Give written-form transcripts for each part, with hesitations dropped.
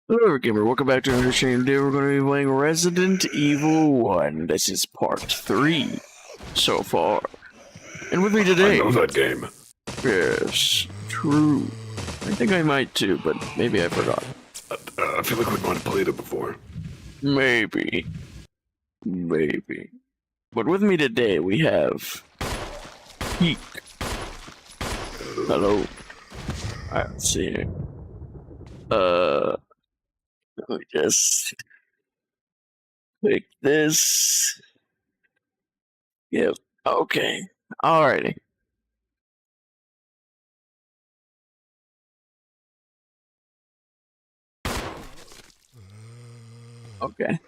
Hello, gamer. Welcome back to another stream. Today we're going to be playing Resident Evil 1. This is part 3 so far. And with me today... I know that game. Yes, true. I think I might too, but maybe I forgot. I feel like we might have played it before. Maybe. Maybe. But with me today we have... Peak. Hello. Alright, let's see here. Let me just... click this. Yep. Okay. Alrighty. Okay.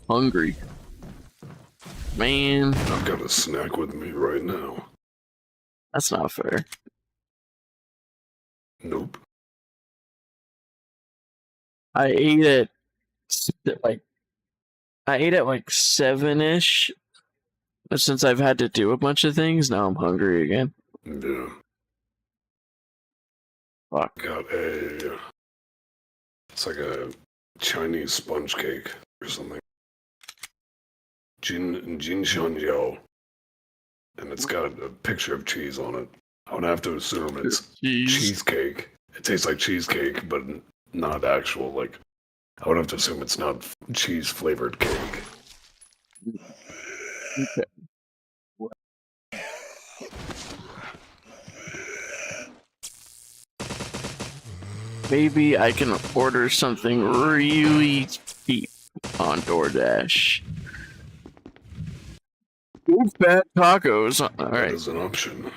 Hungry. Man. I've got a snack with me right now. That's not fair. Nope. I ate at like 7-ish. But since I've had to do a bunch of things, now I'm hungry again. Yeah. Fuck. Got a... It's like a Chinese sponge cake or something. Jin Shanjiao. And it's got a picture of cheese on it. I would have to assume it's cheesecake. It tastes like cheesecake, but not actual, like... I would have to assume it's not cheese-flavored cake. Okay. Maybe I can order something really cheap on DoorDash. Big fat tacos. Alright. That is an option.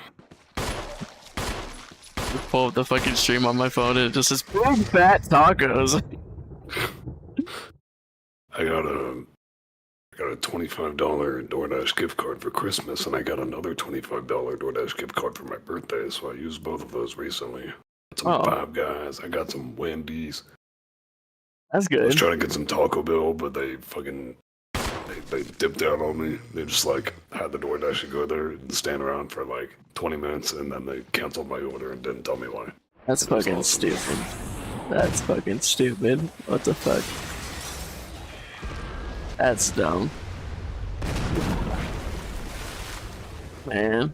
Just pull up the fucking stream on my phone and it just says big fat tacos. I got a $25 DoorDash gift card for Christmas, and I got another $25 DoorDash gift card for my birthday, so I used both of those recently. Got some Five Guys, I got some Wendy's. That's good. I was trying to get some Taco Bell, but they fucking... They dipped out on me. They just, like, had the DoorDash go there and stand around for, like, 20 minutes, and then they canceled my order and didn't tell me why. That's fucking awesome. Stupid. That's fucking stupid. What the fuck? That's dumb. Man.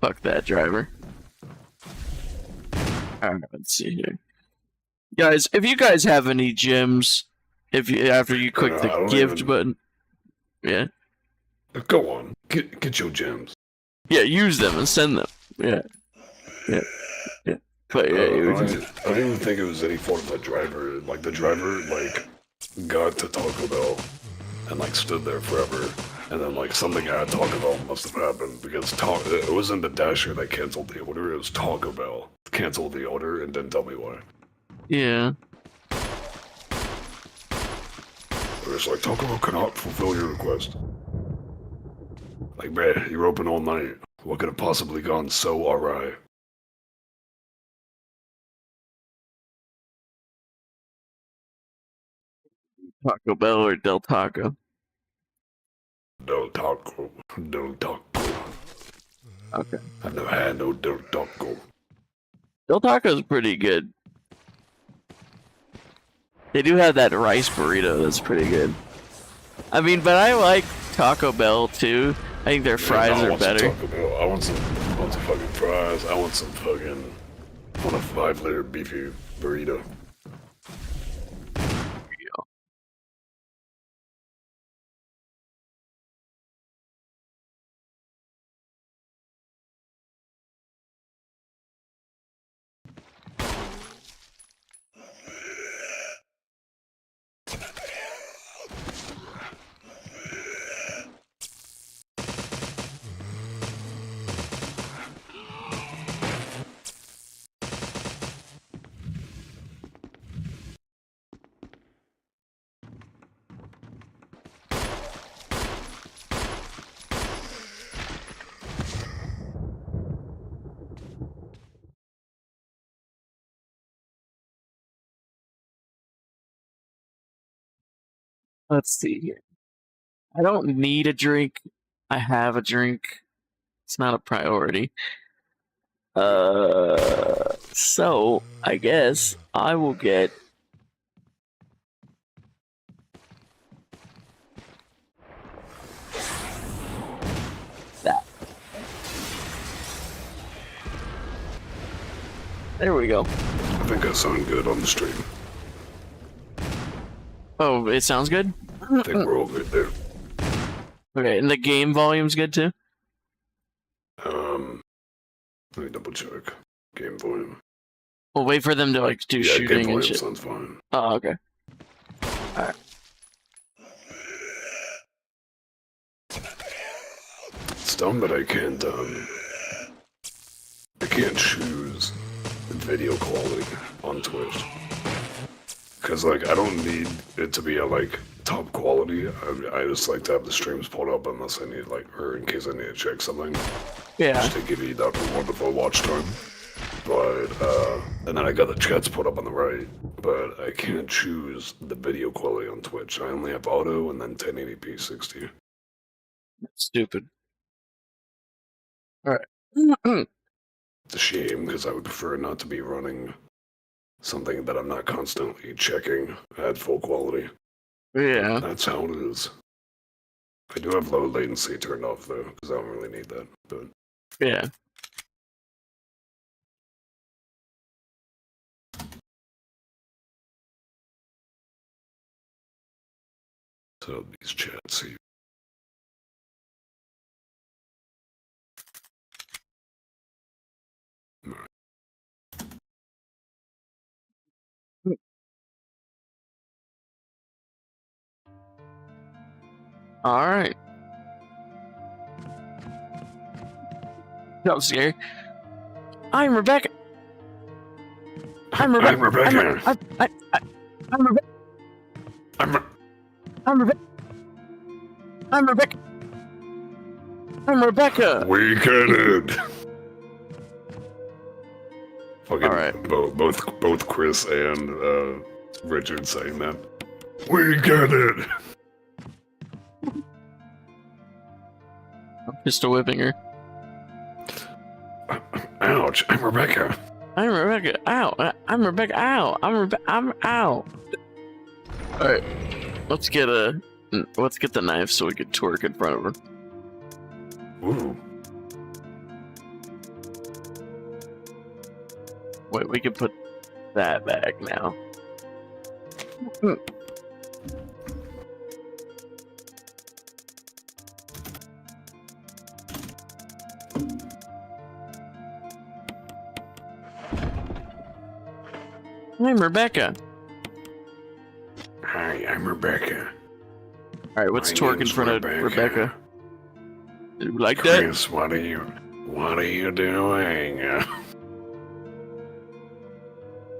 Fuck that driver. Alright, let's see here. Guys, if you guys have any gems, after you click the gift button. Yeah. Go on. Get your gems. Yeah, use them and send them. Yeah. Yeah. Yeah. But yeah, I don't even think it was any fault of the driver. Like, the driver, like, got to Taco Bell and, like, stood there forever. And then, like, something at Taco Bell must have happened because it wasn't the Dasher that canceled the order, it was Taco Bell canceled the order and didn't tell me why. Yeah. It was like, Taco Bell cannot fulfill your request. Like, man, you're open all night. What could have possibly gone so awry? Taco Bell or Del Taco? Del Taco. Del Taco. Okay. I've never had no Del Taco. Del Taco's pretty good. They do have that rice burrito that's pretty good. I mean, but I like Taco Bell too. I think their fries are better. Taco Bell. I want some fucking fries. I want a 5-liter beefy burrito. Let's see here. I don't need a drink. I have a drink. It's not a priority. So I guess I will get that. There we go. I think I sound good on the stream. Oh, it sounds good? I think we're all good there. Okay, and the game volume's good too? Let me double check. Game volume. We'll wait for them to like do Yeah, game shooting and volume shit. sounds fine. Oh, okay. Alright. It's dumb that I can't choose video quality on Twitch. Cause like I don't need it to be at like top quality. I just like to have the streams pulled up unless I need like, or in case I need to check something. Yeah. Just to give you that wonderful watch time. But and then I got the chats put up on the right. But I can't choose the video quality on Twitch. I only have auto and then 1080p 60. Stupid. Alright. It's a shame because I would prefer not to be running something that I'm not constantly checking at full quality. Yeah. That's how it is. I do have low latency turned off though, because I don't really need that. But Yeah. so these chats here. Alright. That was scary. I'm Rebecca. I'm Rebecca. I'm Rebecca. I'm Rebecca. I'm Rebecca. I'm Rebecca. I'm Rebecca. We get it. Fucking Alright. both Chris and Richard saying that. We get it. I'm pistol whipping her. Ouch! I'm Rebecca. I'm Rebecca. Ow. I'm Rebecca. Ow. I'm ow. Alright. Let's get the knife so we can twerk in front of her. Ooh. Wait, we can put that back now. I'm Rebecca. Hi, I'm Rebecca. Alright, let's My twerk in name's front of Rebecca. You like that? Chris, what are you doing?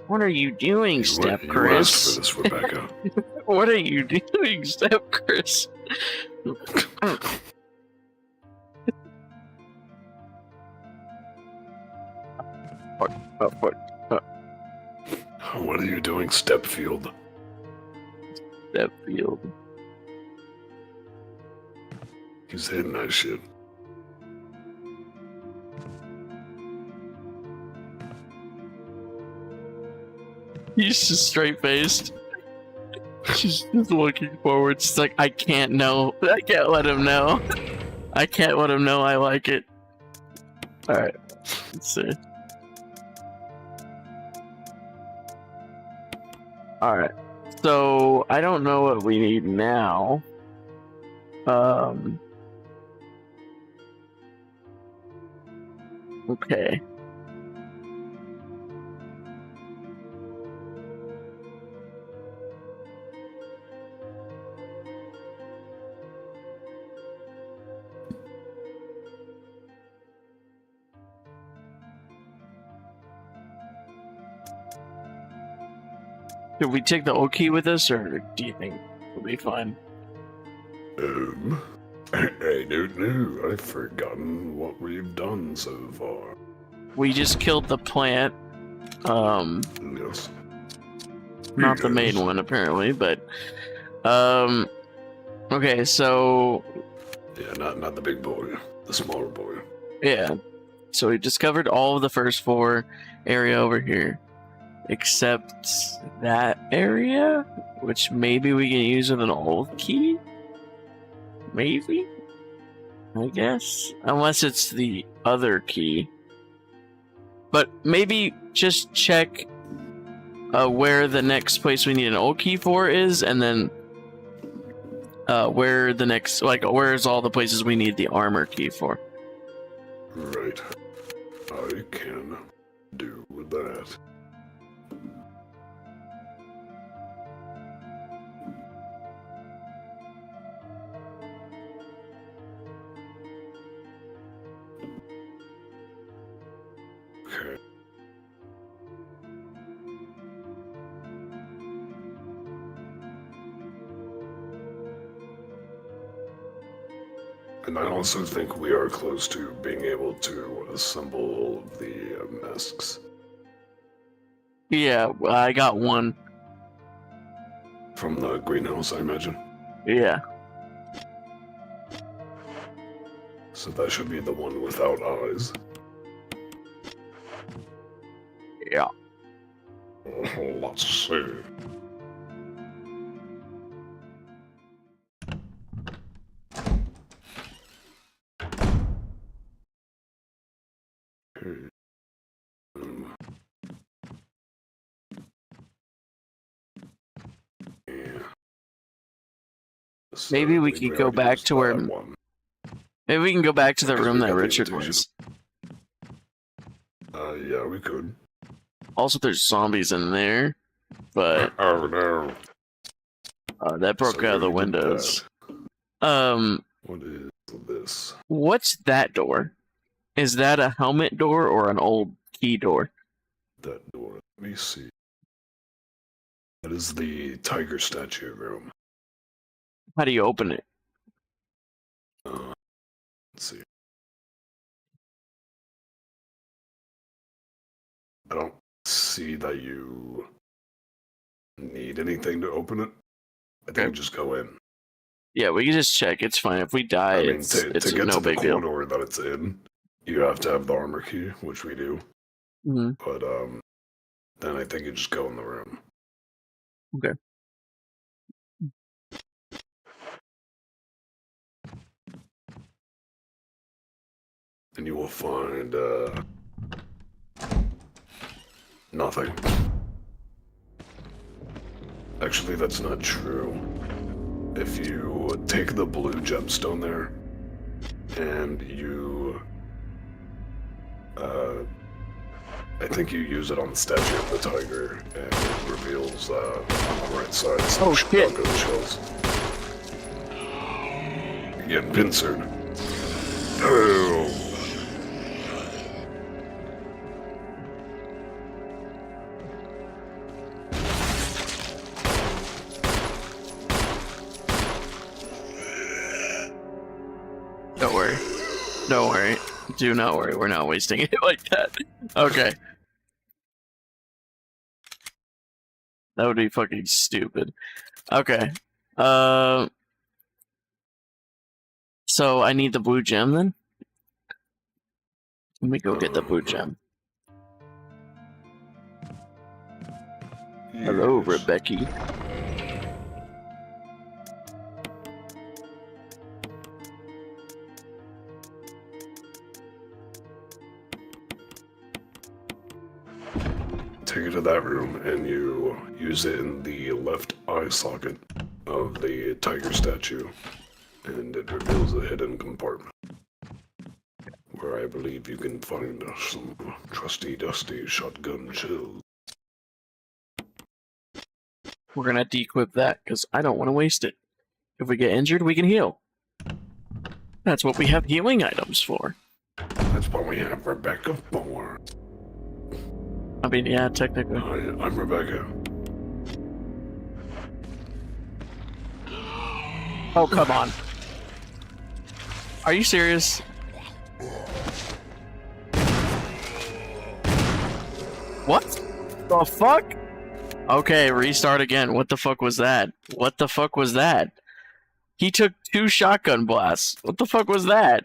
What are you doing, Step You Chris? asked for this, Rebecca. What are you doing, Step Chris? What are you doing, Stepfield? Stepfield. He's hitting that shit. He's just straight faced. She's just looking forward. She's like, I can't know. I can't let him know. I can't let him know I like it. Alright. Let's see. Alright. So, I don't know what we need now. Okay. Should we take the old key with us, or do you think we'll be fine? I don't know. I've forgotten what we've done so far. We just killed the plant. Yes. Not the main one, apparently, but Okay, so Yeah, not the big boy, the smaller boy. yeah. So we discovered all of the first 4 area over here. Except that area, which maybe we can use with an old key? Maybe? I guess. Unless it's the other key. But maybe just check where the next place we need an old key for is, and then where the next, like, where's all the places we need the armor key for. Right. I can do that. Okay. And I also think we are close to being able to assemble all of the masks. Yeah, I got one. From the greenhouse, I imagine. Yeah. So that should be the one without eyes. Yeah. Let's see. Yeah. So Maybe we could go back to where. Maybe we can go back to the room that Richard was. Yeah, we could. Also, there's zombies in there, but Oh no. that broke out of the windows. What is this? What's that door? Is that a helmet door or an old key door? That door. Let me see. That is the tiger statue room. How do you open it? Let's see. I don't see that you need anything to open it. I think just go in. Yeah, we can just check. It's fine. If we die, it's to get no to the big deal. corridor that it's in, you have to have the armor key, which we do. Mm-hmm. But then I think you just go in the room. Okay. And you will find nothing. Actually, that's not true. If you take the blue gemstone there, and you, I think you use it on the statue of the tiger, and it reveals on the right side some shotgun shells. You get pincered. Oh. Don't worry. Don't worry. Do not worry. We're not wasting it like that. Okay. That would be fucking stupid. Okay. So I need the blue gem then? Let me go get the blue gem. Yes. Hello, Rebecca. Take it to that room and you use it in the left eye socket of the tiger statue, and it reveals a hidden compartment where I believe you can find some trusty dusty shotgun shells. We're gonna de-equip that because I don't want to waste it. If we get injured, we can heal. That's what we have healing items for. That's what we have Rebecca for. I mean, yeah, technically. I'm Rebecca. Oh, come on. Are you serious? What the fuck? Okay, restart again. What the fuck was that? What the fuck was that? He took 2 shotgun blasts. What the fuck was that?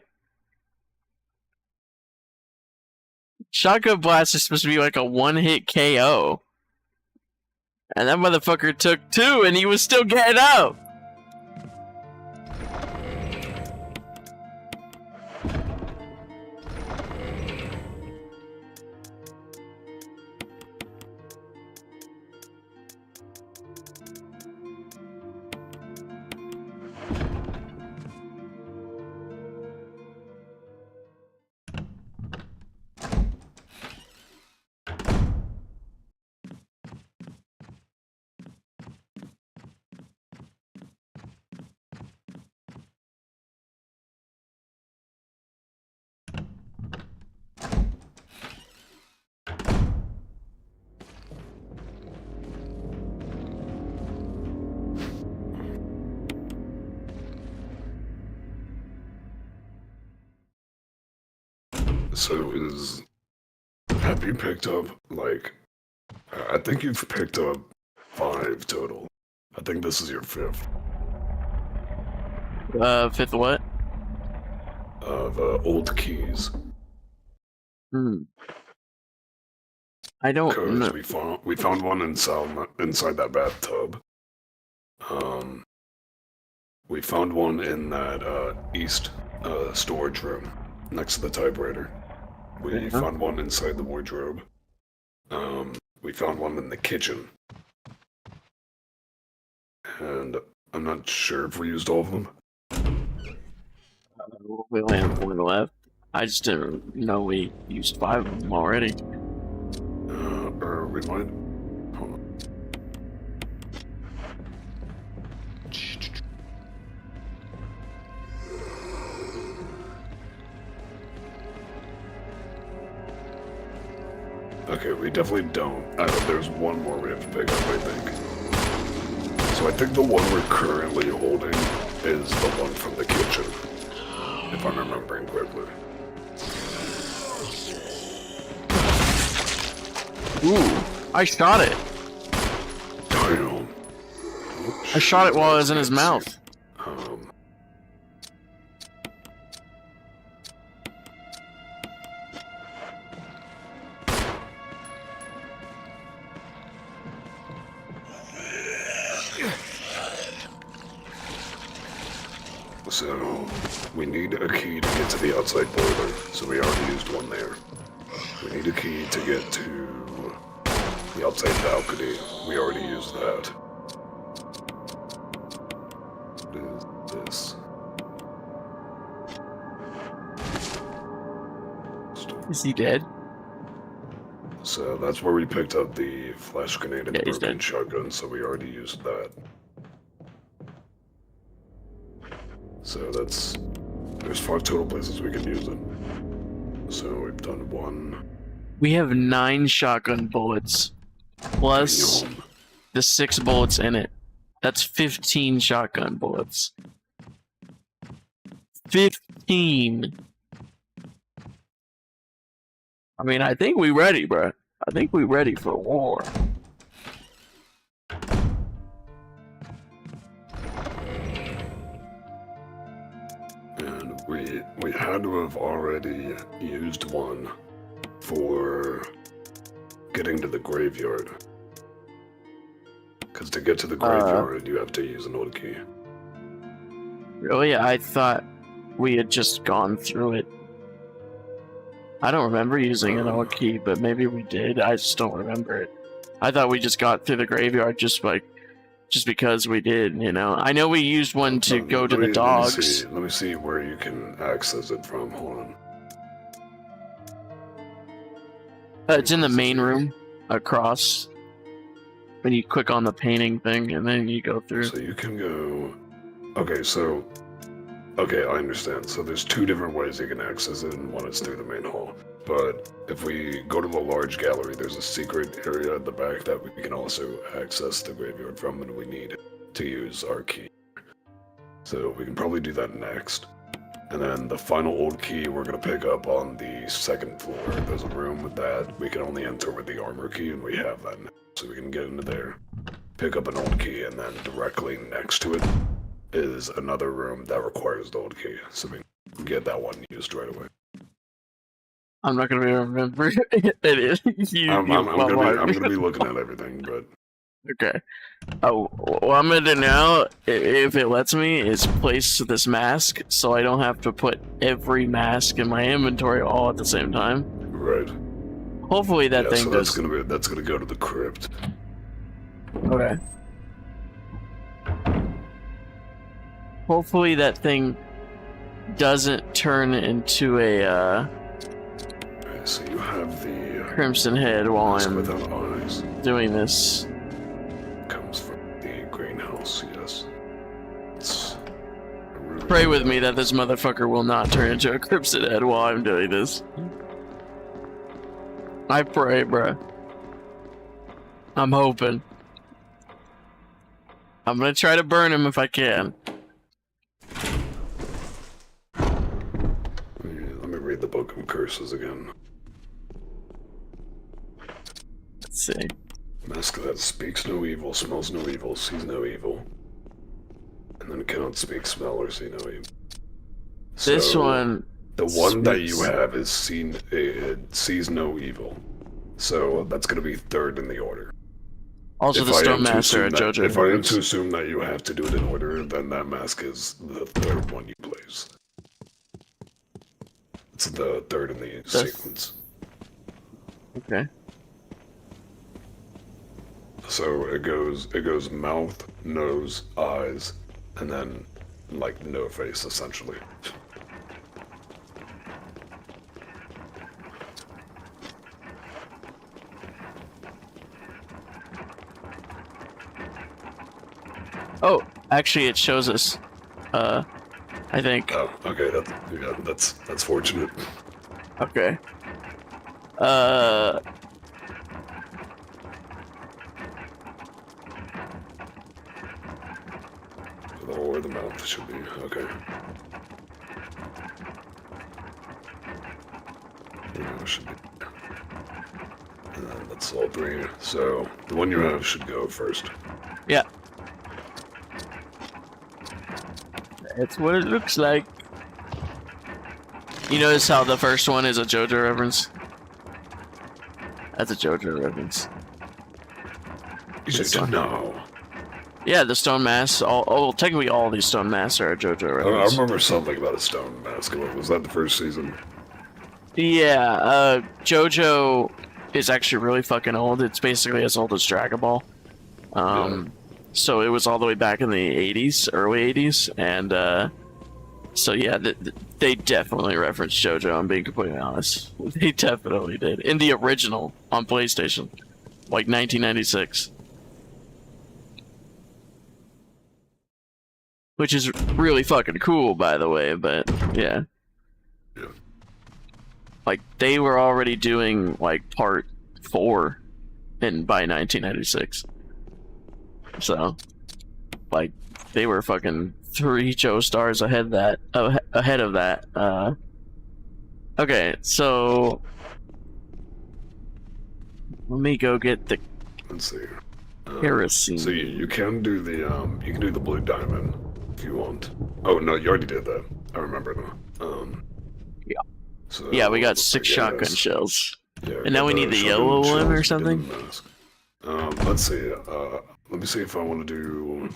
Shotgun blast is supposed to be like a one-hit KO. And that motherfucker took 2 and he was still getting up. So have you picked up, like, I think you've picked up 5 total. I think this is your 5th. 5th what? Of old keys. I don't know. Because we found one inside that bathtub. We found one in that east storage room next to the typewriter. We found one inside the wardrobe. We found one in the kitchen. And I'm not sure if we used all of them. We only have 1 left. I just didn't know we used 5 of them already. Or we might. Hold on. Okay, we definitely don't. There's one more we have to pick up, I think. So I think the one we're currently holding is the one from the kitchen. If I'm remembering correctly. Ooh, I shot it. Damn. I shot it while it was in his mouth. So, we need a key to get to the outside boiler, so we already used one there. We need a key to get to the outside balcony. We already used that. What is this? Is he dead? So that's where we picked up the flash grenade and the he's broken dead. shotgun, so we already used that. So there's 5 total places we can use it. So we've done 1. We have 9 shotgun bullets. Plus the 6 bullets in it. That's 15 shotgun bullets. 15! I mean, I think we ready, bro. I think we ready for war. And we had to have already used one for getting to the graveyard. Because to get to the graveyard, you have to use an old key. Really? I thought we had just gone through it. I don't remember using an old key, but maybe we did. I just don't remember it. I thought we just got through the graveyard just because we did, you know. I know we used one to go to the dogs. Let me see where you can access it from. Hold on. It's in the main room across. When you click on the painting thing and then you go through. So you can go. Okay, I understand. So there's 2 different ways you can access it, and one is through the main hall. But if we go to the large gallery, there's a secret area at the back that we can also access the graveyard from, and we need to use our key. So we can probably do that next. And then the final old key we're going to pick up on the 2nd floor. There's a room with that we can only enter with the armor key, and we have that now. So we can get into there, pick up an old key, and then directly next to it is another room that requires the old key, so we can get that one used right away. I'm not gonna be remembering it. I'm gonna be looking at everything, but okay. Oh, what I'm gonna do now, if it lets me, is place this mask so I don't have to put every mask in my inventory all at the same time. right. Hopefully that thing so does. that's gonna go to the crypt. Okay. Hopefully that thing doesn't turn into a Okay, so you have the crimson head while mask I'm without eyes. doing this. Comes from the greenhouse. Yes. It's really Pray with me that this motherfucker will not turn into a crimson head while I'm doing this. I pray, bruh. I'm hoping. I'm gonna try to burn him if I can. Let me read the Book of Curses again. Let's see. Mask that speaks no evil, smells no evil, sees no evil, and then cannot speak, smell, or see no evil. This So, one. the one that you speaks- have is it sees no evil. So that's gonna be third in the order. Also, If the I am Stone to Master assume at that- JoJo. If I am to assume that you have to do it in order, then that mask is the third one you place. It's the third in the sequence. Okay. So it goes mouth, nose, eyes, and then like no face essentially. Oh, actually, it shows us. I think. Oh, okay, that's fortunate. Okay. Or the mouth should be okay. Yeah, should be. And then that's all three. So the one you have should go first. Yeah. That's what it looks like. You notice how the first one is a JoJo reference? That's a JoJo reference. You should know. Yeah, the stone masks. Well, technically all these stone masks are a JoJo I reference. remember something about a stone mask. Was that the first season? Yeah, JoJo is actually really fucking old. It's basically as old as Dragon Ball. So it was all the way back in the 80s, early 80s, and so yeah, they definitely referenced JoJo, I'm being completely honest. They definitely did. In the original on PlayStation, like 1996. Which is really fucking cool, by the way, but yeah. Yeah. Like, they were already doing, like, part 4 by 1996. So, like, they were fucking 3 Joestars ahead of that. Okay, so let me go get the Let's see. kerosene. So you can do the blue diamond if you want. Oh no, you already did that. I remember now. Yeah. So Yeah, we got I 6 guess- shotgun shells. Yeah, And now we need the shotgun yellow one shells or to do something? the mask. Let's see. Let me see if I want to do.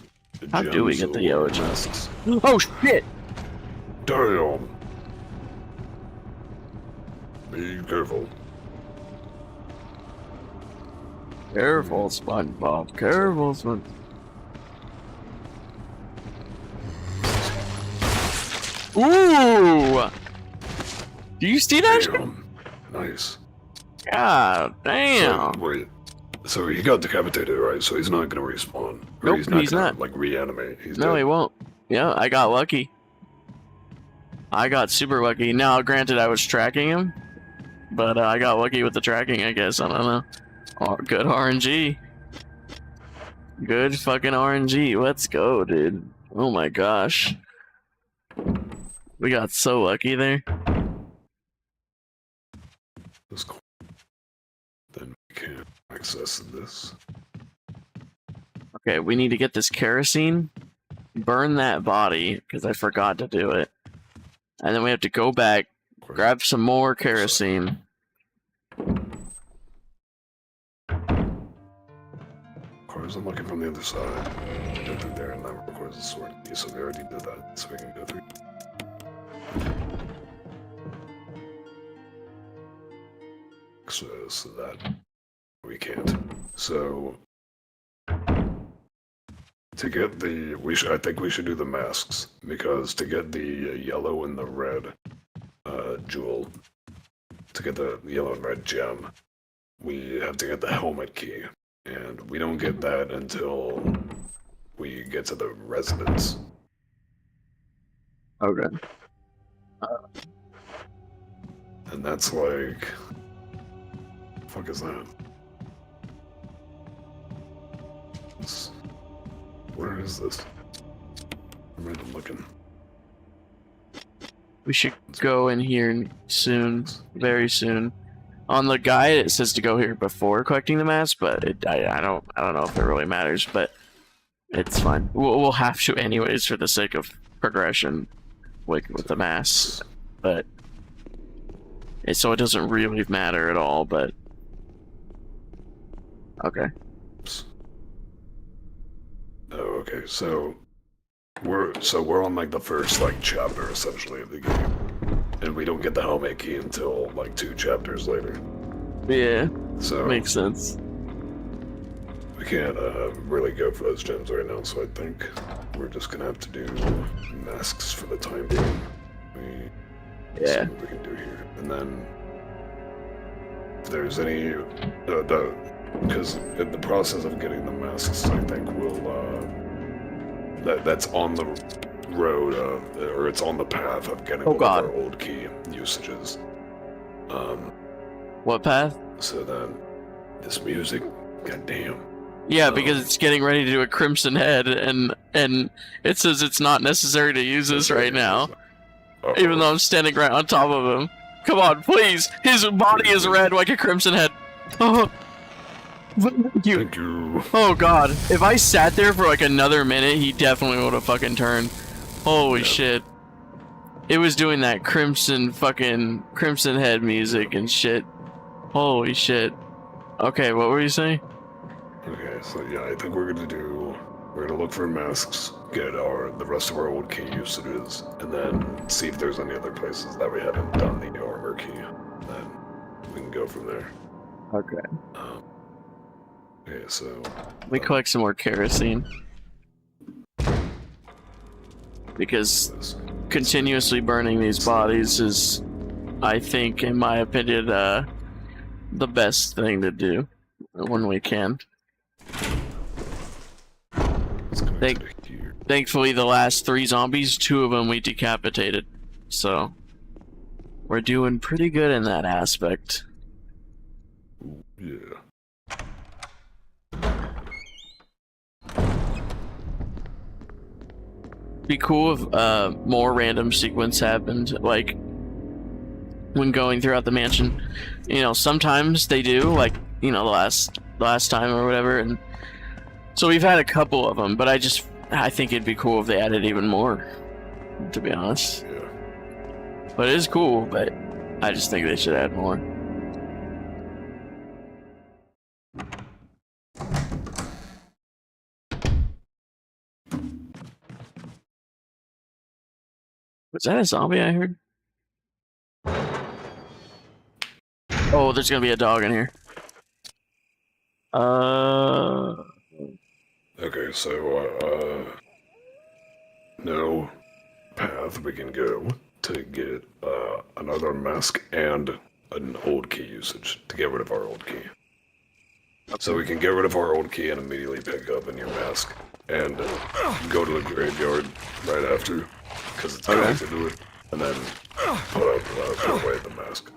How do we gems get the or yellow masks. Oh shit! Damn. Be careful. Careful, SpongeBob. Careful, SpongeBob. Ooh! Do you see that shit? Damn. Nice. God damn. So, wait. So he got decapitated, right? So he's not gonna respawn. Or Nope, he's not he's gonna, not. like, reanimate. He's No, dead. he won't. Yeah, I got lucky. I got super lucky. Now, granted, I was tracking him, but I got lucky with the tracking, I guess. I don't know. Oh, good RNG. Good fucking RNG. Let's go, dude. Oh my gosh. We got so lucky there. That's cool. Then we can access this. Okay, we need to get this kerosene burn that body because I forgot to do it, and then we have to go back, grab some more kerosene. Cars I'm looking from the other side. Go through there and that requires a sword. Yeah, so we already did that, so we can go through. So that we can't. So to get the I think we should do the masks, because to get the yellow and the red jewel, to get the yellow and red gem, we have to get the helmet key, and we don't get that until we get to the residence. Okay. And that's like, the fuck is that? Where is this? I'm even looking. We should go in here soon, very soon. On the guide, it says to go here before collecting the mask, but I don't know if it really matters, but it's fine. We'll have to anyways for the sake of progression, like with the masks, but so it doesn't really matter at all. But okay. Oh, okay. So we're on like the first like chapter essentially of the game, and we don't get the helmet key until like 2 chapters later. Yeah. So makes sense. We can't really go for those gems right now, so I think we're just gonna have to do masks for the time being. See what we can do here, and then if there's any because in the process of getting the masks, I think we'll that's on the road or it's on the path of getting one of our old key usages. What path? So then this music, goddamn. Yeah, because it's getting ready to do a crimson head, and it says it's not necessary to use this right now. Even though I'm standing right on top of him. Come on, please! His body is red like a crimson head. Oh, thank you. Thank you. Oh god, if I sat there for like another minute, he definitely would have fucking turned. Holy shit. It was doing that crimson head music and shit. Holy shit. Okay, what were you saying? Okay, so yeah, I think we're gonna look for masks, get the rest of our old key usages, and then see if there's any other places that we haven't done the armor key. Then we can go from there. Okay. Okay, so we collect some more kerosene. Because continuously burning these bodies is, I think, in my opinion, the best thing to do when we can. Thankfully, the last 3 zombies, 2 of them we decapitated. So, we're doing pretty good in that aspect. Yeah. Be cool if more random sequence happened, like when going throughout the mansion. You know, sometimes they do, like, you know, the last time or whatever, and so we've had a couple of them, but I think it'd be cool if they added even more, to be honest. Yeah. But it is cool, but I just think they should add more. Was that a zombie I heard? Oh, there's gonna be a dog in here. Okay, so no path we can go to get another mask and an old key usage to get rid of our old key. So we can get rid of our old key and immediately pick up a new mask and go to the graveyard right after, because it's connected to it, and then put away the mask.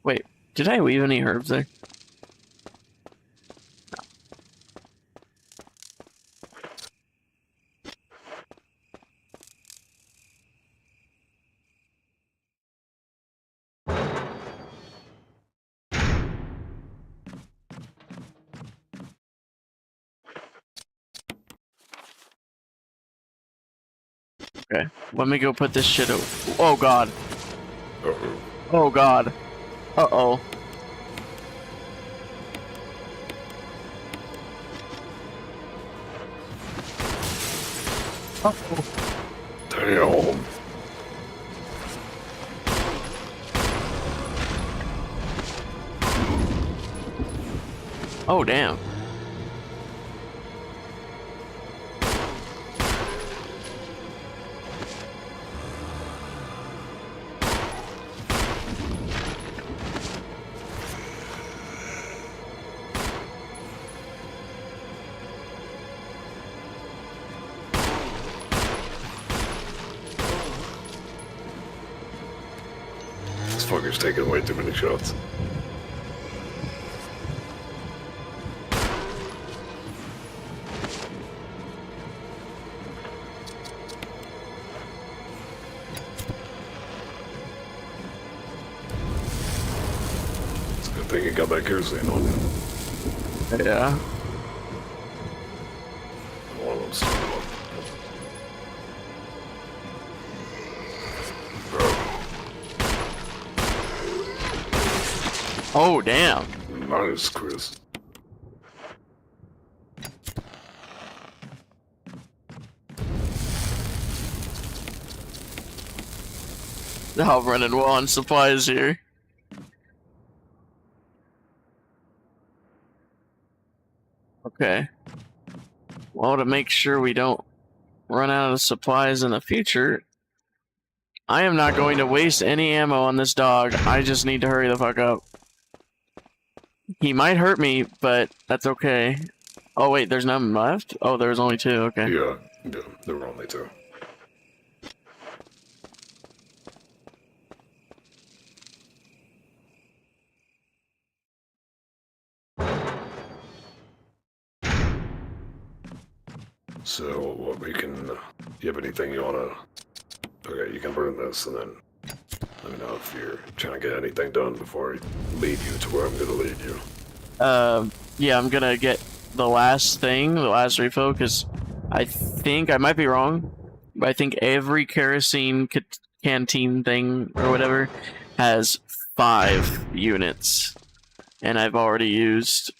Wait, did I leave any herbs there? Okay, let me go put this shit over. Oh god. Uh-oh. Oh god. Uh-oh. Uh-oh. Damn. Oh damn. This fucker's taking way too many shots. It's a good thing you got that kerosene on you. Yeah. One of them started up. Bro, Oh damn. nice, Chris. Now I'm running low on supplies here. Okay. Well, to make sure we don't run out of supplies in the future, I am not going to waste any ammo on this dog. I just need to hurry the fuck up. He might hurt me, but that's okay. Oh wait, there's none left? Oh, there's only two, okay. Yeah, there were only two. So, what we can... you have anything you wanna... Okay, you can burn this, and then let me know if you're trying to get anything done before I lead you to where I'm gonna lead you. Yeah, I'm gonna get the last thing, the last refill, because I think, I might be wrong, but I think every kerosene canteen thing, or whatever, has 5 units. And I've already used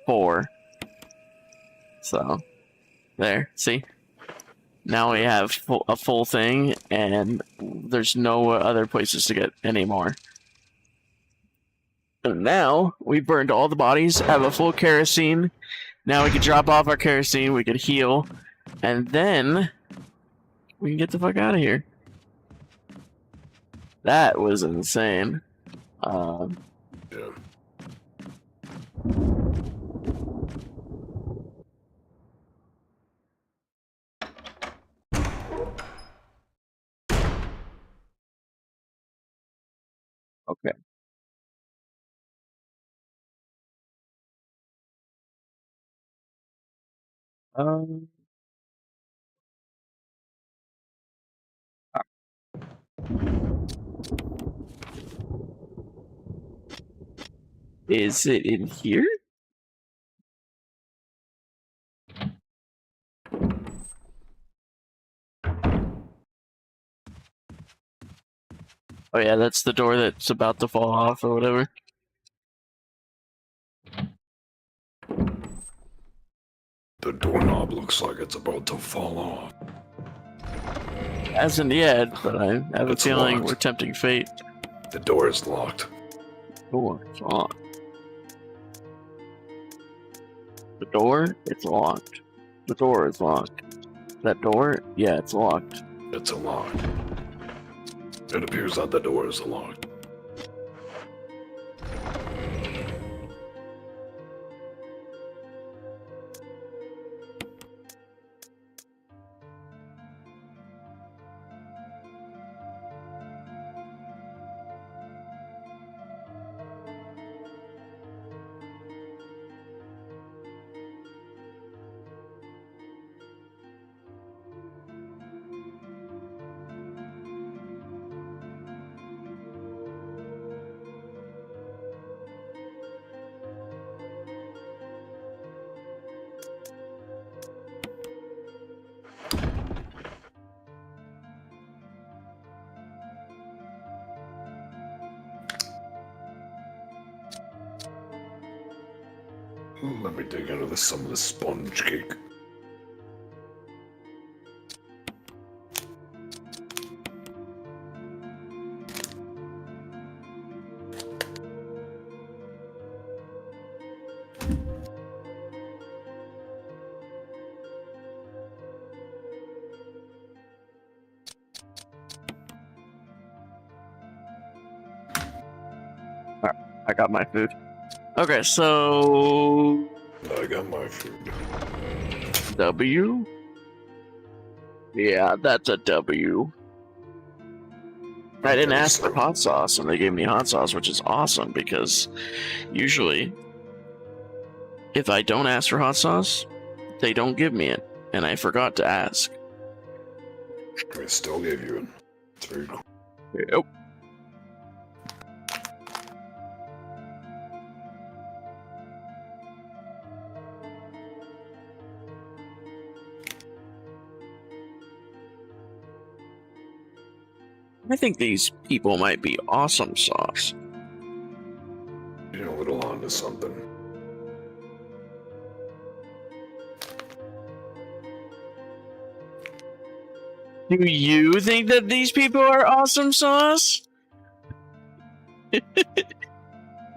4. So, there, see? Now we have a full thing, and there's no other places to get any more. And now, we burned all the bodies, have a full kerosene. Now we can drop off our kerosene, we can heal, and then we can get the fuck out of here. That was insane. Yeah. Okay. Um. Is it in here? Oh yeah, that's the door that's about to fall off or whatever. The doorknob looks like it's about to fall off. Hasn't yet, but I have a It's feeling locked. we're tempting fate. The door is locked. Door, it's locked. The door, it's locked. The door is locked. That door, yeah, it's locked. It's unlocked. It appears that the door is unlocked. Let me dig into some of the sponge cake. I got my food. Okay, so I got my food. W. Yeah, that's a W. I didn't ask for hot sauce, and they gave me hot sauce, which is awesome because usually, if I don't ask for hot sauce, they don't give me it, and I forgot to ask. I still gave you it. It's very cool. Yep. I think these people might be awesome sauce. You're a little onto something. Do you think that these people are awesome sauce?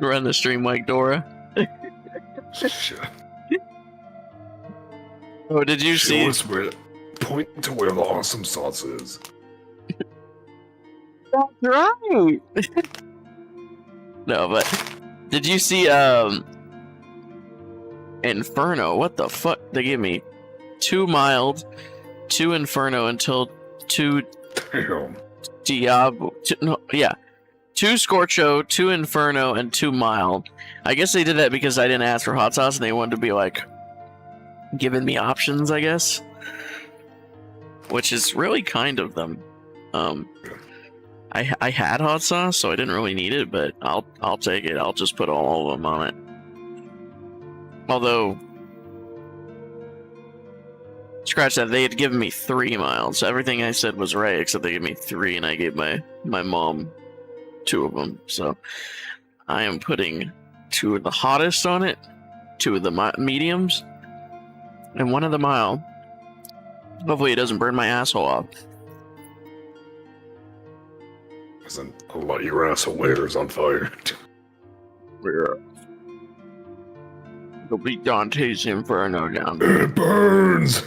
Run the stream like Dora. Shit. Oh, did you see? Show us where. Point to where the awesome sauce is. That's right. No, but did you see Inferno? What the fuck? They gave me 2 mild, 2 Inferno until 2 Damn. Diablo. 2 Scorcho, 2 Inferno, and 2 mild. I guess they did that because I didn't ask for hot sauce and they wanted to be like giving me options, I guess. Which is really kind of them. I had hot sauce, so I didn't really need it, but I'll take it. I'll just put all of them on it. Although, scratch that, they had given me 3 miles. So everything I said was right, except they gave me 3, and I gave my mom 2 of them. So I am putting 2 of the hottest on it, 2 of the mediums, and 1 of the mild. Hopefully it doesn't burn my asshole off. Isn't a lot of your asshole layers on fire? Yeah. It'll be Dante's Inferno down there. It burns!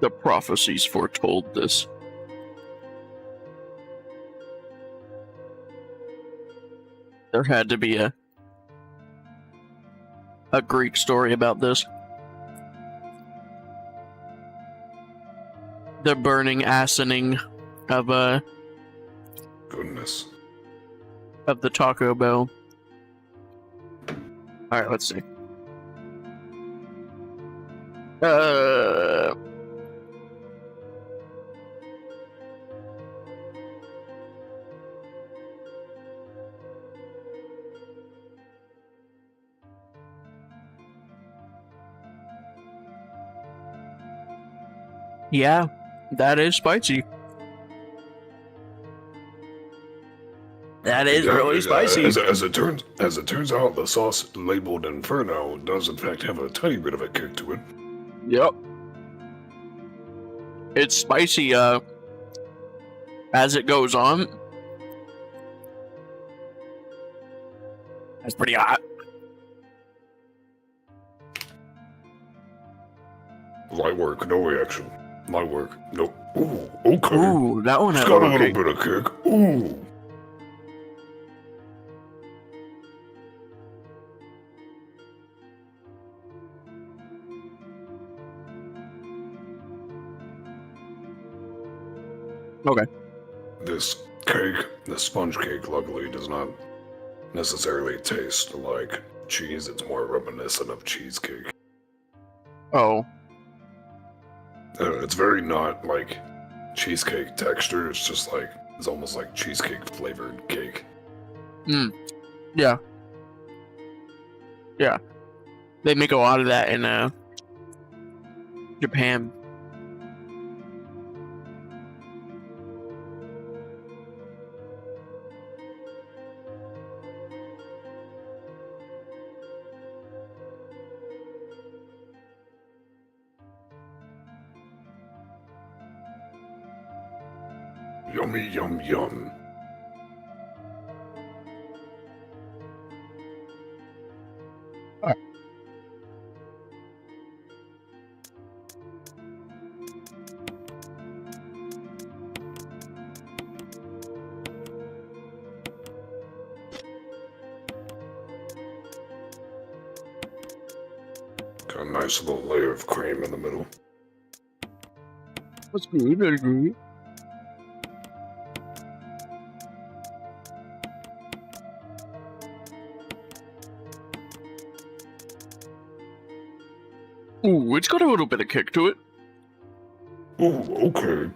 The prophecies foretold this. There had to be a Greek story about this. The burning assining of Goodness. of the Taco Bell. Alright, let's see. Yeah, that is spicy. That is really spicy. As it turns out, the sauce labeled Inferno does in fact have a tiny bit of a kick to it. Yep. It's spicy, as it goes on. That's pretty hot. Light work, no reaction. Light work, no. Ooh, okay. Ooh, that one It's had got a okay. little bit of kick. Ooh. Okay. This cake, the sponge cake, luckily does not necessarily taste like cheese. It's more reminiscent of cheesecake. Oh. It's very not like cheesecake texture. It's just like, it's almost like cheesecake flavored cake. Yeah. Yeah. They make a lot of that in Japan. Yummy, yum, yum. Got a nice little layer of cream in the middle. That's good, I agree. Ooh, it's got a little bit of kick to it. Oh, okay.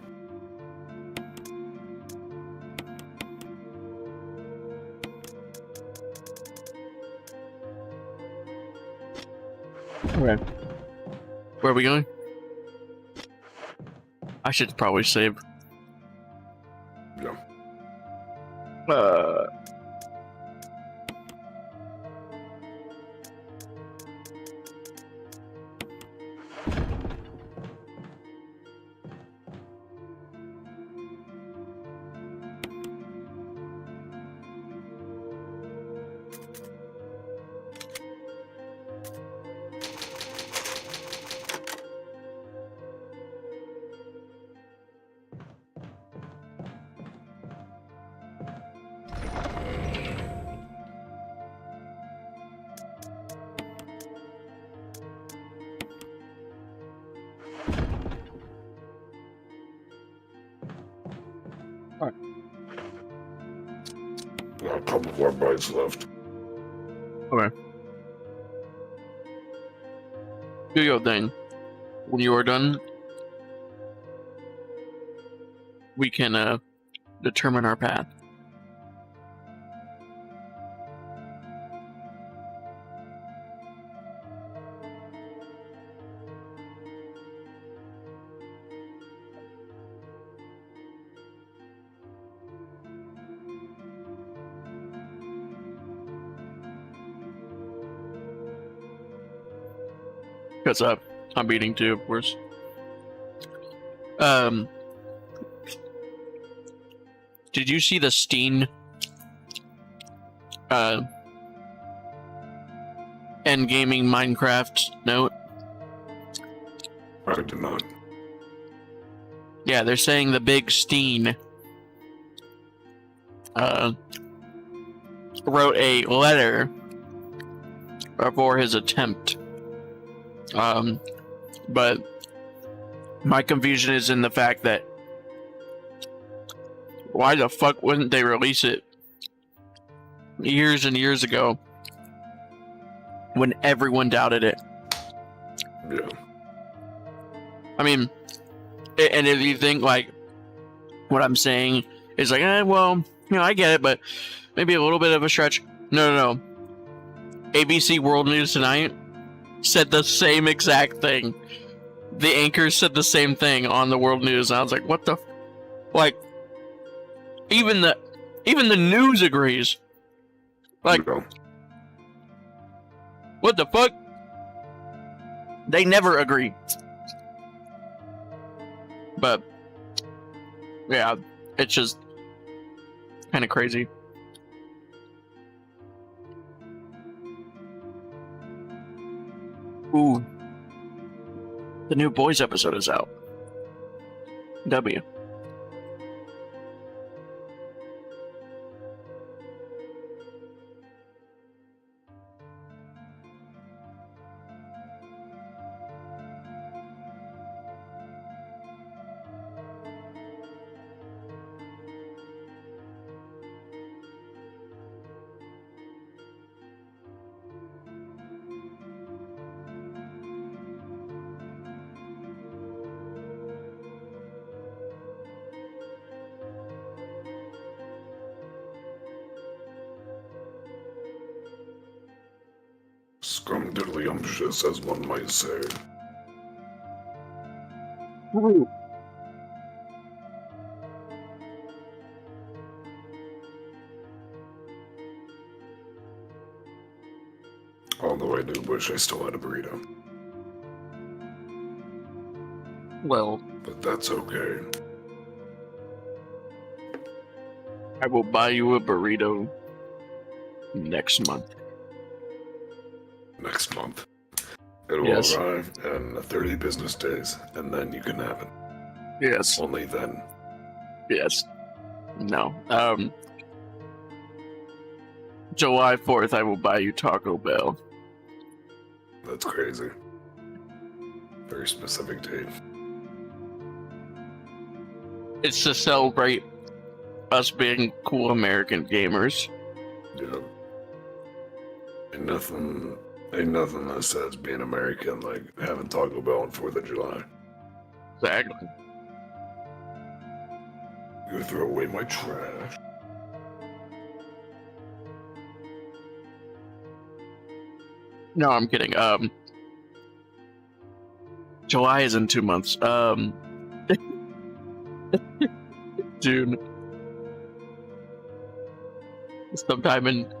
Okay. Where are we going? I should probably save. Yeah. A couple more bites left. Okay. Do your thing. When you are done, we can determine our path. Because I'm eating too, of course. Did you see the Steen endgaming Minecraft note? I did not. Yeah, they're saying the big Steen wrote a letter for his attempt. But my confusion is in the fact that why the fuck wouldn't they release it years and years ago when everyone doubted it? Yeah. I mean, and if you think like what I'm saying is like, well, I get it, but maybe a little bit of a stretch. No. ABC World News Tonight said the same exact thing. The anchors said the same thing on the World News, and I was like, what the, like, even the news agrees. Like, Yeah. what the fuck? They never agree. But yeah, it's just kind of crazy. Ooh. The new Boys episode is out. W. Scrumdiddlyumptious, as one might say. Ooh. Although I do wish I still had a burrito. Well, But that's okay. I will buy you a burrito next month. Next month. It will Yes. arrive in 30 business days, and then you can have it. Yes. Only then. Yes. No. July 4th, I will buy you Taco Bell. That's crazy. Very specific date. It's to celebrate us being cool American gamers. Yeah. Ain't nothing that says being American like having Taco Bell on 4th of July. Exactly. Go throw away my trash. No, I'm kidding. July is in 2 months. June. Sometime in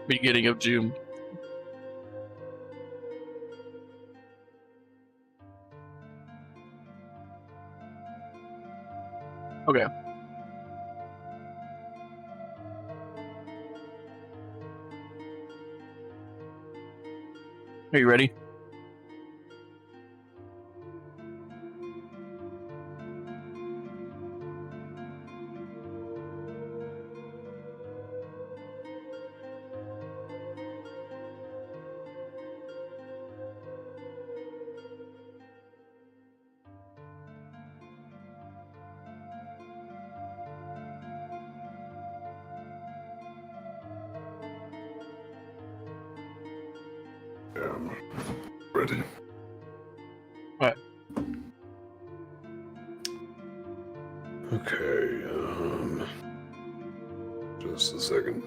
beginning of June. Okay. Are you ready? Ready? Alright. Okay, just a second.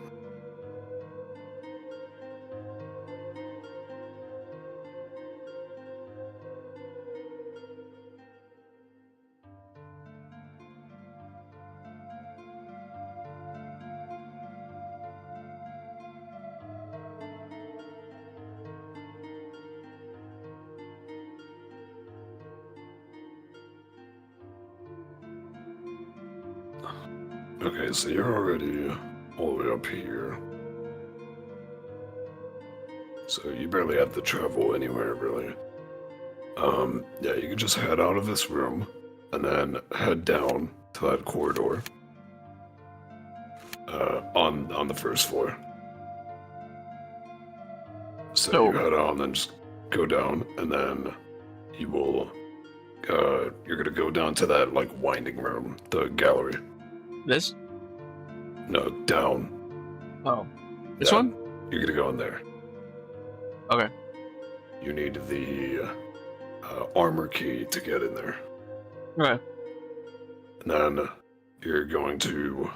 Okay, so you're already all the way up here. So you barely have to travel anywhere, really. Yeah, you can just head out of this room, and then head down to that corridor. On the first floor. So you head out and then just go down, and then you will, you're gonna go down to that, like, winding room, the gallery. This? No, down. Oh. This one? You're gonna go in there. Okay. You need the armor key to get in there. Okay. And then you're going to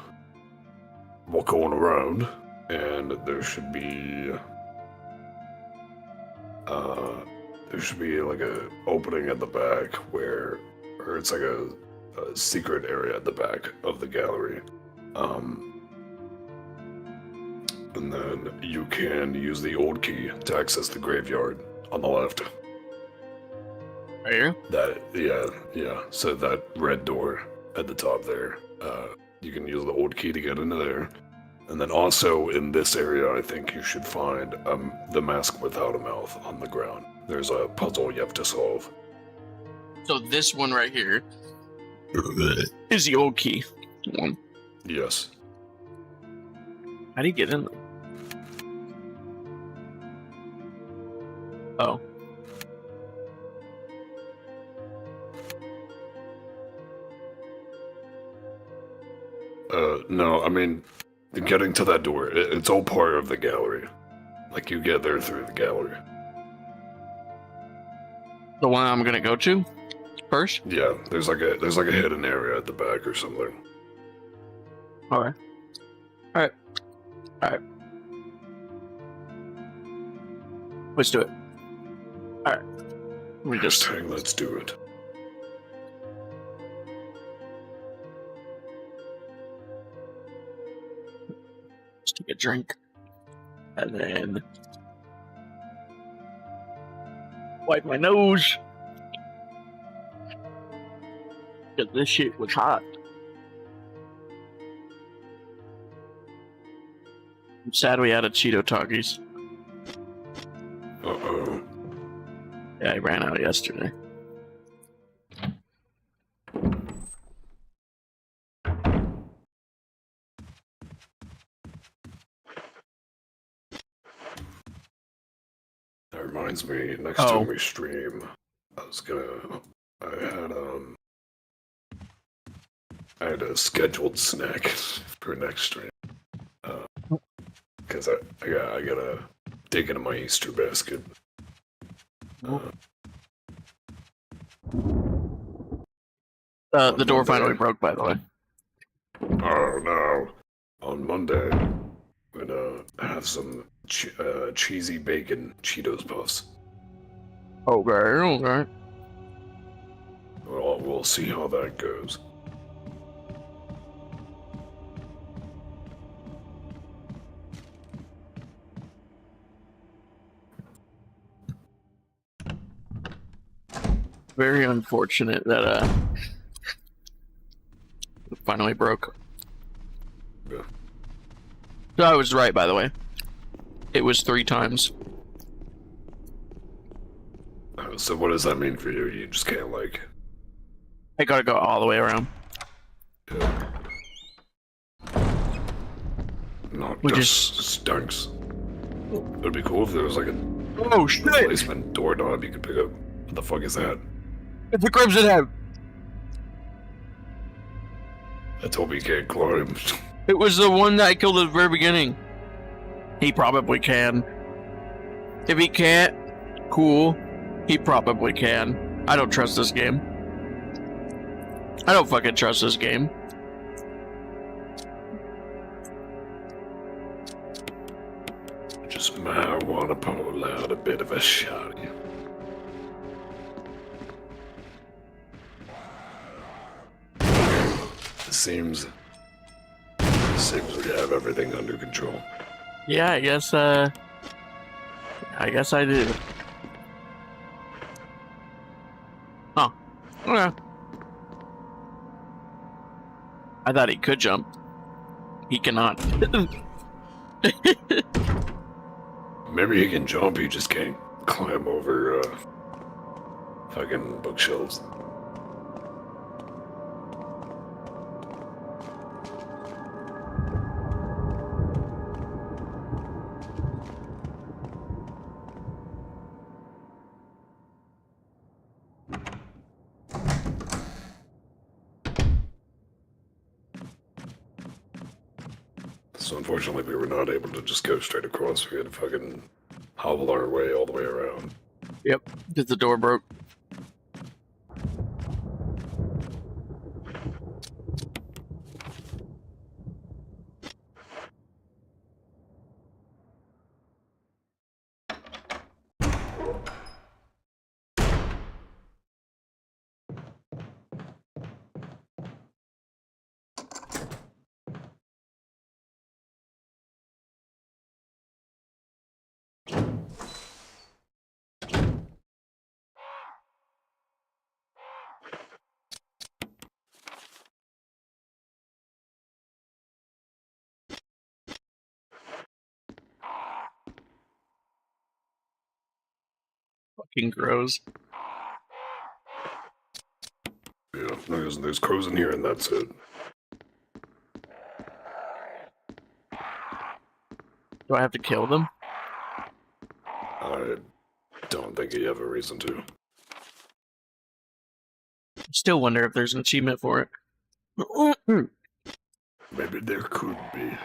walk on around, and there should be like a opening at the back or it's like a secret area at the back of the gallery. And then you can use the old key to access the graveyard on the left. Right here? Yeah. So that red door at the top there, you can use the old key to get into there. And then also in this area, I think you should find the mask without a mouth on the ground. There's a puzzle you have to solve. So this one right here is the old key one. Yes. How do you get in there? Oh. No, I mean, getting to that door, it's all part of the gallery. Like, you get there through the gallery. The one I'm gonna go to first? Yeah, there's like a hidden area at the back or something. Alright. Alright. Let's do it. Alright. We just Let's do it. take a drink. And then wipe my nose. Cause this shit was hot. I'm sad we had a Cheeto Takis. Uh-oh. Yeah, I ran out yesterday. That reminds me, next time we stream, I had a scheduled snack for next stream. Because I gotta dig into my Easter basket. The door finally broke, by the way. Oh no. On Monday, I'm gonna have some cheesy bacon Cheetos puffs. Okay. Well, we'll see how that goes. Very unfortunate that it finally broke. Yeah. So I was right, by the way. It was 3 times. So what does that mean for you? You just can't, like... I gotta go all the way around. Yeah. Not Which just stunks. It'd be cool if there was like a replacement doorknob you could pick up. What the fuck is that? It's a Crimson Head! Let's hope he can't climb. It was the one that I killed at the very beginning. He probably can. If he can't, cool. He probably can. I don't trust this game. I don't fucking trust this game. Just might want to pull out a bit of a shot. Seems we have everything under control. Yeah, I guess I do. Huh. Okay. I thought he could jump. He cannot. Maybe he can jump, he just can't climb over fucking bookshelves. So unfortunately we were not able to just go straight across. We had to fucking hobble our way all the way around. Yep, because the door broke. Fucking gross. Yeah, there's crows in here and that's it. Do I have to kill them? I don't think you have a reason to. Still wonder if there's an achievement for it. Maybe there could be.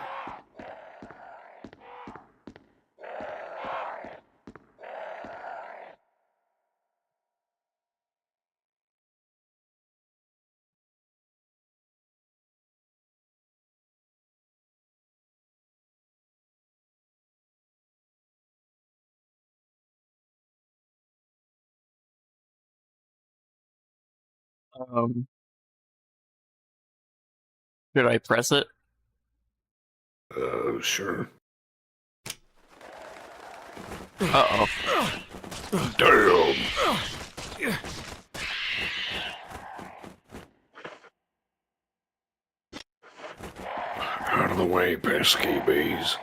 Should I press it? Sure. Uh-oh. Damn! Out of the way, pesky bees.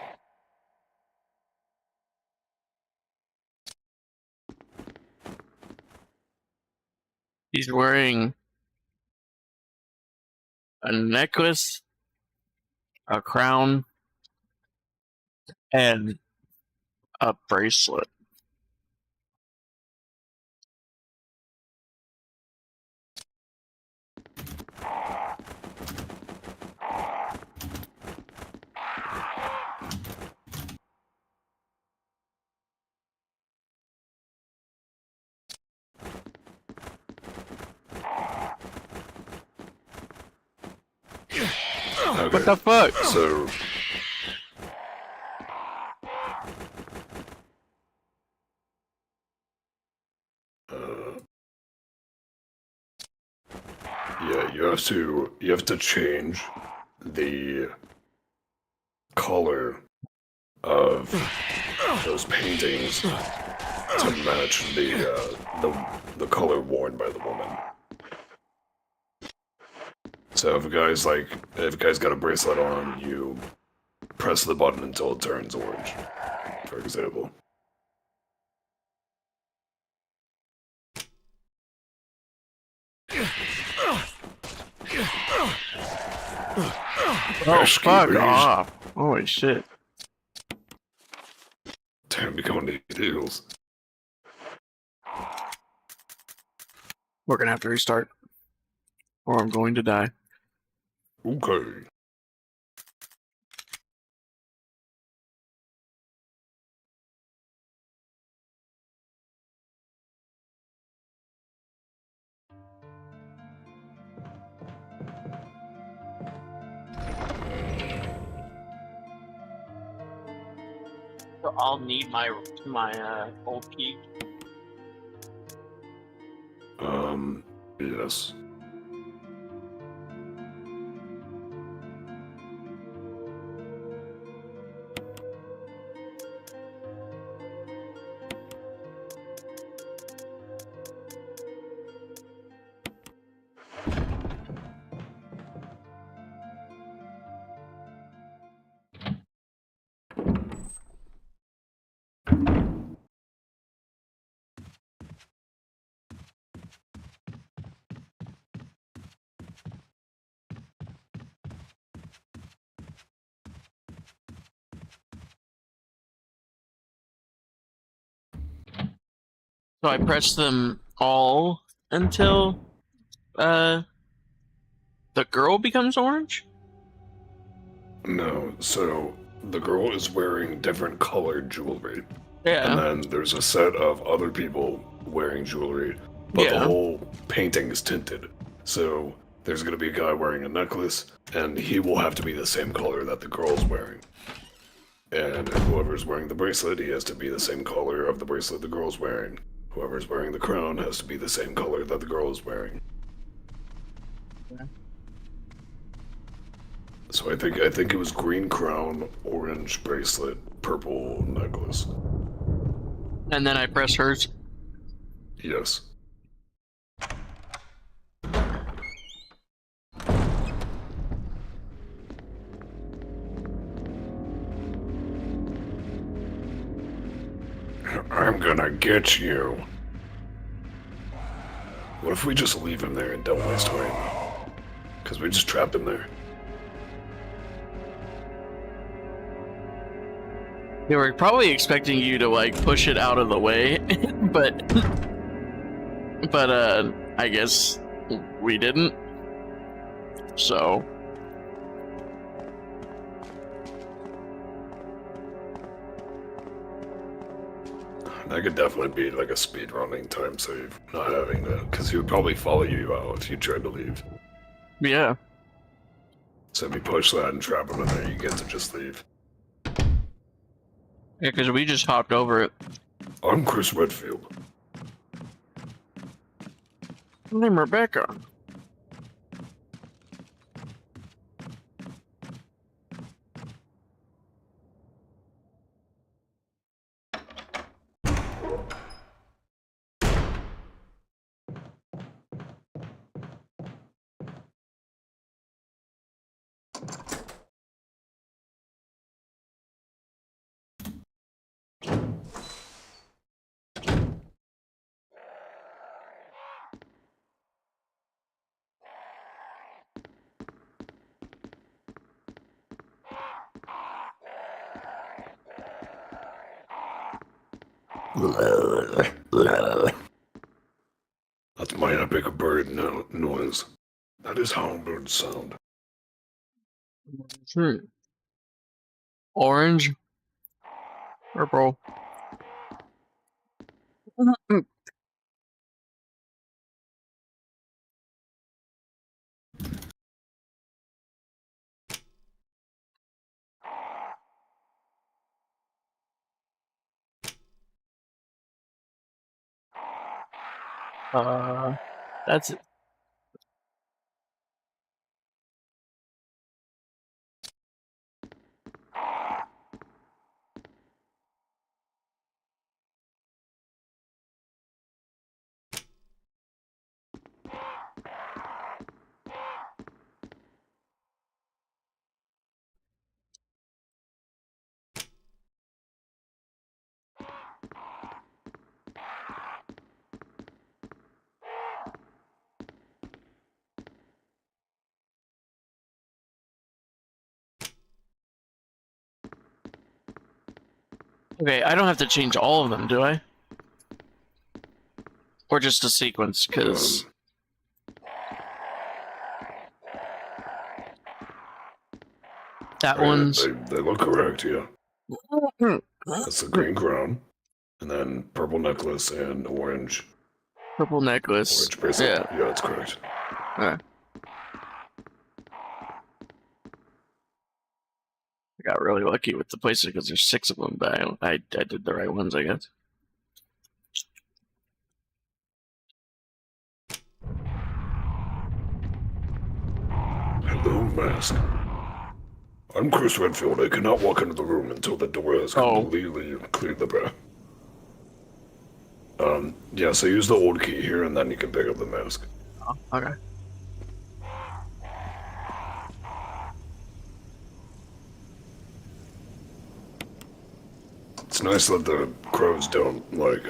He's wearing a necklace, a crown, and a bracelet. Okay. What the fuck? So, yeah, you have to change the color of those paintings to match the color worn by the woman. So if a guy's got a bracelet on, you press the button until it turns orange, for example. Oh, fuck off. Holy shit. Damn, you going to deals. We're gonna have to restart. Or I'm going to die. Okay. So I'll need my old key. Yes. So I press them all until the girl becomes orange? No, so the girl is wearing different colored jewelry. Yeah. And then there's a set of other people wearing jewelry, but the whole painting is tinted. So there's gonna be a guy wearing a necklace, and he will have to be the same color that the girl's wearing. And whoever's wearing the bracelet, he has to be the same color of the bracelet the girl's wearing. Whoever's wearing the crown has to be the same color that the girl is wearing. So I think it was green crown, orange bracelet, purple necklace. And then I press hers. Yes. I'm gonna get you. What if we just leave him there and don't waste time? Because we just trapped him there. They were probably expecting you to like push it out of the way, but I guess we didn't. So That could definitely be like a speedrunning time save, not having that, because he would probably follow you out if you tried to leave. yeah. So if you push that and trap him in there, you get to just leave. Yeah, because we just hopped over it. I'm Chris Redfield. I'm Rebecca. That's my epic bird noise. That is how birds sound. Orange. Purple. That's it. Okay, I don't have to change all of them, do I? Or just a sequence, because... that one's... They look correct, yeah. That's the green crown. And then purple necklace and orange. Purple necklace. Orange bracelet. Yeah, that's correct. Alright. I got really lucky with the places because there's 6 of them, but I did the right ones, I guess. Hello, mask. I'm Chris Redfield. I cannot walk into the room until the door has completely cleared the path. Yeah, so use the old key here and then you can pick up the mask. Oh, okay. It's nice that the crows don't, like,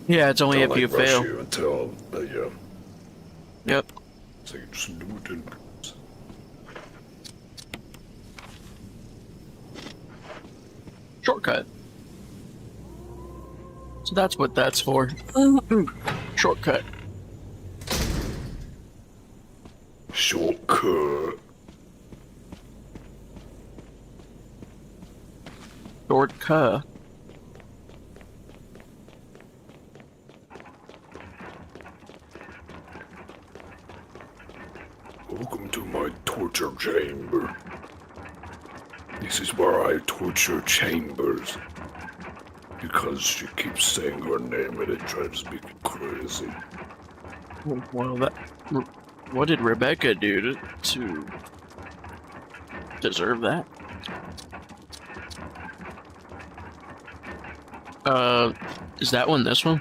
yeah, it's only if you rush fail. you until, yeah. Yep. So you just do it in... Shortcut. So that's what that's for. Shortcut. Shortcut. Shortcut. Welcome to my torture chamber. This is where I torture Chambers. Because she keeps saying her name and it drives me crazy. Well, what did Rebecca do to deserve that? Is that one this one?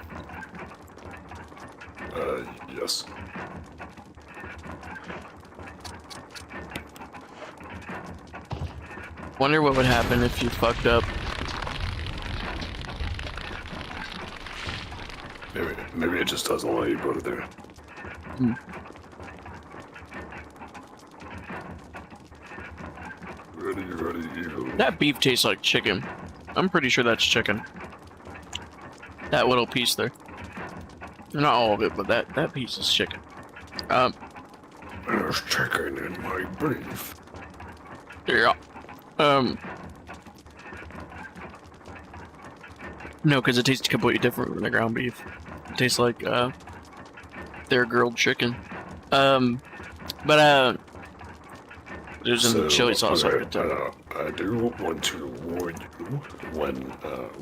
Yes. Wonder what would happen if you fucked up. Maybe it just doesn't let you go to there. Ready. That beef tastes like chicken. I'm pretty sure that's chicken. That little piece there. Not all of it, but that piece is chicken. There's chicken in my beef. Yeah. No, because it tastes completely different from the ground beef. It tastes like, their grilled chicken. There's some chili sauce on it too. I do want to warn you when,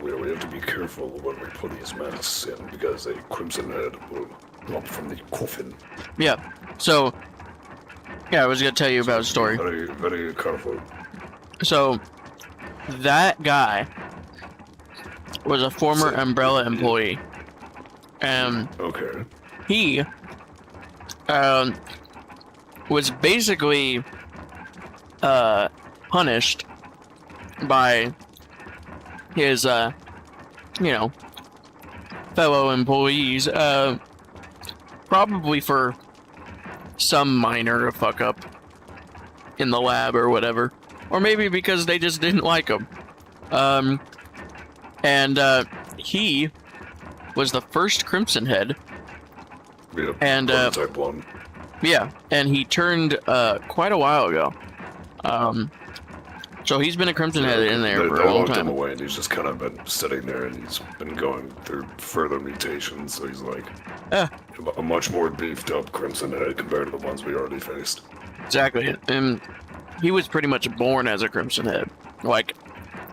we have to be careful when we put these masks in because a crimson head will drop from the coffin. Yeah, so, yeah, I was gonna tell you about a story. Very, very careful. So, that guy was a former Umbrella employee. And okay. he was basically punished by his fellow employees, probably for some minor fuck up in the lab or whatever, or maybe because they just didn't like him. And he was the first Crimson Head. Yeah, and type 1. Yeah, and he turned quite a while ago. So he's been a Crimson Head in there for a long time. They locked him away, and he's just kind of been sitting there, and he's been going through further mutations, so he's like a much more beefed up Crimson Head compared to the ones we already faced. Exactly, and he was pretty much born as a Crimson Head, like,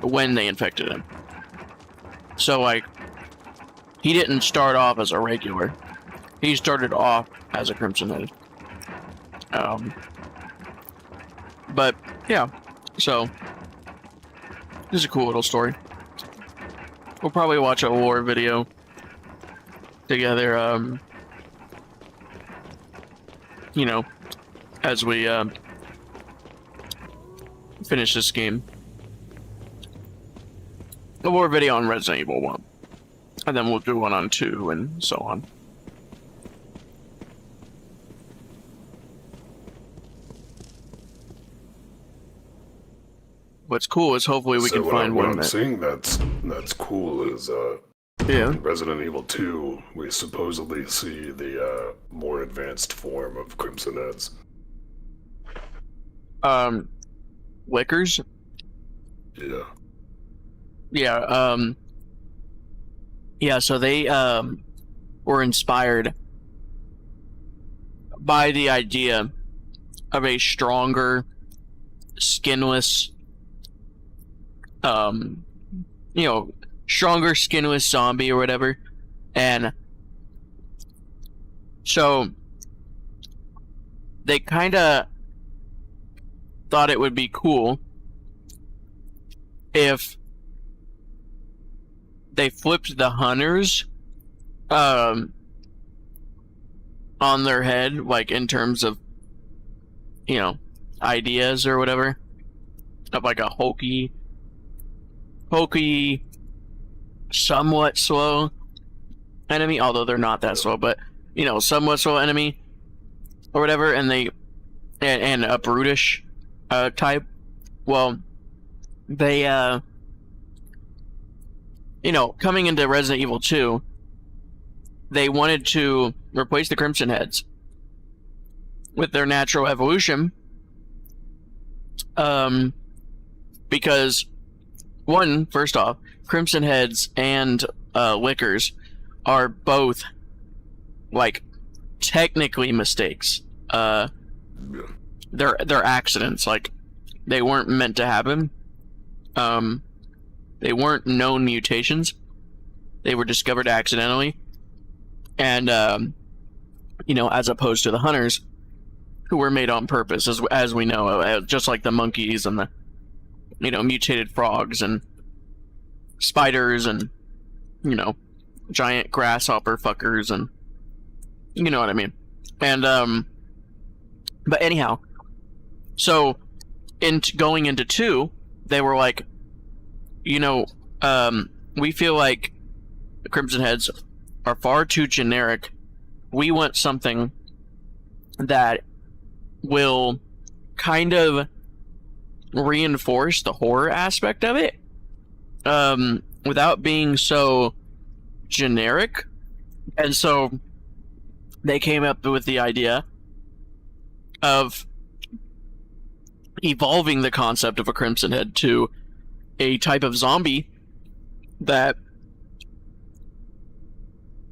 when they infected him. So, like, he didn't start off as a regular. He started off as a Crimson Head. But, yeah, so, this is a cool little story. We'll probably watch a lore video together, you know, as we, finish this game. A lore video on Resident Evil 1. And then we'll do one on 2 and so on. What's cool is hopefully we can find one. What I'm seeing that's cool is in Resident Evil 2 we supposedly see the more advanced form of Crimson Heads. Lickers? Yeah. Yeah, yeah, so they were inspired by the idea of a stronger, skinless, you know, stronger skinless zombie or whatever. And so they kind of thought it would be cool if they flipped the hunters on their head, like in terms of, you know, ideas or whatever, of like a hokey, somewhat slow enemy, although they're not that slow, but, you know, somewhat slow enemy or whatever, and they and a brutish type. Well, they you know, coming into Resident Evil 2, they wanted to replace the Crimson Heads with their natural evolution, because first off, Crimson Heads and Lickers are both, like, technically mistakes. They're accidents. Like, they weren't meant to happen. They weren't known mutations. They were discovered accidentally. And, you know, as opposed to the hunters, who were made on purpose, as we know, just like the monkeys and the, you know, mutated frogs and spiders and, you know, giant grasshopper fuckers, and you know what I mean. And, but anyhow, so going into 2, they were like, you know, we feel like the Crimson Heads are far too generic. We want something that will kind of reinforce the horror aspect of it, without being so generic. And so they came up with the idea of evolving the concept of a Crimson Head to a type of zombie that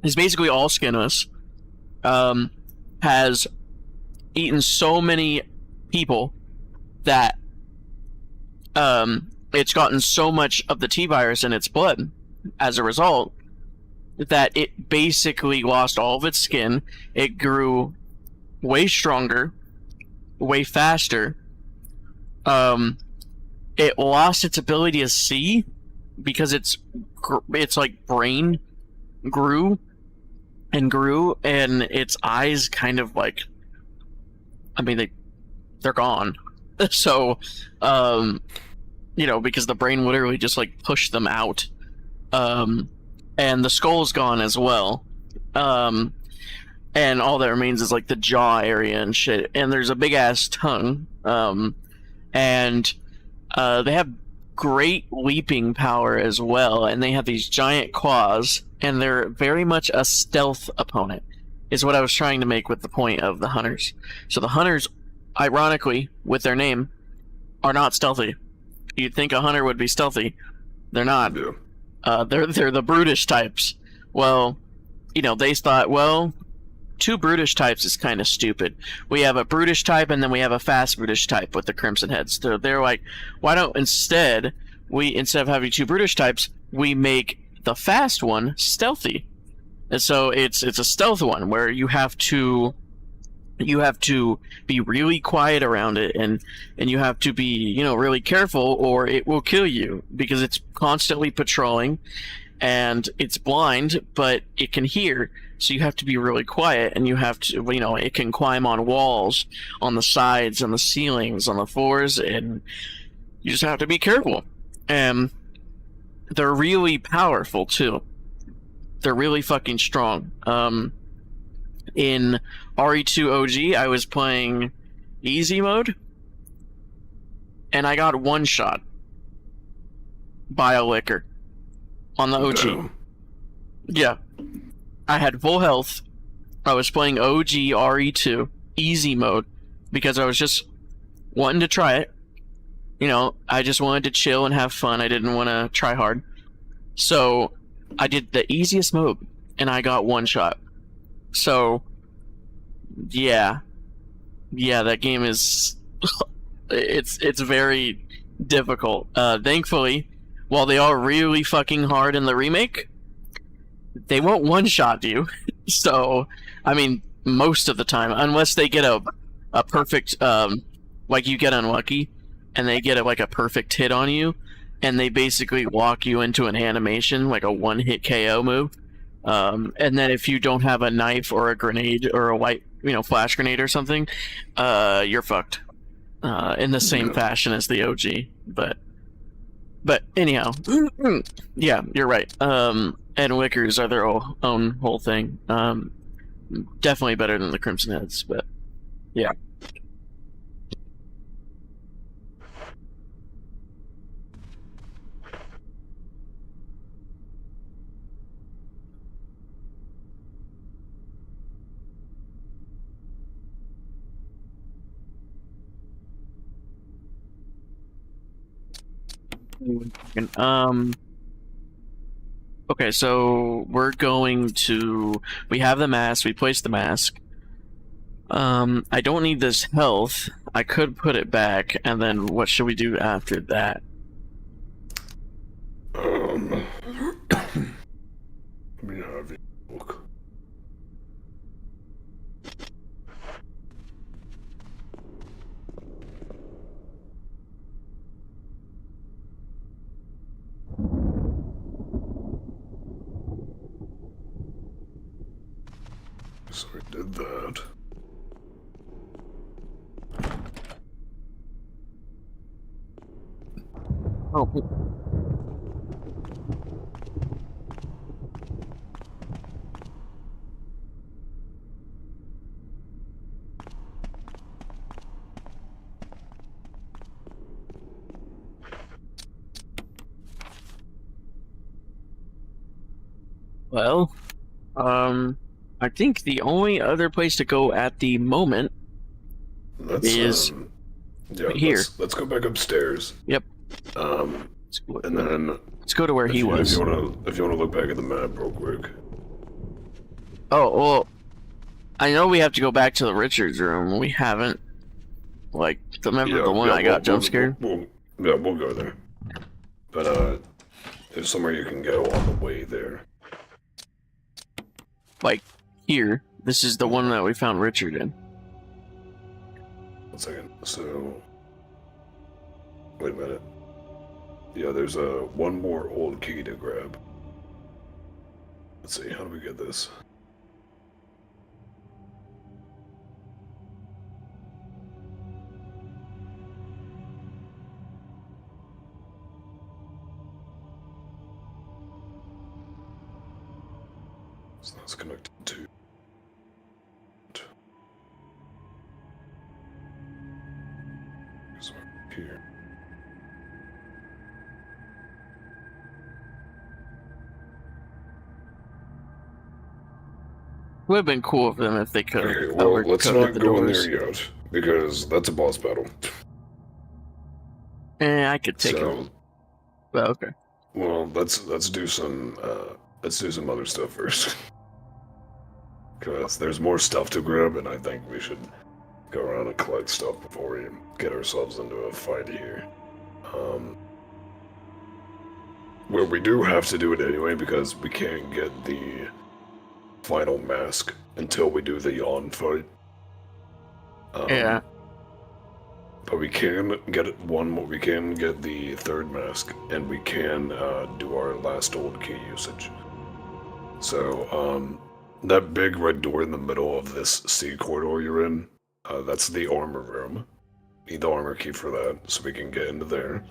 is basically all skinless, has eaten so many people that it's gotten so much of the T-virus in its blood as a result that it basically lost all of its skin. It grew way stronger, way faster. It lost its ability to see because its like brain grew and grew, and its eyes kind of like, I mean, they're gone. So, you know, because the brain literally just like pushed them out. And the skull's gone as well. And all that remains is like the jaw area and shit. And there's a big ass tongue. And they have great leaping power as well, and they have these giant claws, and they're very much a stealth opponent, is what I was trying to make with the point of the hunters. So the hunters, ironically, with their name, are not stealthy. You'd think a hunter would be stealthy. They're not. Yeah. They're the brutish types. Well, you know, they thought, well, two brutish types is kind of stupid. We have a brutish type and then we have a fast brutish type with the Crimson Heads. They're like, why don't instead of having two brutish types, we make the fast one stealthy. And so it's a stealth one where you have to be really quiet around it, and you have to be, you know, really careful or it will kill you, because it's constantly patrolling and it's blind but it can hear. So you have to be really quiet, and you have to, you know, it can climb on walls, on the sides, on the ceilings, on the floors, and you just have to be careful. And they're really powerful too. They're really fucking strong. In RE2 OG, I was playing easy mode, and I got one shot by a liquor on the OG. Damn. Yeah. I had full health. I was playing OG RE2 easy mode because I was just wanting to try it. You know, I just wanted to chill and have fun. I didn't want to try hard. So I did the easiest mode, and I got one shot. So, yeah, that game is it's very difficult. Thankfully, while they are really fucking hard in the remake, they won't one-shot you. So, I mean, most of the time, unless they get a perfect, like you get unlucky, and they get a perfect hit on you, and they basically lock you into an animation, like a one-hit KO move. And then if you don't have a knife or a grenade or a white, you know, flash grenade or something, you're fucked. In the same fashion as the OG. But anyhow, yeah, you're right. And Wickers are their own whole thing. Definitely better than the Crimson Heads, but yeah. Okay, so we have the mask, we placed the mask. I don't need this health. I could put it back, and then what should we do after that? Let me have a look. So I did that. Oh. Well, I think the only other place to go at the moment is here. Let's go back upstairs. Yep. And then let's go to where he was. If you wanna look back at the map real quick. Oh well, I know we have to go back to the Richards room. We haven't. Like, remember the one I got jump scared? We'll go there. But there's somewhere you can go on the way there. Like here. This is the one that we found Richard in. 1 second. So, wait a minute. Yeah, there's one more old key to grab. Let's see, how do we get this? So that's connected to... So here. Would have been cool of them if they could have Okay, well, let's coated not the go in doors. there yet, because that's a boss battle. I could take him. So, Well, okay. well, let's do some other stuff first. Because there's more stuff to grab, and I think we should go around and collect stuff before we get ourselves into a fight here. Well, we do have to do it anyway because we can't get the final mask until we do the YAWN fight. Yeah. But we can get we can get the third mask, and we can do our last old key usage. So, that big red door in the middle of this C corridor you're in, that's the armor room. Need the armor key for that, so we can get into there.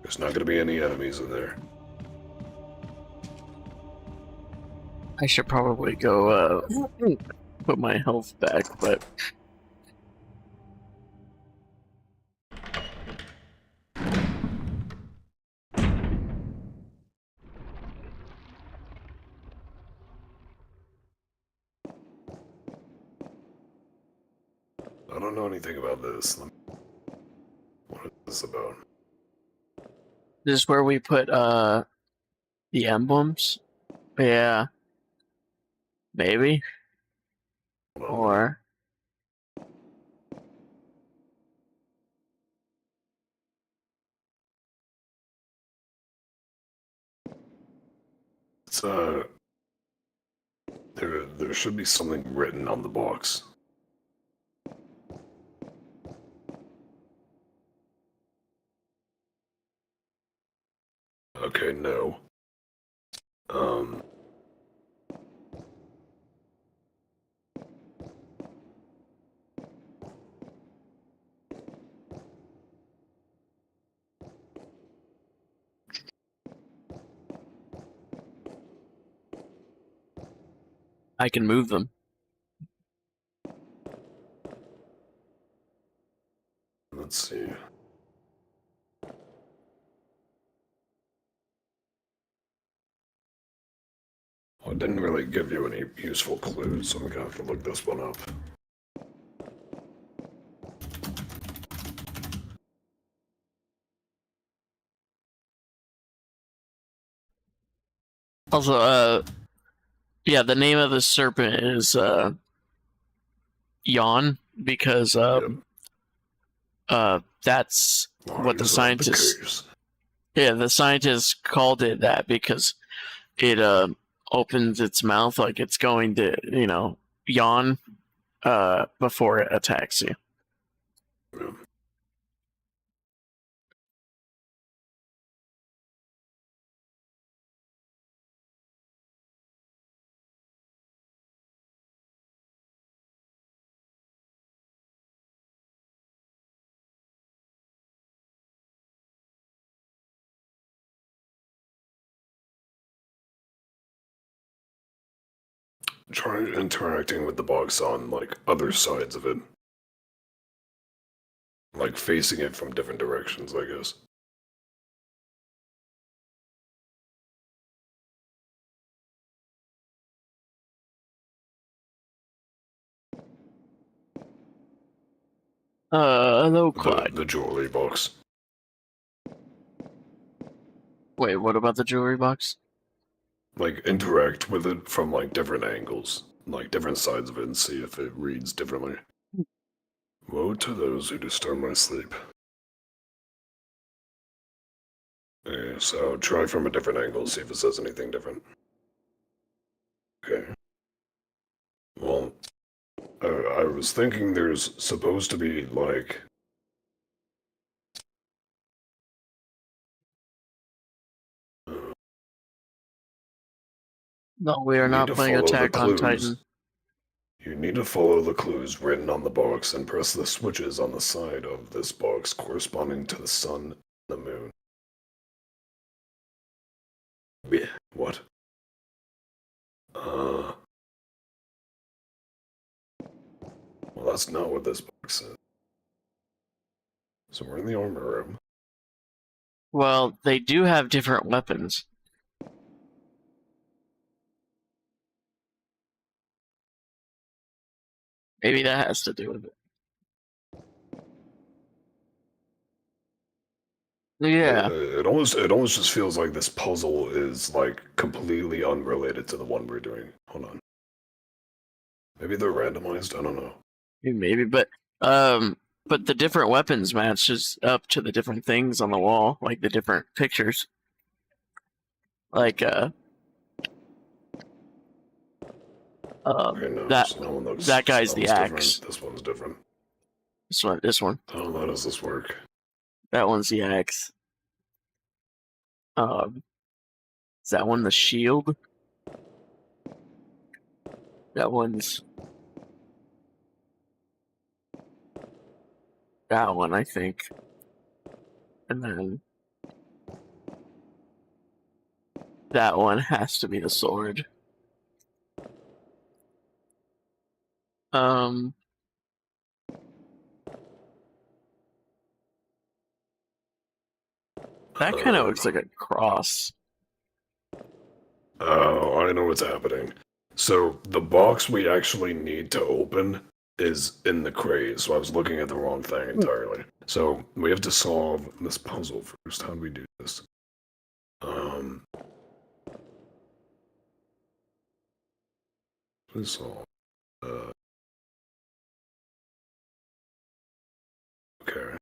There's not going to be any enemies in there. I should probably go put my health back, but I don't know anything about this. What is this about? this is where we put the emblems. Yeah. Maybe. Or It's there should be something written on the box. Okay, no. I can move them. Let's see. Well, it didn't really give you any useful clues, so I'm gonna have to look this one up. Also, yeah, the name of the serpent is YAWN because Yep. that's what the Is that the scientists. case? Yeah, the scientists called it that because it opens its mouth like it's going to, yawn before it attacks you. Yeah. Try interacting with the box on, like, other sides of it. Like, facing it from different directions, I guess. Hello, Clyde. The jewelry box. Wait, what about the jewelry box? Like, interact with it from, like, different angles. Like, different sides of it and see if it reads differently. Woe to those who disturb my sleep. Okay, so try from a different angle, see if it says anything different. Okay. Well, I was thinking there's supposed to be, like... No, we are You need not to playing follow the Attack on clues. Titan. You need to follow the clues written on the box and press the switches on the side of this box corresponding to the sun and the moon. What? Well, that's not what this box says. So we're in the armor room. Well, they do have different weapons. Maybe that has to do with it. Yeah. It almost just feels like this puzzle is like completely unrelated to the one we're doing. Hold on. Maybe they're randomized. I don't know. Maybe, but the different weapons matches up to the different things on the wall, like the different pictures. Like Okay, no, that so that one that guy's that the one's axe. different. This one's different. This one. Oh, how does this work? That one's the axe. Is that one the shield? That one's that one, I think. And then that one has to be the sword. Um, that kind of looks like a cross. Oh, I know what's happening. So the box we actually need to open is in the crate, so I was looking at the wrong thing entirely. So we have to solve this puzzle first. How do we do this? Let's solve. Okay.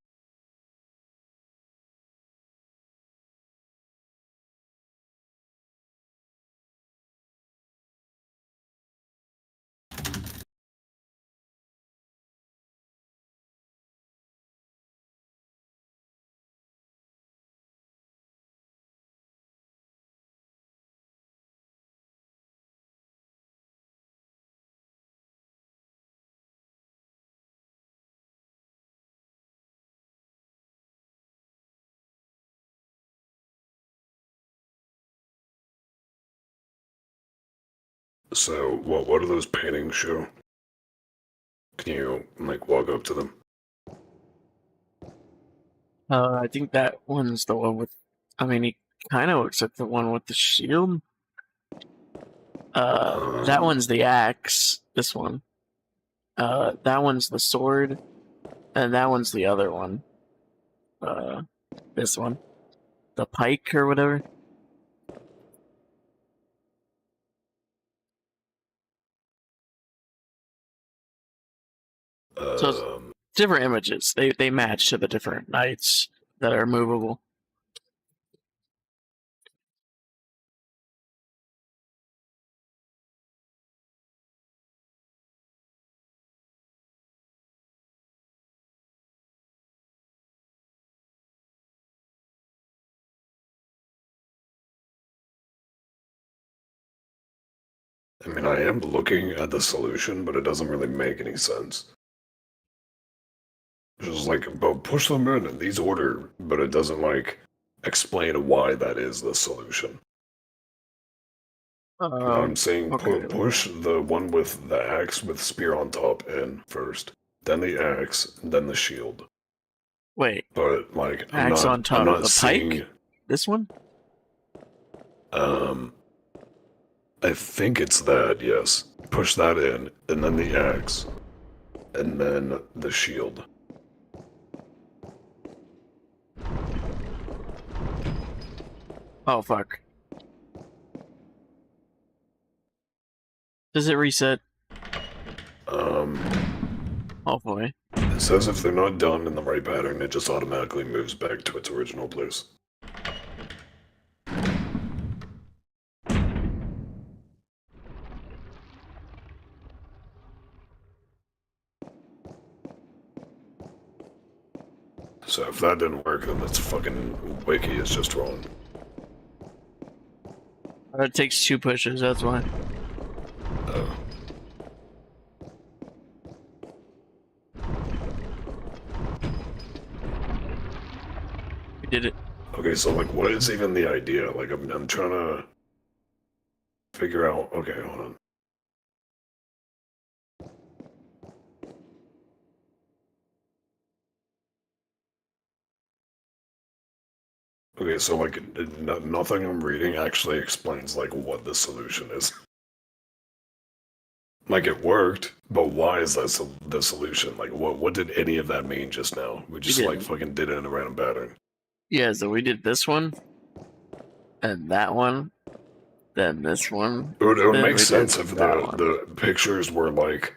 So what do those paintings show? Can you like walk up to them? I think that one's the one with. I mean, he kind of looks like the one with the shield. That Um, one's the axe. This one. That one's the sword, and that one's the other one. This one, the pike or whatever. So it's um, different images. They match to the different knights that are movable. I mean, I am looking at the solution, but it doesn't really make any sense. It's just like, but push them in these order, but it doesn't like explain why that is the solution. I'm saying Okay. push the one with the axe with spear on top in first, then the axe, then the shield. Wait, But like, axe on I'm top. not The pike? seeing. This one? Um, I think it's that. Yes, push that in, and then the axe, and then the shield. Oh fuck. Does it reset? Um, Hopefully. it says if they're not done in the right pattern, it just automatically moves back to its original place. So if that didn't work, then this fucking wiki is just wrong. It takes 2 pushes, that's why. Oh. We did it. Okay, so like, what is even the idea? Like, I'm trying to figure out. Okay, hold on. Okay, so like, nothing I'm reading actually explains like what the solution is. Like, it worked, but why is that the solution? Like, what did any of that mean just now? We just, like, fucking did it in a random pattern. Yeah, so we did this one, and that one, then this one. It would then make we sense did if that one. the pictures were, like,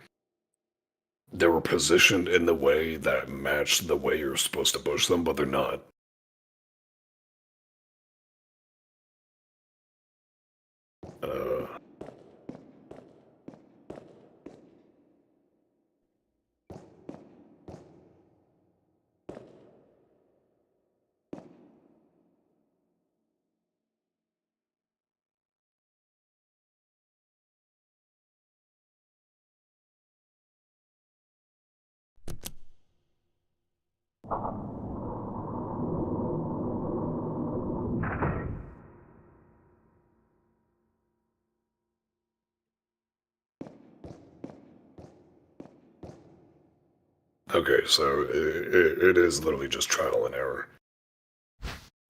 they were positioned in the way that matched the way you're supposed to push them, but they're not. Okay, so it is literally just trial and error.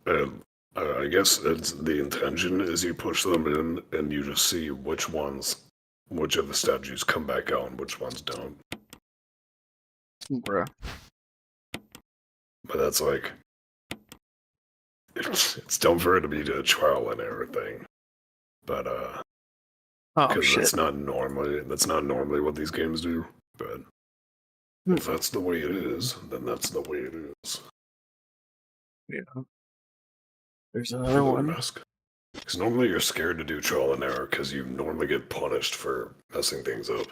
And I guess it's the intention is you push them in and you just see which of the statues come back out and which ones don't. Bruh. But that's like, it's dumb for it to be a trial and error thing. But Oh because shit. that's not normally what these games do. But if that's the way it is, then that's the way it is. Yeah. There's another one. Because normally you're scared to do trial and error because you normally get punished for messing things up.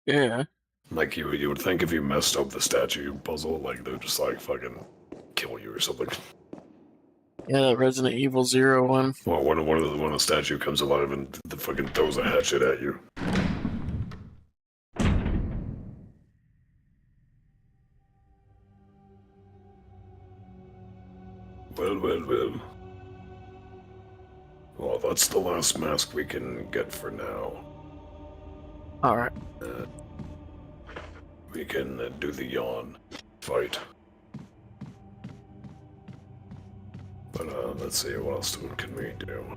Yeah. Like you would think if you messed up the statue puzzle, like they'd just like fucking kill you or something. Yeah, that Resident Evil 0 one. Well, when the statue comes alive and the fucking throws a hatchet at you. Well. Well, that's the last mask we can get for now. Alright. We can do the yawn fight. But let's see, what else can we do?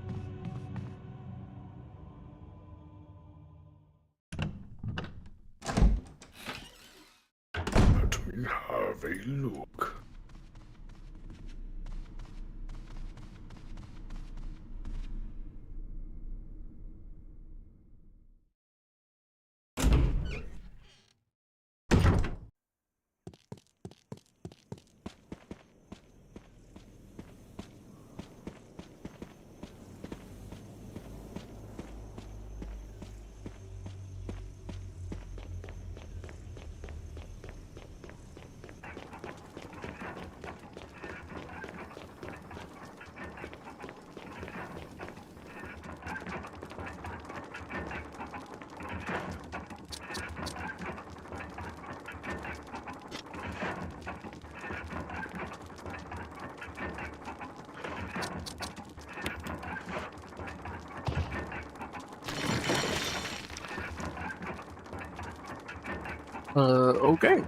Let me have a look. Okay.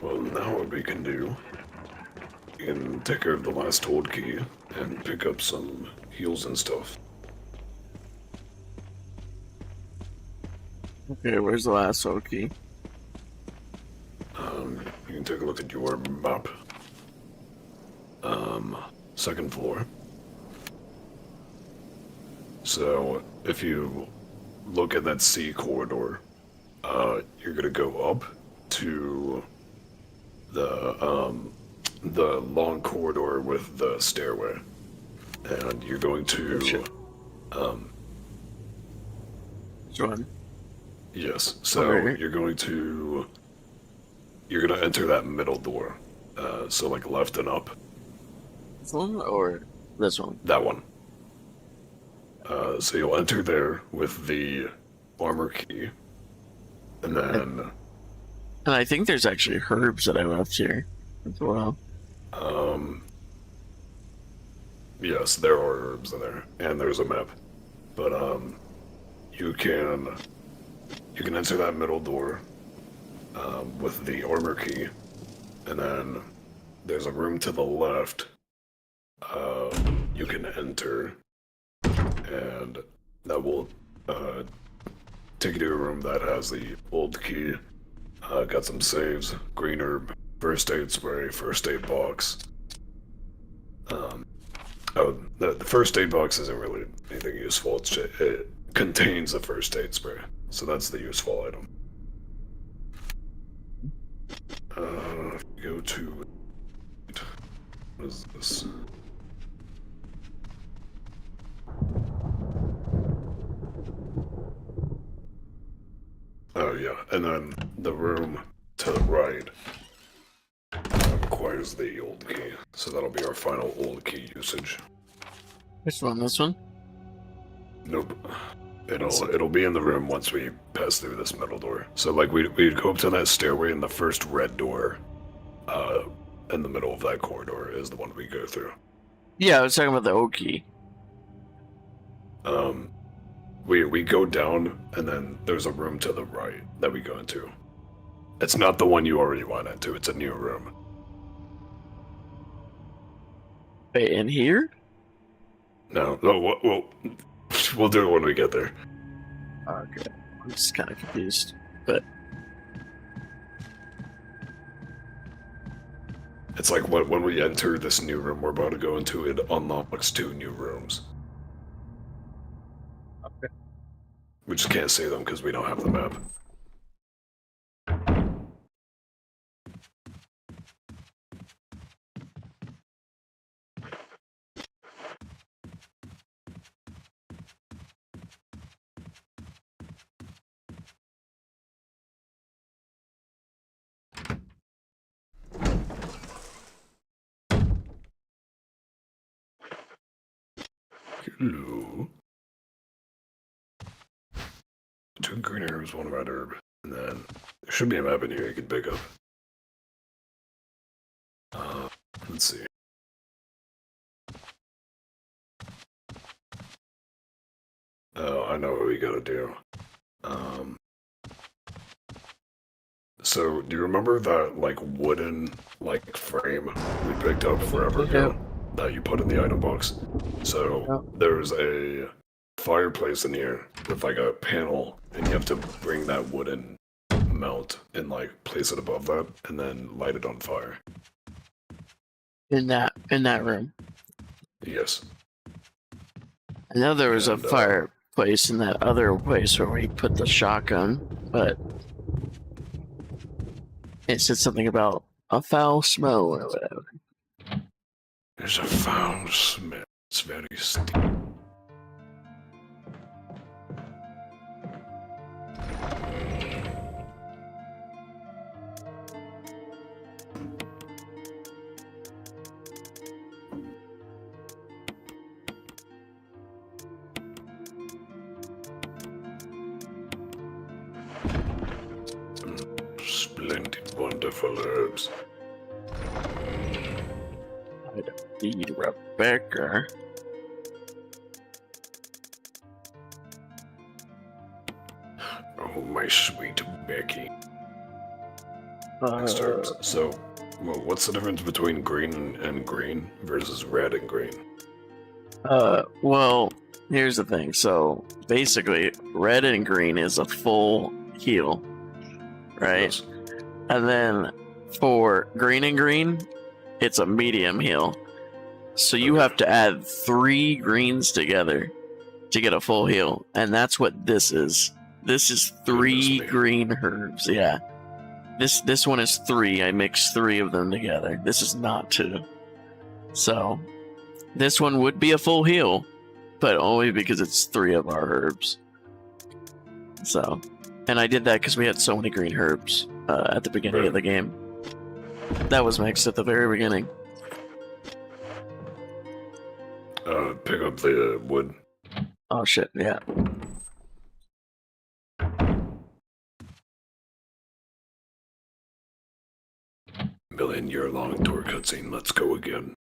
Well, now what we can do, we can take care of the last hold key and pick up some heals and stuff. Okay, where's the last key? You can take a look at your map. Second floor. So, if you look at that C corridor, you're gonna go up to the long corridor with the stairway. And you're going to, Which one? yes, so Okay. you're gonna enter that middle door. So like left and up. This one or this one? That one. So you'll enter there with the armor key. And then... And I think there's actually herbs that I left here as well. Yes, there are herbs in there. And there's a map. But, you can enter that middle door, with the armor key. And then there's a room to the left you can enter, and that will take you to a room that has the old key. Got some saves, green herb, first aid spray, first aid box. Oh, the first aid box isn't really anything useful. It contains a first aid spray, so that's the useful item. Go to... What is this? Oh yeah, and then the room to the right requires the old key, so that'll be our final old key usage. Which one? This one? Nope. It'll be in the room once we pass through this middle door. So like we'd go up to that stairway, and the first red door, in the middle of that corridor is the one we go through. Yeah, I was talking about the old key. We go down, and then there's a room to the right that we go into. It's not the one you already went into. It's a new room. Wait, in here? No, we'll do it when we get there. Okay, I'm just kind of confused, but It's like when we enter this new room we're about to go into, it unlocks 2 new rooms. Okay. We just can't see them because we don't have the map. Hello. 2 green herbs, 1 red herb, and then there should be a map in here you can pick up. Let's see. Oh, I know what we gotta do. So, do you remember that, like, wooden, like, frame we picked up forever ago that you put in the item box? So, there's a fireplace in here with, like, a panel, and you have to bring that wooden mount and, like, place it above that, and then light it on fire. in that room. Yes. I know there was a fireplace in that other place where we put the shotgun, but it said something about a foul smell or whatever. There's a foul smell. It's very stinky. Splendid, wonderful herbs. I don't need Rebecca. Oh, my sweet Becky. Next herbs. So, well, what's the difference between green and green versus red and green? Well, here's the thing. So, basically, red and green is a full heal, right? Yes. And then for green and green, it's a medium heal. So you have to add 3 greens together to get a full heal. And that's what this is. This is 3 green herbs, yeah. This one is 3. I mixed 3 of them together. This is not 2. So this one would be a full heal, but only because it's 3 of our herbs. So, and I did that because we had so many green herbs at the beginning of the game. That was mixed at the very beginning. Pick up the wood. Oh shit, yeah. Million-year-long tour cutscene. Let's go again.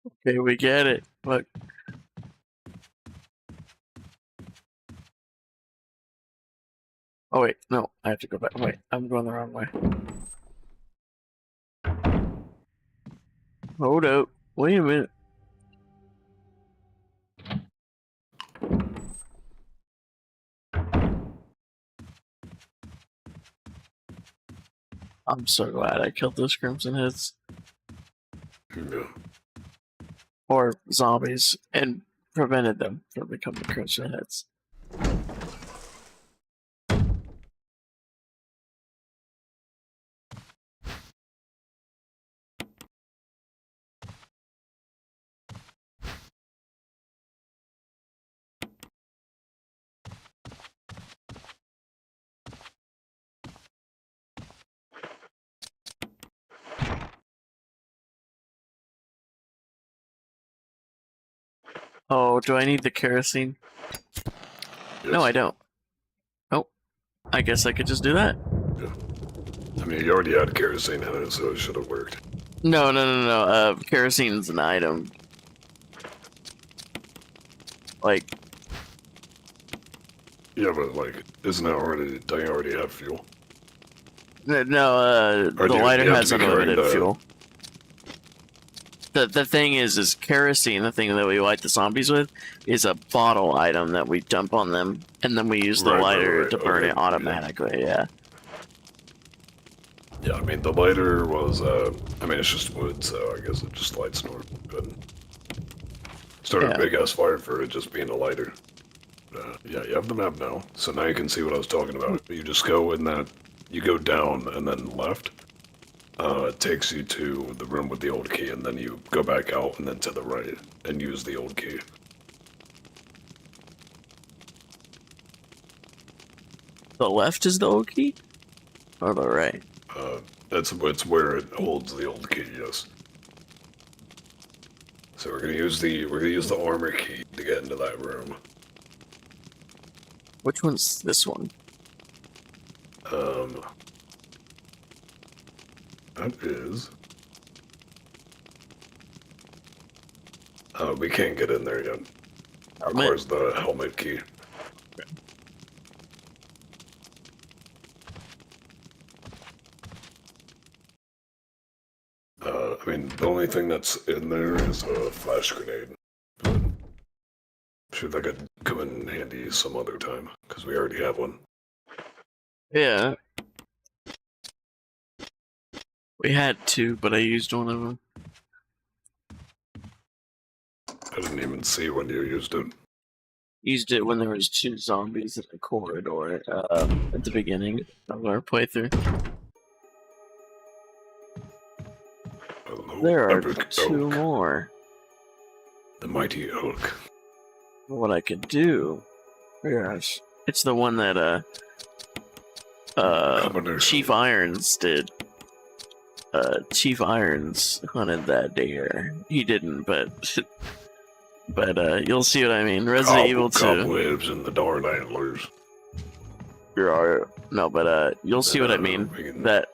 Okay, we get it. Look. Oh wait, no, I have to go back. Wait, I'm going the wrong way. Hold up. Wait a minute. I'm so glad I killed those crimson heads. Yeah. Or zombies and prevented them from becoming crimson heads. Oh, do I need the kerosene? Yes. No, I don't. Oh, I guess I could just do that. Yeah. I mean, you already had kerosene in it, so it should have worked. No. Kerosene's an item. Like, Yeah, but like, isn't it already? Don't you already have fuel? no, Or the do you lighter have to has be carrying unlimited the- fuel. The thing is kerosene, the thing that we light the zombies with, is a bottle item that we dump on them, and then we use the lighter to burn it automatically, yeah. Yeah, I mean, the lighter was, I mean, it's just wood, so I guess it just lights normal, but started a big-ass fire for it just being a lighter. Yeah, you have the map now, so now you can see what I was talking about. You just go in that, you go down and then left. It takes you to the room with the old key, and then you go back out and then to the right and use the old key. The left is the old key? Or the right? It's where it holds the old key, yes. So we're gonna use the armor key to get into that room. Which one's this one? That is. We can't get in there yet. Requires the helmet key. I mean, the only thing that's in there is a flash grenade. But I'm sure that could come in handy some other time, because we already have one. Yeah. We had two, but I used one of them. I didn't even see when you used it. Used it when there was two zombies in the corridor at the beginning of our playthrough. Hello, There are epic two oak. more. The mighty oak. What I could do? Gosh, it's the one that Combination. Chief Irons did. Chief Irons hunted that deer. He didn't, but you'll see what I mean. Resident Evil 2. Cobwebs and the darn antlers. No, but you'll see what I mean. we can- That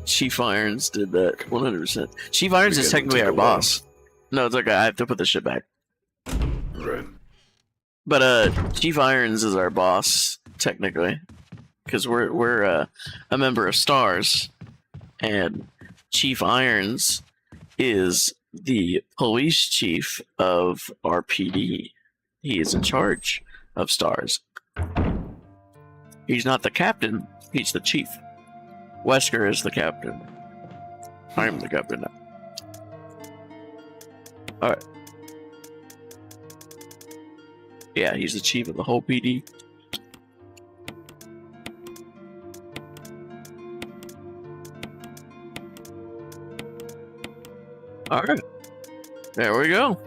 Chief Irons did that 100%. Chief Irons we is can technically take our a boss. No, it's okay. I have to put this shit back. Right. But Chief Irons is our boss technically, because we're a member of Stars, and Chief Irons is the police chief of our PD. He is in charge of Stars. He's not the captain, he's the chief. Wesker is the captain. I'm the captain now. Alright. Yeah, he's the chief of the whole PD. Alright. There we go.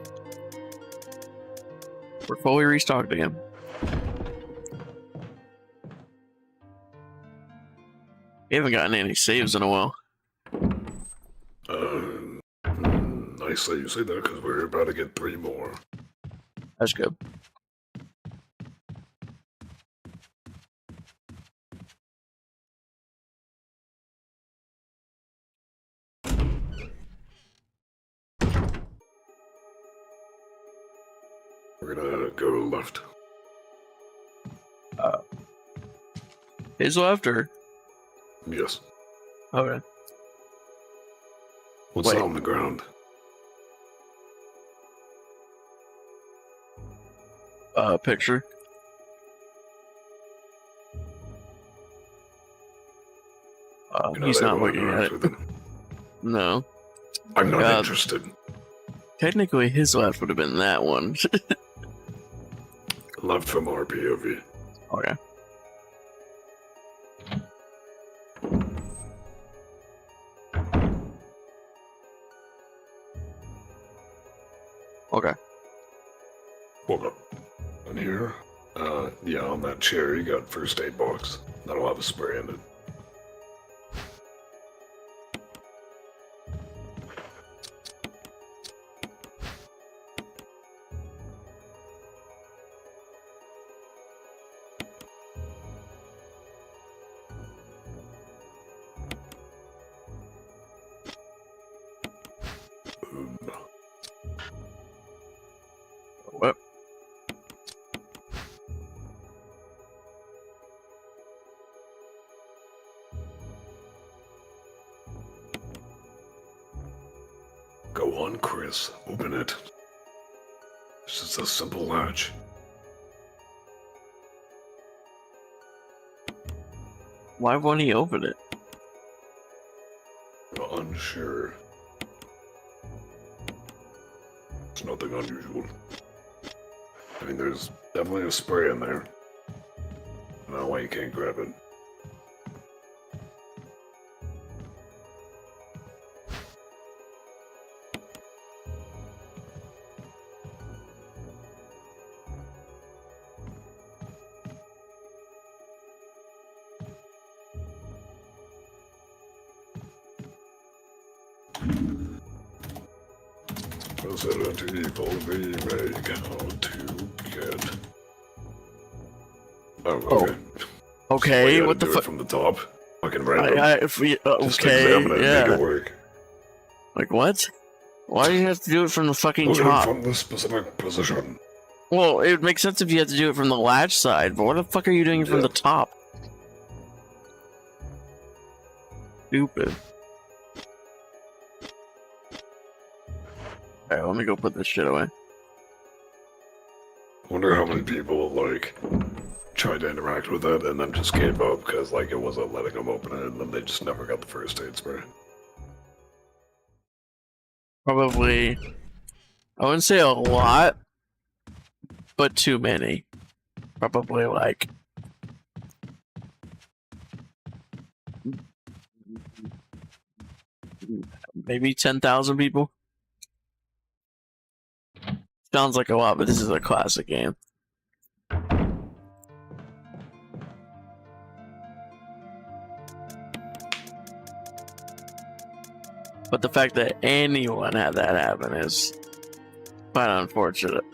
We're fully restocked again. We haven't gotten any saves in a while. Nice that you say that, because we're about to get 3 more. That's good. We're gonna go left. His left or? Yes. Okay. What's Wait. that on the ground? Picture. He's not looking at it. With it. No. I'm not interested. Technically, his left would have been that one. Left from our POV. Okay. Okay. Hold up. And here, yeah, on that chair, you got first aid box. That'll have a spray in it. What? Go on, Chris. Open it. This is a simple latch. Why won't he open it? Unsure. It's nothing unusual. I mean, there's definitely a spray in there. I don't know why you can't grab it. Resident Evil Remake, how to get... Oh, okay. Okay, So what the do it fuck? from the top? Fucking random. If we, Just okay, examine it and make it work. Like what? Why do you have to do it from the fucking Put it top? from the specific position. Well, it would make sense if you had to do it from the latch side, but what the fuck are you doing from the top? Stupid. Alright, let me go put this shit away. I wonder how many people, like, tried to interact with it and then just gave up because, like, it wasn't letting them open it and then they just never got the first aid spray. Probably, I wouldn't say a lot, but too many. Probably like maybe 10,000 people. Sounds like a lot, but this is a classic game. But the fact that anyone had that happen is quite unfortunate.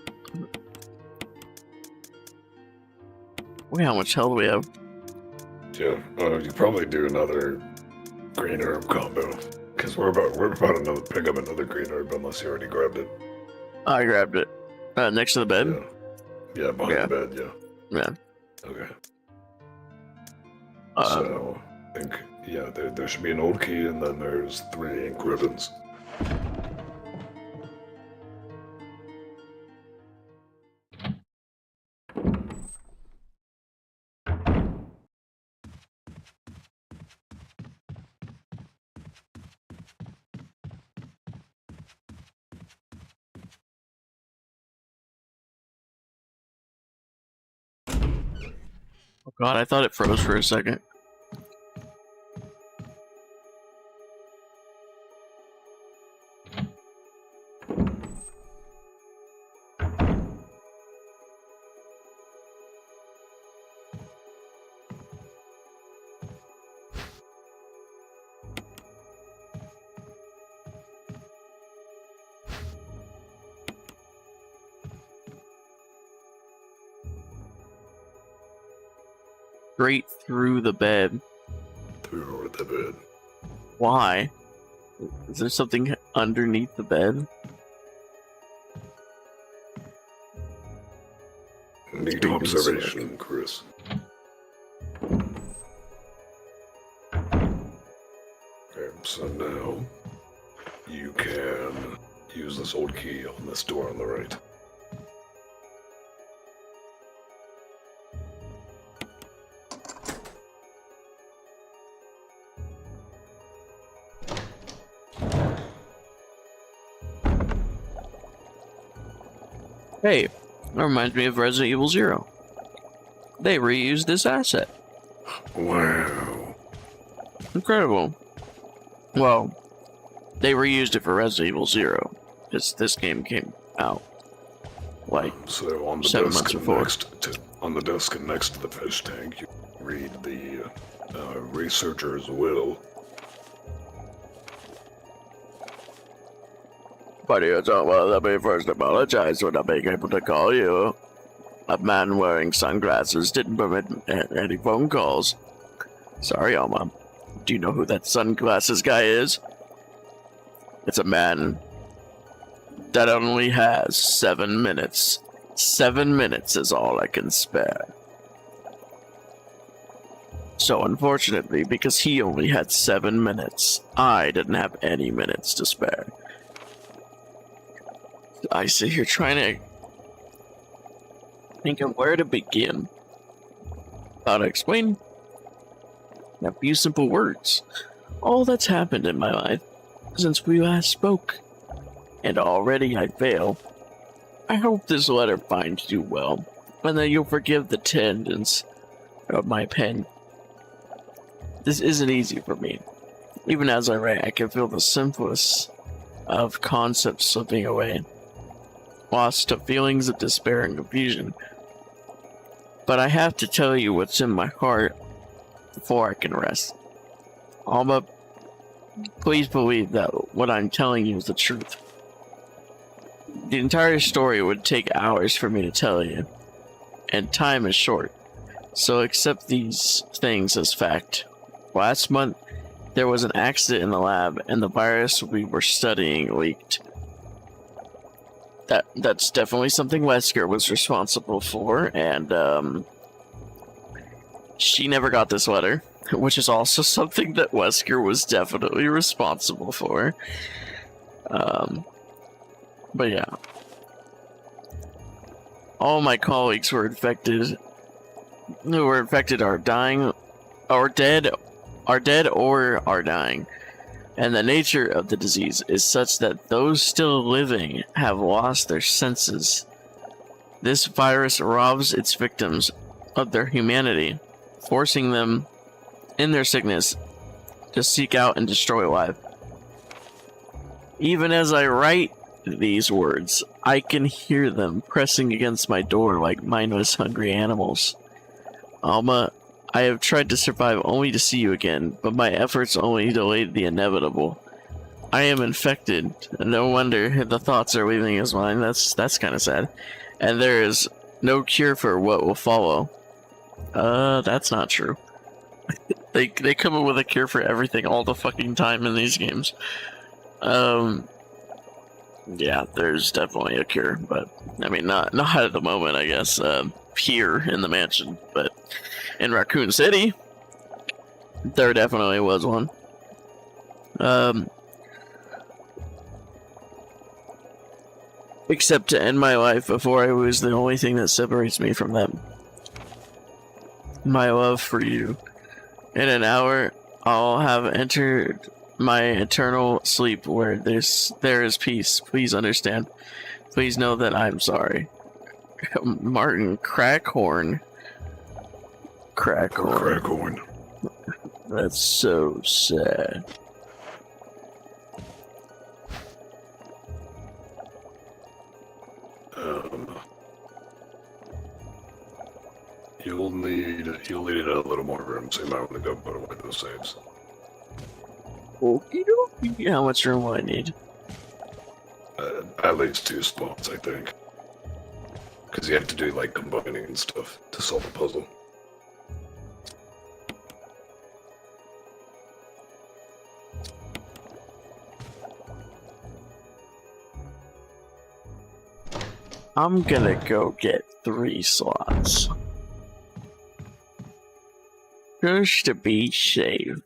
Wait, how much health we have? Yeah, you probably do another green herb combo. Because we're about to pick up another green herb unless you already grabbed it. I grabbed it. Next to the bed? Yeah, behind the bed, yeah. Yeah. Okay. So, I think, yeah, there should be an old key and then there's 3 ink ribbons. Oh god, I thought it froze for a second. Straight through the bed. Through the bed. Why? Is there something underneath the bed? Neat observation, Chris. Okay, so now you can use this old key on this door on the right. Hey, that reminds me of Resident Evil 0. They reused this asset. Wow. Incredible. Well, they reused it for Resident Evil 0. This game came out like So on the 7 desk months before. on the desk next to the fish tank, you read the researcher's will. But you don't want let me first apologize for not being able to call you. A man wearing sunglasses didn't permit any phone calls. Sorry, Alma. Do you know who that sunglasses guy is? It's a man that only has 7 minutes. 7 minutes is all I can spare. So unfortunately, because he only had 7 minutes, I didn't have any minutes to spare. I sit here trying to think of where to begin. How to explain in a few simple words all that's happened in my life since we last spoke. And already I fail. I hope this letter finds you well, and that you'll forgive the tendons of my pen. This isn't easy for me. Even as I write, I can feel the simplest of concepts slipping away, lost to feelings of despair and confusion. But I have to tell you what's in my heart before I can rest. Alma, please believe that what I'm telling you is the truth. The entire story would take hours for me to tell you, and time is short, so accept these things as fact. Last month, there was an accident in the lab, and the virus we were studying leaked. That's definitely something Wesker was responsible for, and she never got this letter, which is also something that Wesker was definitely responsible for. But yeah. All my colleagues who were infected are dying, or dead, or are dying. And the nature of the disease is such that those still living have lost their senses. This virus robs its victims of their humanity, forcing them, in their sickness, to seek out and destroy life. Even as I write these words, I can hear them pressing against my door like mindless, hungry animals. Alma, I have tried to survive only to see you again, but my efforts only delayed the inevitable. I am infected. No wonder the thoughts are leaving his mind. That's kind of sad. And there is no cure for what will follow. That's not true. They come up with a cure for everything all the fucking time in these games. Yeah, there's definitely a cure, but I mean, not at the moment, I guess. Here in the mansion, but in Raccoon City, there definitely was one. Except to end my life before I lose the only thing that separates me from them. My love for you. In an hour, I'll have entered my eternal sleep where there is peace. Please understand. Please know that I'm sorry. Martin Crackhorn. Crackhorn. That's so sad. You'll need a little more room, so you might want to go put away those saves. Okie dokie. How much room will I need? At least 2 spots, I think. Because you have to do, like, combining and stuff to solve the puzzle. I'm gonna go get 3 slots. Just to be safe.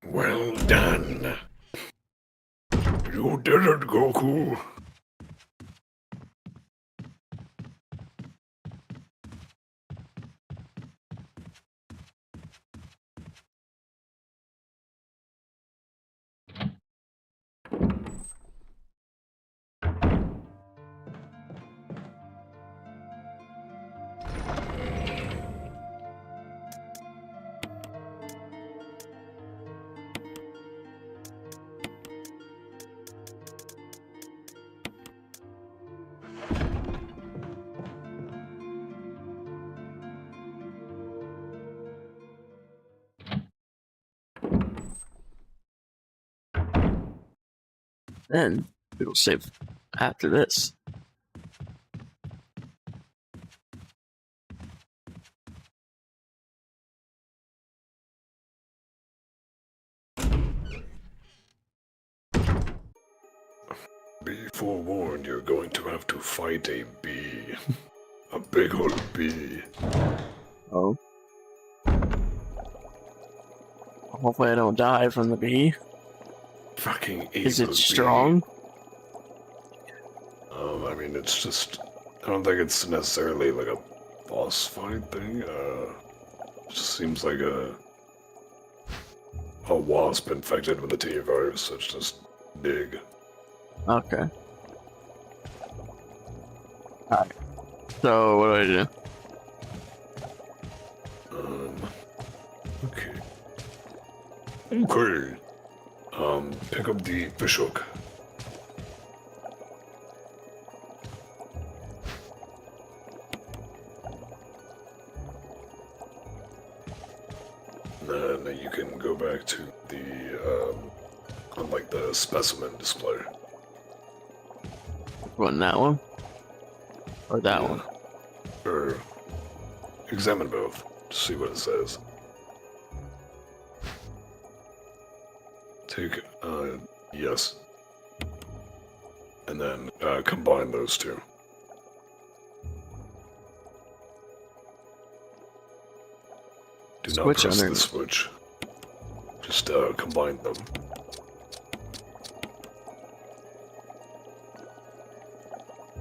Well done. You did it, Goku. Then it'll save after this. Be forewarned, you're going to have to fight a bee. A big old bee. Oh. Hopefully I don't die from the bee. Fucking Is evil it strong? bee. I mean, it's just... I don't think it's necessarily like a boss fight thing. It just seems like a wasp infected with a T virus, so it's just big. Okay. Alright. So, what do I do? Okay. Okay. Pick up the fishhook. Then you can go back to the, on like the specimen display. Run that one? Or that one? Or examine both to see what it says. Take, yes. And then, combine those two. Do not Switch press under. the switch. Just, combine them.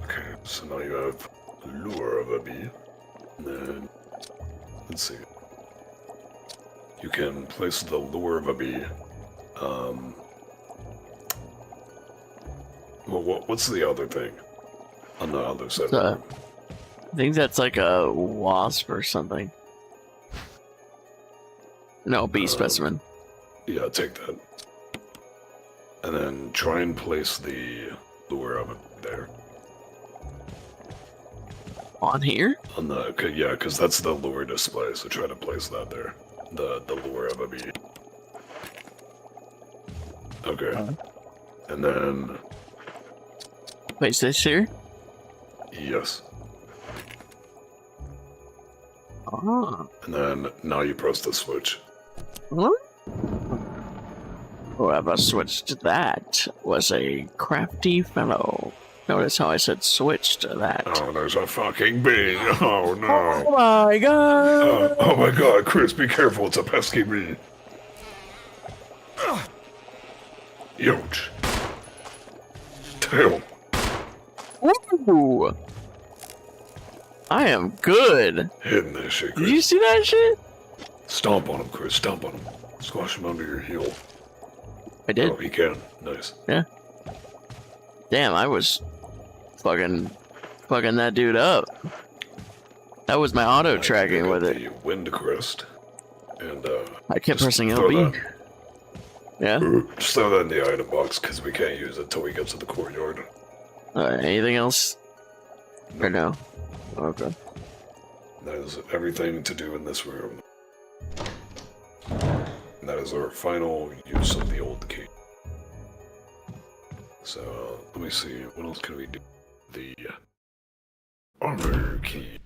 Okay, so now you have lure of a bee. And then, let's see. You can place the lure of a bee. Well, what's the other thing on the other side? I think that's like a wasp or something. No, bee specimen. Yeah, take that. And then try and place the lure of it there. On here? On the, yeah, because that's the lure display, so try to place that there. The lure of a bee. Okay. And then... Place this here? Yes. Ah. And then, now you press the switch. What? Whoever switched that was a crafty fellow. Notice how I said switch to that. Oh, there's a fucking bee! Oh no! Oh my god! Oh my god, Chris, be careful, it's a pesky bee! Ouch. Tail. Ooh. I am good. Hitting that shit, Chris. Did you see that shit? Stomp on him, Chris, stomp on him. Squash him under your heel. I did. Oh, he can. Nice. Yeah. Damn, I was fucking that dude up. That was my auto tracking with it. The wind crest. And, I kept just pressing throw LB. that- Yeah? Just throw that in the item box, because we can't use it until we get to the courtyard. Anything else? Or no? Okay. That is everything to do in this room. And that is our final use of the old key. So, let me see, what else can we do? The armor key.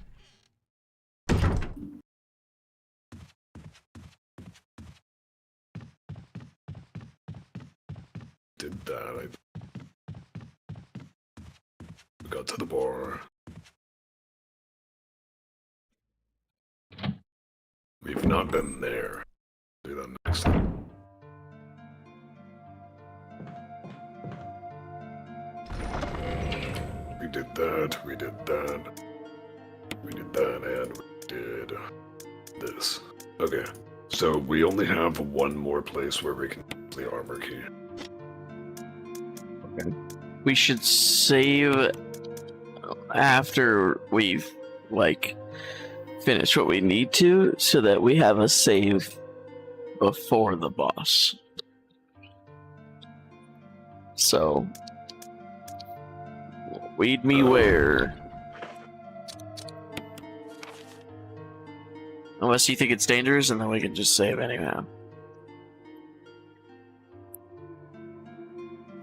Did that, got to the bar. We've not been there. Do that next time. We did that, we did that. We did that, and we did this. Okay, so we only have one more place where we can use the armor key. Okay. We should save after we've, like, finished what we need to, so that we have a save before the boss. So, lead me where? Unless you think it's dangerous, and then we can just save anyhow.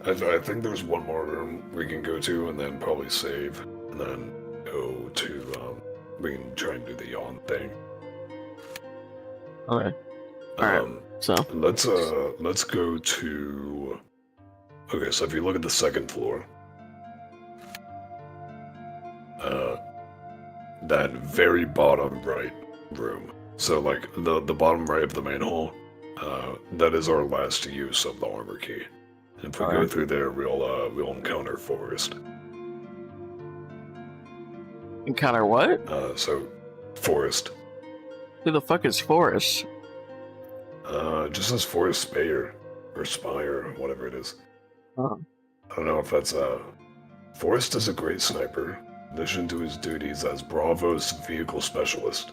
I think there's one more room we can go to, and then probably save, and then go to, we can try and do the yawn thing. Okay. Alright, so? Let's go to... Okay, so if you look at the second floor, that very bottom right room, so like the bottom right of the main hall, that is our last use of the armor key. And if we go through there, we'll encounter Forest. Encounter what? So Forest. Who the fuck is Forrest? Just says Forest Spire or Spire, whatever it is. Oh. I don't know if that's Forrest is a great sniper, in addition to his duties as Bravo's vehicle specialist.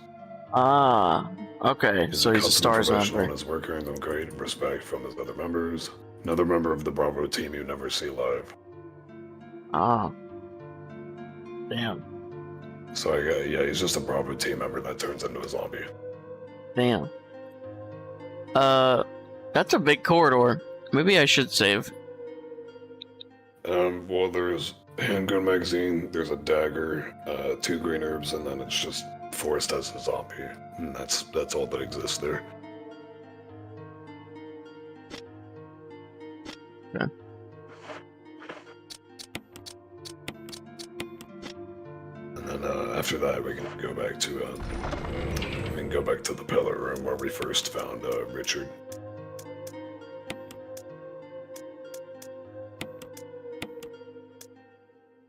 Ah, okay, so he's a STARS member. His work earns him great respect from his other members. Another member of the Bravo team you never see live. Ah. Damn. So yeah, he's just a Bravo team member that turns into a zombie. Damn. That's a big corridor. Maybe I should save. Well, there's handgun magazine, there's a dagger, 2 green herbs, and then it's just Forest as a zombie. And that's all that exists there. Okay. And then after that, we can go back to the pillar room where we first found Richard.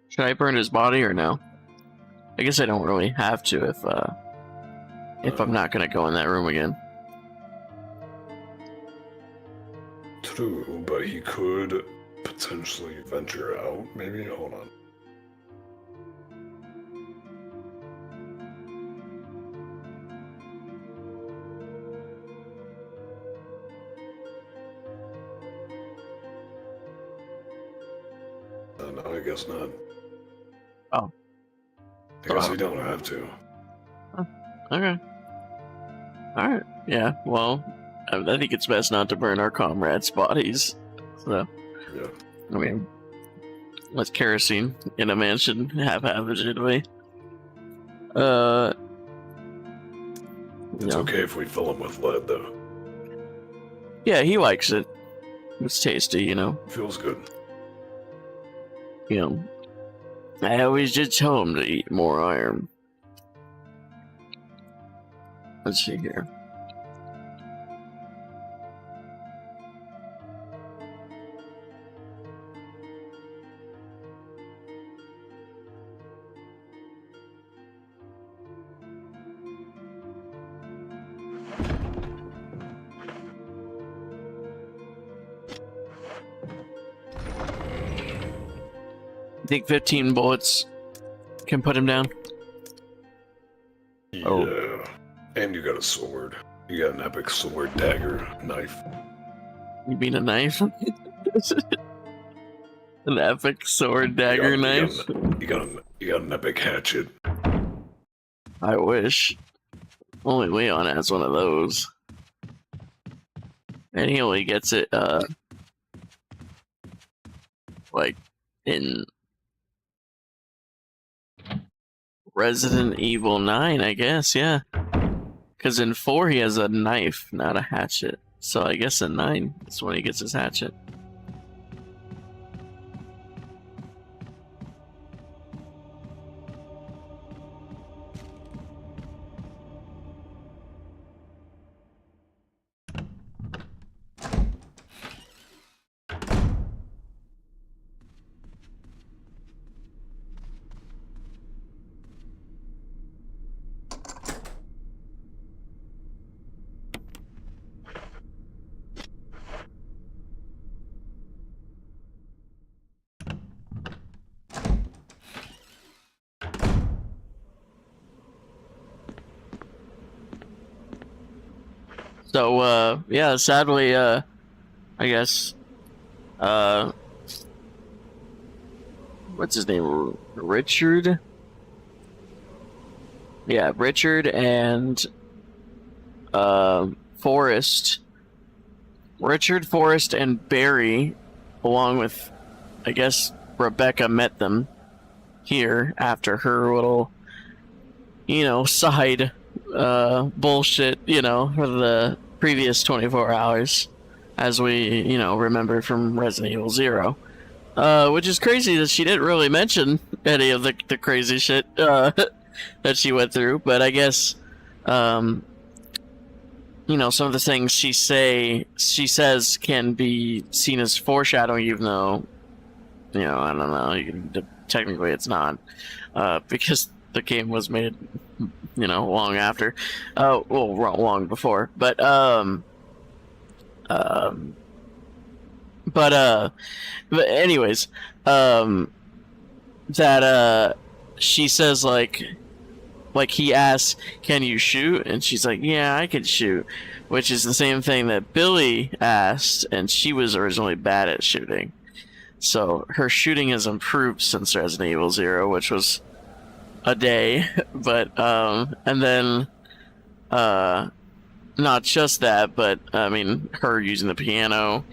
Should I burn his body or no? I guess I don't really have to if I'm not gonna go in that room again. True, but he could potentially venture out, maybe? Hold on. No, I guess not. Oh. I guess we don't have to. Oh, okay. Alright, yeah, well, I think it's best not to burn our comrades' bodies. So, Yeah. I mean, less kerosene in a mansion haphazardly. It's okay if we fill him with lead, though. Yeah, he likes it. It's tasty, you know. Feels good. You know, I always just tell him to eat more iron. Let's see here. I think 15 bullets can put him down. Yeah. Oh. And you got a sword. You got an epic sword, dagger, knife. You mean a knife? An epic sword, dagger, knife? You got an epic hatchet. I wish. Only Leon has one of those. And he only gets it, like, in Resident Evil 9, I guess, yeah. Because in 4 he has a knife, not a hatchet. So I guess in 9 is when he gets his hatchet. So, yeah, sadly, I guess, what's his name? Richard? Yeah, Richard and, Forrest. Richard, Forrest, and Barry, along with, I guess, Rebecca, met them here after her little, side, bullshit, for the previous 24 hours, as we, remember from Resident Evil 0. Which is crazy that she didn't really mention any of the crazy shit, that she went through, but I guess, some of the things she says can be seen as foreshadowing, even though, I don't know, technically it's not, because the game was made, long after, long before, but anyways, that, she says, like he asks, can you shoot? And she's like, yeah, I can shoot. Which is the same thing that Billy asked, and she was originally bad at shooting. So her shooting has improved since Resident Evil 0, which was a day. But, and then, not just that, but, I mean, her using the piano,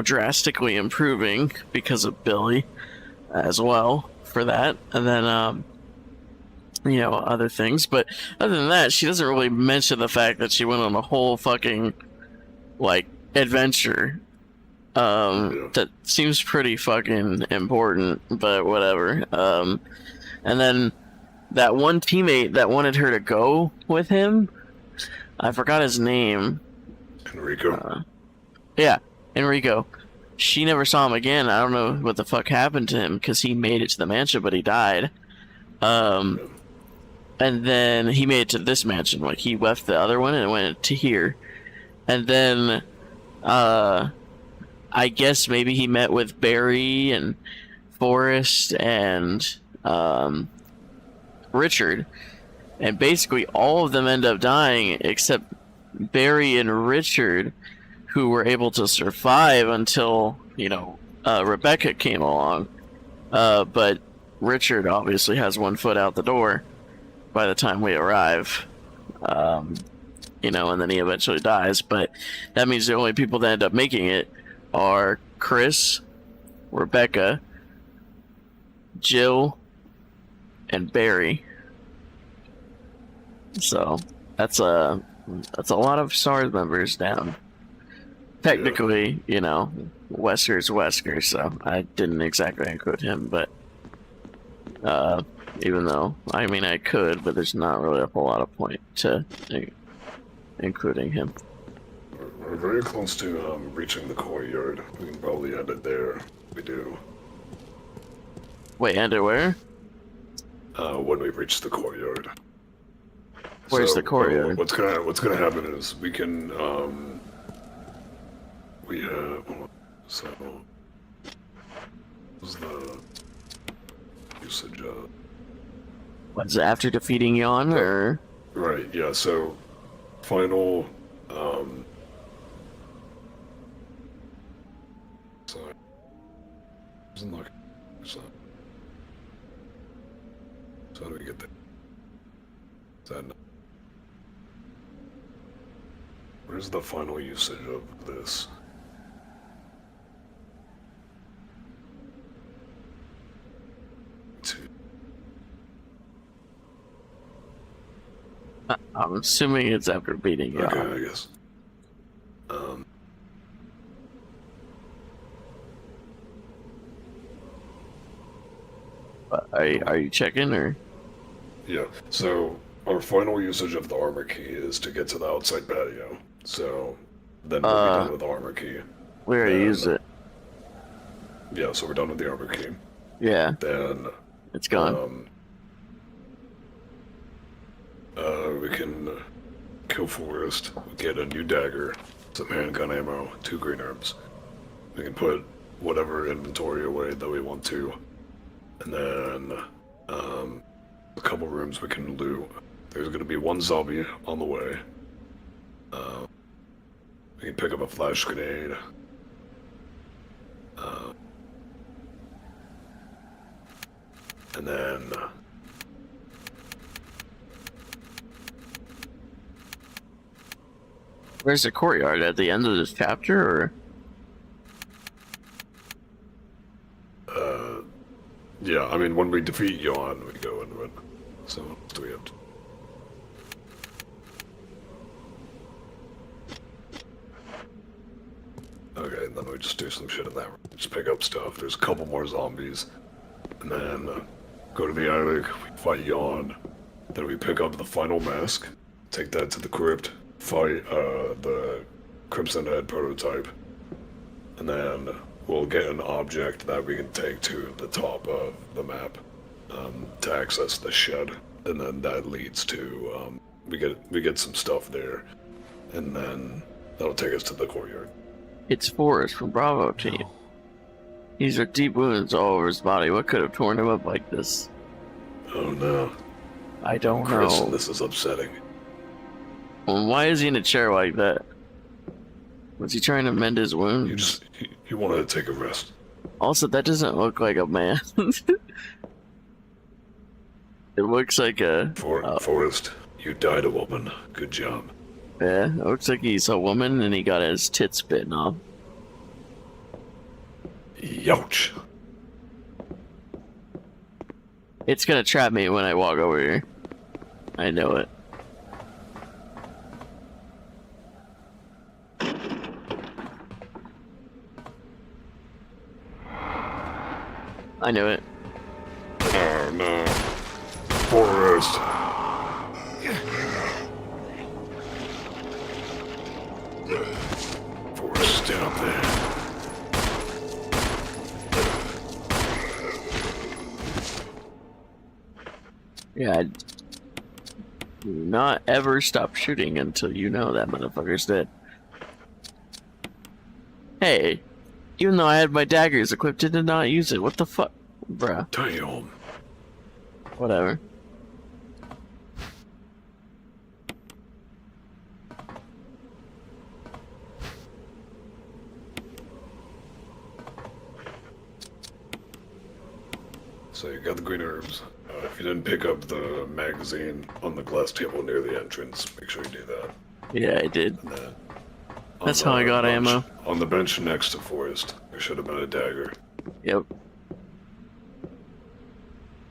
drastically improving because of Billy as well for that. And then, other things. But other than that, she doesn't really mention the fact that she went on a whole fucking, adventure. That seems pretty fucking important, but whatever. And then that one teammate that wanted her to go with him, I forgot his name. Enrico. Yeah, Enrico. She never saw him again. I don't know what the fuck happened to him, because he made it to the mansion, but he died. And then he made it to this mansion. Like, he left the other one and went to here. And then, I guess maybe he met with Barry and Forrest and, Richard. And basically all of them end up dying except Barry and Richard, who were able to survive until, Rebecca came along. But Richard obviously has one foot out the door by the time we arrive. And then he eventually dies. But that means the only people that end up making it are Chris, Rebecca, Jill, and Barry. So that's a lot of SARS members down. Technically, Wesker's Wesker, so I didn't exactly include him, but even though, I mean, I could, but there's not really a whole lot of point to including him. We're very close to reaching the courtyard. We can probably end it there. We do. Wait, end it where? When we reach the courtyard. Where's the courtyard? What's gonna happen is we can so what's the usage of? What's after defeating YAWN, or? Right, yeah, so final sorry. Doesn't look so how do we get there? Is that where's the final usage of this? I'm assuming it's after beating YAWN. Okay, I guess. Are you checking, or? Yeah, so our final usage of the armor key is to get to the outside patio. So then we'll be done with the armor key. We already used it. Yeah, so we're done with the armor key. Yeah. Then it's gone. We can kill Forrest, get a new dagger, some handgun ammo, 2 green herbs. We can put whatever inventory away that we want to. And then a couple rooms we can loot there's gonna be one zombie on the way. We can pick up a flash grenade. And then... Where's the courtyard? At the end of this chapter, or? Yeah, I mean, when we defeat YAWN, we go into it. So, what do we have to... Okay, and then we just do some shit in that room. Just pick up stuff. There's a couple more zombies. And then go to the attic, we fight YAWN. Then we pick up the final mask, take that to the crypt, fight the Crimson Head prototype. And then we'll get an object that we can take to the top of the map to access the shed. And then that leads to, we get some stuff there. And then that'll take us to the courtyard. It's Forrest from Bravo team. These are deep wounds all over his body. What could have torn him up like this? Oh no. I don't Chris, know. this is upsetting. Well, why is he in a chair like that? Was he trying to mend his wound? You wanted to take a rest. Also, that doesn't look like a man. It looks like a... Forrest, you died a woman. Good job. Yeah, it looks like he's a woman and he got his tits bitten off. Youch. It's gonna trap me when I walk over here. I know it. I knew it. Oh no. Forrest. Forrest, stay up there. Yeah, do not ever stop shooting until you know that motherfucker's dead. Hey, even though I had my daggers equipped, did not use it. What the fuck? Bruh. Damn. Whatever. So you got the green herbs. If you didn't pick up the magazine on the glass table near the entrance, make sure you do that. Yeah, I did. And then That's how I got bench, ammo. On the bench next to Forrest, there should have been a dagger. Yep.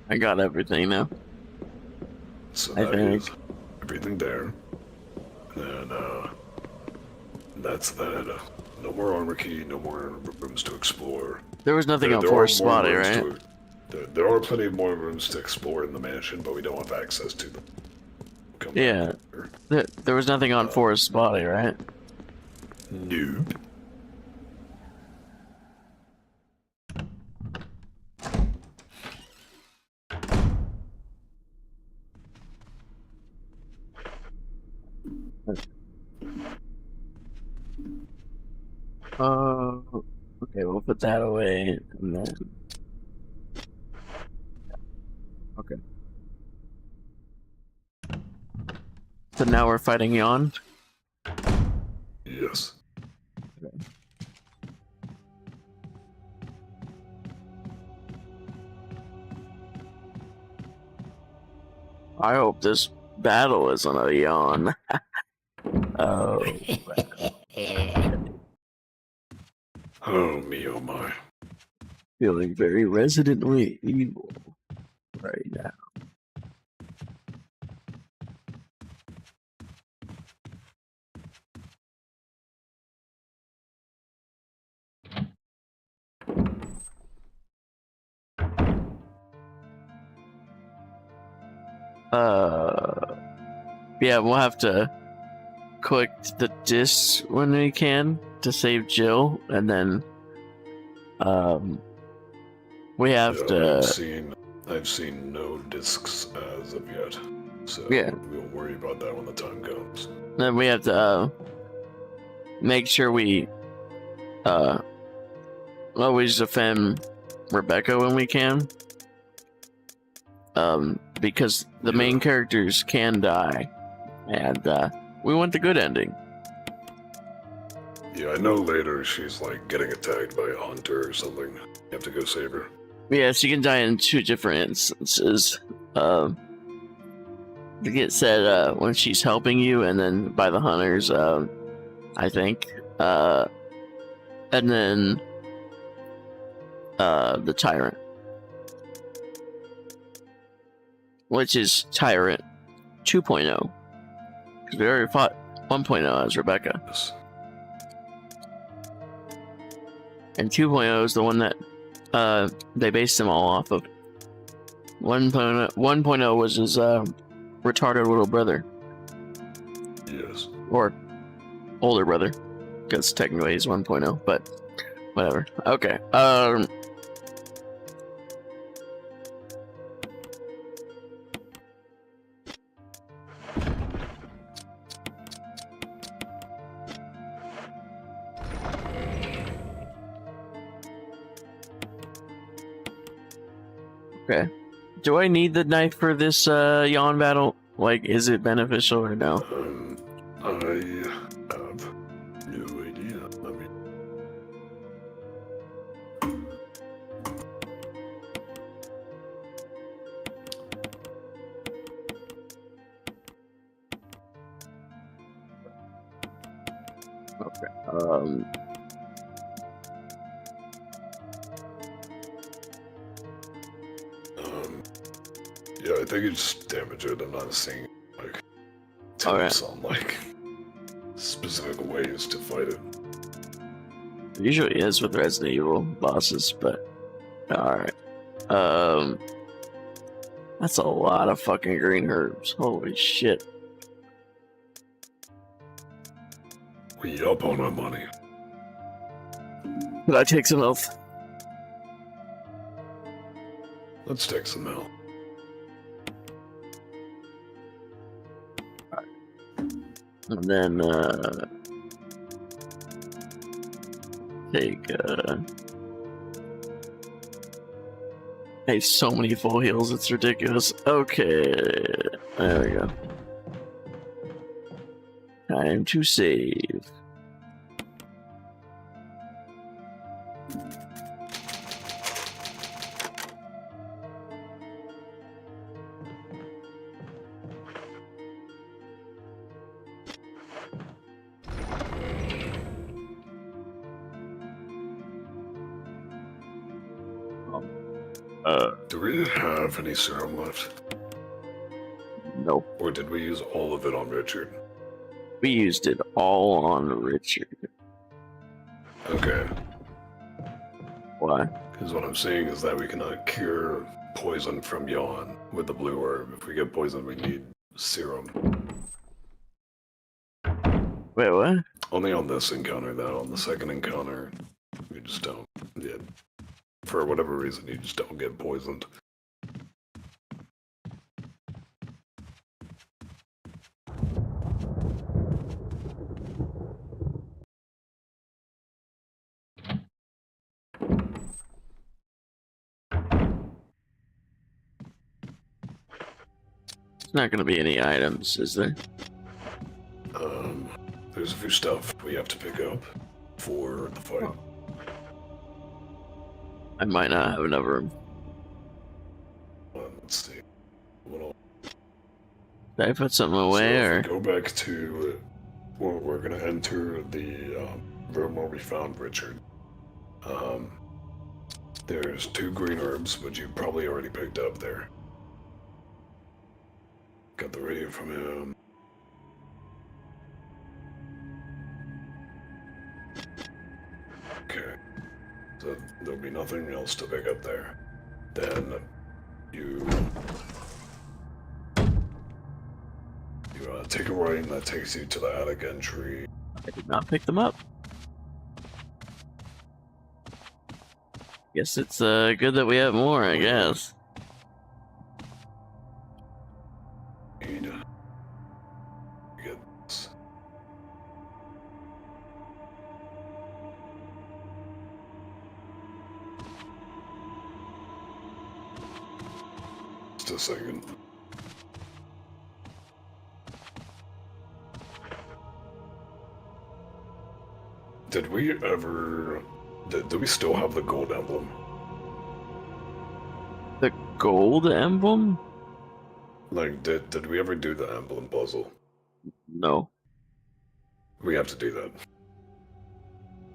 I got everything now. So I that think. is everything there. And then, that's that. No more armor key, no more rooms to explore. There was nothing on There Forest are more Spotty, rooms right? there are plenty of more rooms to explore in the mansion, but we don't have access to them. Come Yeah. There was nothing on Forest Spotty, right? Nope. Okay, we'll put that away, and then... Okay. So now we're fighting YAWN? Yes. Okay. I hope this battle isn't a YAWN. Oh. Oh me, oh my. Feeling very residently evil right now. Yeah, we'll have to click the disc when we can to save Jill, and then we have to. I've seen no discs as of yet, so Yeah. we'll worry about that when the time comes. Then we have to make sure we always defend Rebecca when we can. because the main characters can die, and we want the good ending. Yeah, I know later she's like getting attacked by a hunter or something. You have to go save her. Yeah, she can die in 2 different instances. It gets said when she's helping you, and then by the hunters, I think. And then the tyrant, which is Tyrant 2.0, because we already fought 1.0 as Rebecca. Yes. And 2.0 is the one that they based them all off of. 1.0 was his retarded little brother. Yes. Or older brother, because technically he's 1.0, but whatever. Okay. Okay. Do I need the knife for this yawn battle? Like, is it beneficial or no? I have no idea. I mean, Okay. Yeah, I think it's damage it. I'm not seeing like Okay. tips on like specific ways to fight it. It usually is with Resident Evil bosses, but alright. That's a lot of fucking green herbs. Holy shit. We up on our money. Could I take some health? Let's take some out. And then, take, I have so many full heals, it's ridiculous. Okay, there we go. Time to save. Do we have any serum left? Nope. Or did we use all of it on Richard? We used it all on Richard. Okay. Why? Because what I'm saying is that we cannot cure poison from yawn with the blue herb. If we get poison, we need serum. Wait, what? Only on this encounter, though. On the second encounter, you just don't. Yeah. For whatever reason, you just don't get poisoned. There's not gonna be any items, is there? There's a few stuff we have to pick up for the fight. I might not have enough room. Let's see. What Did I put something away, so or? if we go back to we're gonna enter the room where we found Richard. There's 2 green herbs, which you probably already picked up there. Got the radio from him. Okay. So there'll be nothing else to pick up there. Then you take a right, and that takes you to the attic entry. I did not pick them up. Guess it's good that we have more, I guess. Need to get this. a second. Did we ever... Do we still have the gold emblem? The gold emblem? Like, did we ever do the emblem puzzle? No. We have to do that.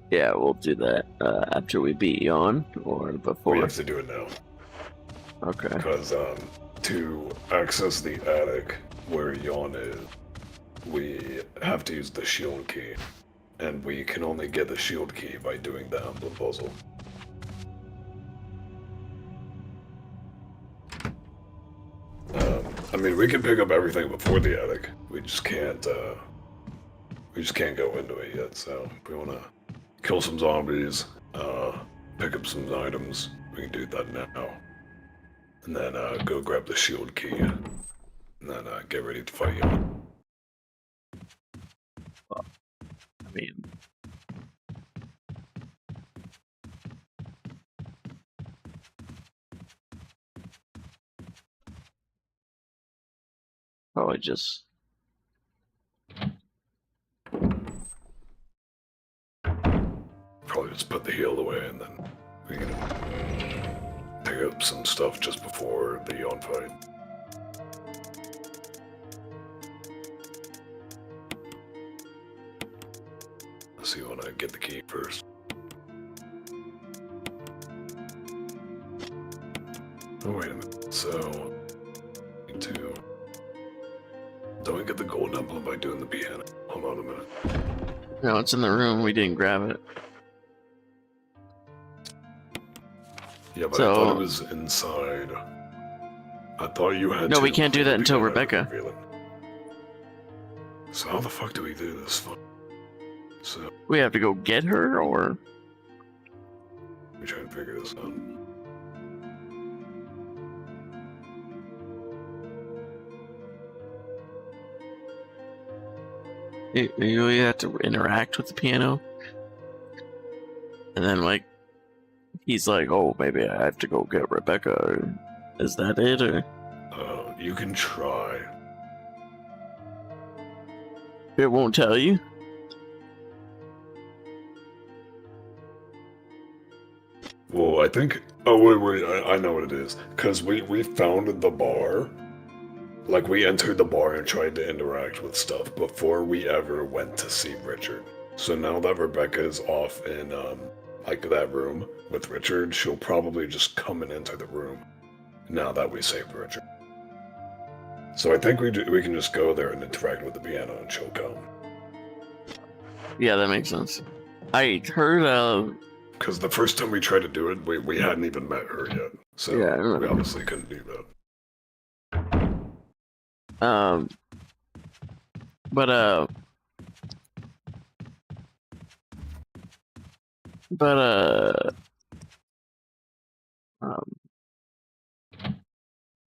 Yeah, we'll do that after we beat YAWN or before. We have to do it now. Okay. Because to access the attic where YAWN is, we have to use the shield key. And we can only get the shield key by doing the emblem puzzle. I mean, we can pick up everything before the attic. We just can't go into it yet. So if we wanna kill some zombies, pick up some items, we can do that now. And then go grab the shield key, and then get ready to fight YAWN. I mean, probably just put the heal away, and then we can pick up some stuff just before the YAWN fight. So you want to get the key first. Oh, wait a minute. So, need to... Don't we get the gold emblem by doing the piano? Hold on a minute. no, it's in the room. We didn't grab it. Yeah, but So- I thought it was inside. I thought you had No, to... we can't do that until had to Rebecca. reveal it. So how the fuck do we do this? So, We have to go get her, or let me try and figure this out. you have to interact with the piano, and then like he's like, "Oh, maybe I have to go get Rebecca." Or, is that it? Or You can try. it won't tell you. Well, I think... Oh, wait, I know what it is. Because we found the bar. Like, we entered the bar and tried to interact with stuff before we ever went to see Richard. So now that Rebecca is off in, like, that room with Richard, she'll probably just come and enter the room now that we saved Richard. So I think we can just go there and interact with the piano and she'll come. Yeah, that makes sense. I heard Because the first time we tried to do it, we hadn't even met her yet. So Yeah, I remember. we obviously couldn't do that.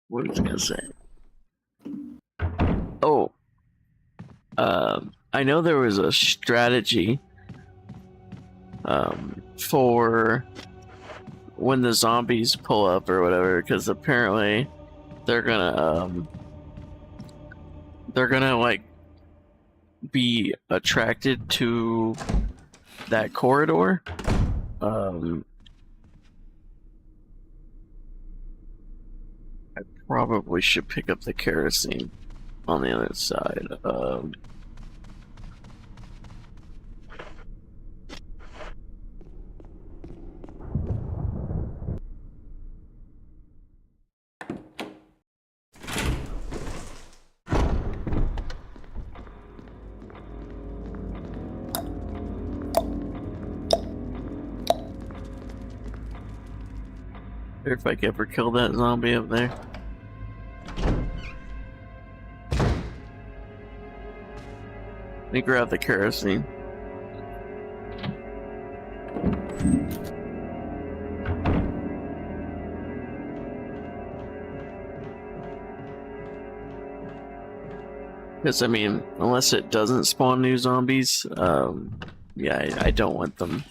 what was I gonna say? Oh, I know there was a strategy, for when the zombies pull up or whatever, because apparently they're gonna like be attracted to that corridor. I probably should pick up the kerosene on the other side. If I could ever kill that zombie up there. Let me grab the kerosene. Because, I mean, unless it doesn't spawn new zombies, yeah, I don't want them,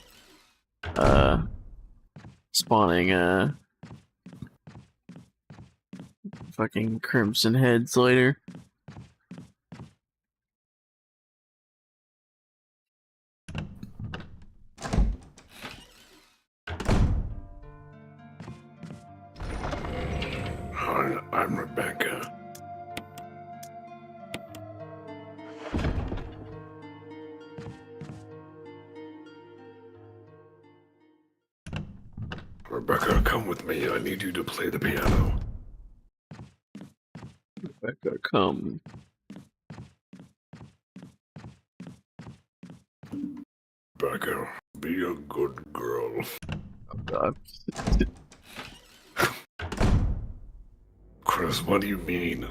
spawning, fucking crimson heads later. Hi, I'm Rebecca. Rebecca, come with me. I need you to play the piano. Rebecca, come. Rebecca, be a good girl. Oh god. Chris, what do you mean?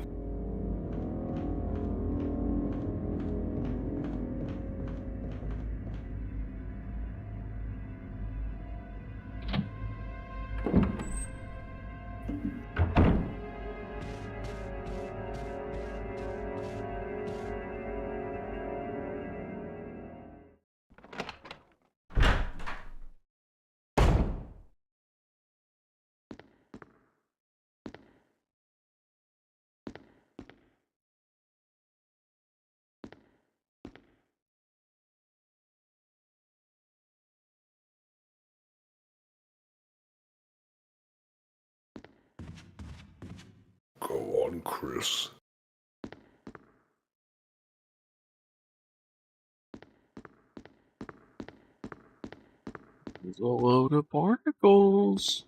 Go on, Chris. There's a load of barnacles.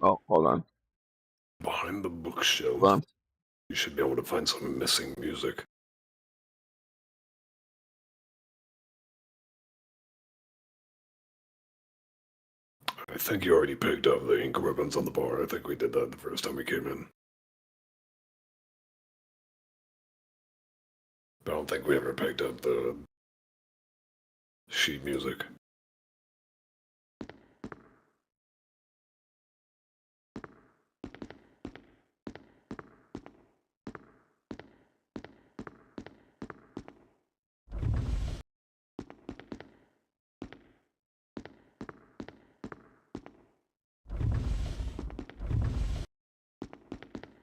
Oh, hold on. Behind the Hold bookshelf, on. you should be able to find some missing music. I think you already picked up the ink ribbons on the bar. I think we did that the first time we came in. I don't think we ever picked up the sheet music.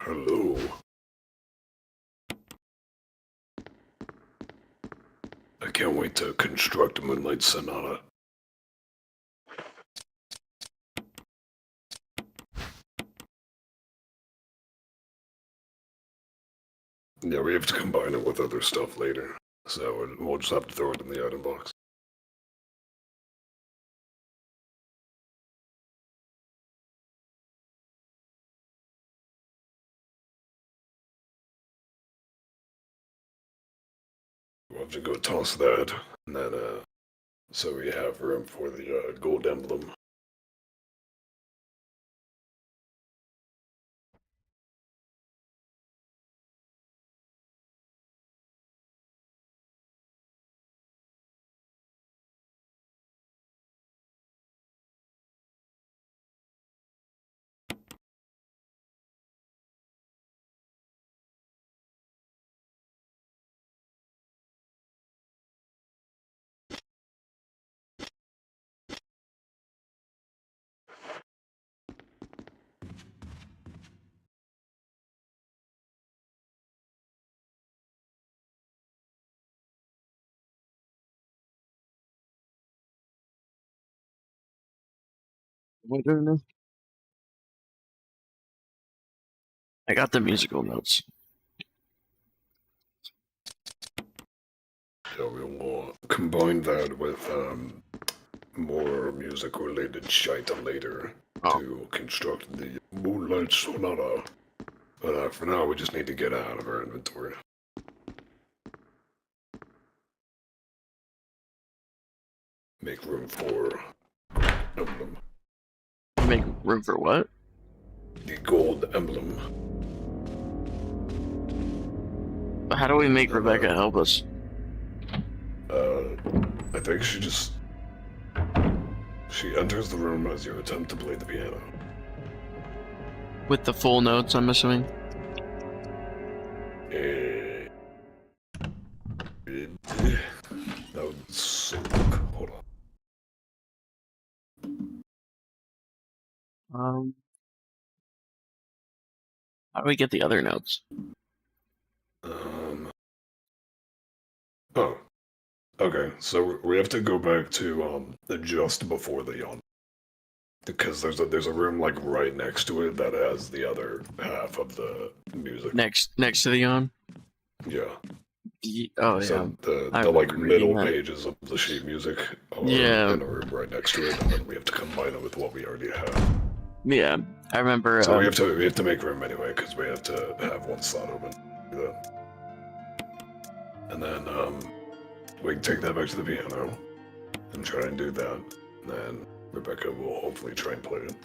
Hello. I can't wait to construct a Moonlight Sonata. Yeah, we have to combine it with other stuff later, so we'll just have to throw it in the item box. We'll have to go toss that, and then, so we have room for the, gold emblem. What do I do? I got the musical notes. So we will combine that with, more music-related shite later to construct the Moonlight Sonata. But for now, we just need to get out of our inventory. Make room for emblem. Make room for what? The gold emblem. How do we make Rebecca help us? I think she enters the room as you attempt to play the piano. With the full notes, I'm assuming? That would suck. Hold on. How do we get the other notes? Oh. Okay, so we have to go back to just before the yawn. Because there's a room like right next to it that has the other half of the music. Next to the yawn? Yeah. Oh yeah. So the I like remember reading middle that. pages of the sheet music are Yeah. in a room right next to it, and then we have to combine it with what we already have. Yeah, I remember. So we have to make room anyway because we have to have one slot open. And then we can take that back to the piano and try and do that. And then Rebecca will hopefully try and play it.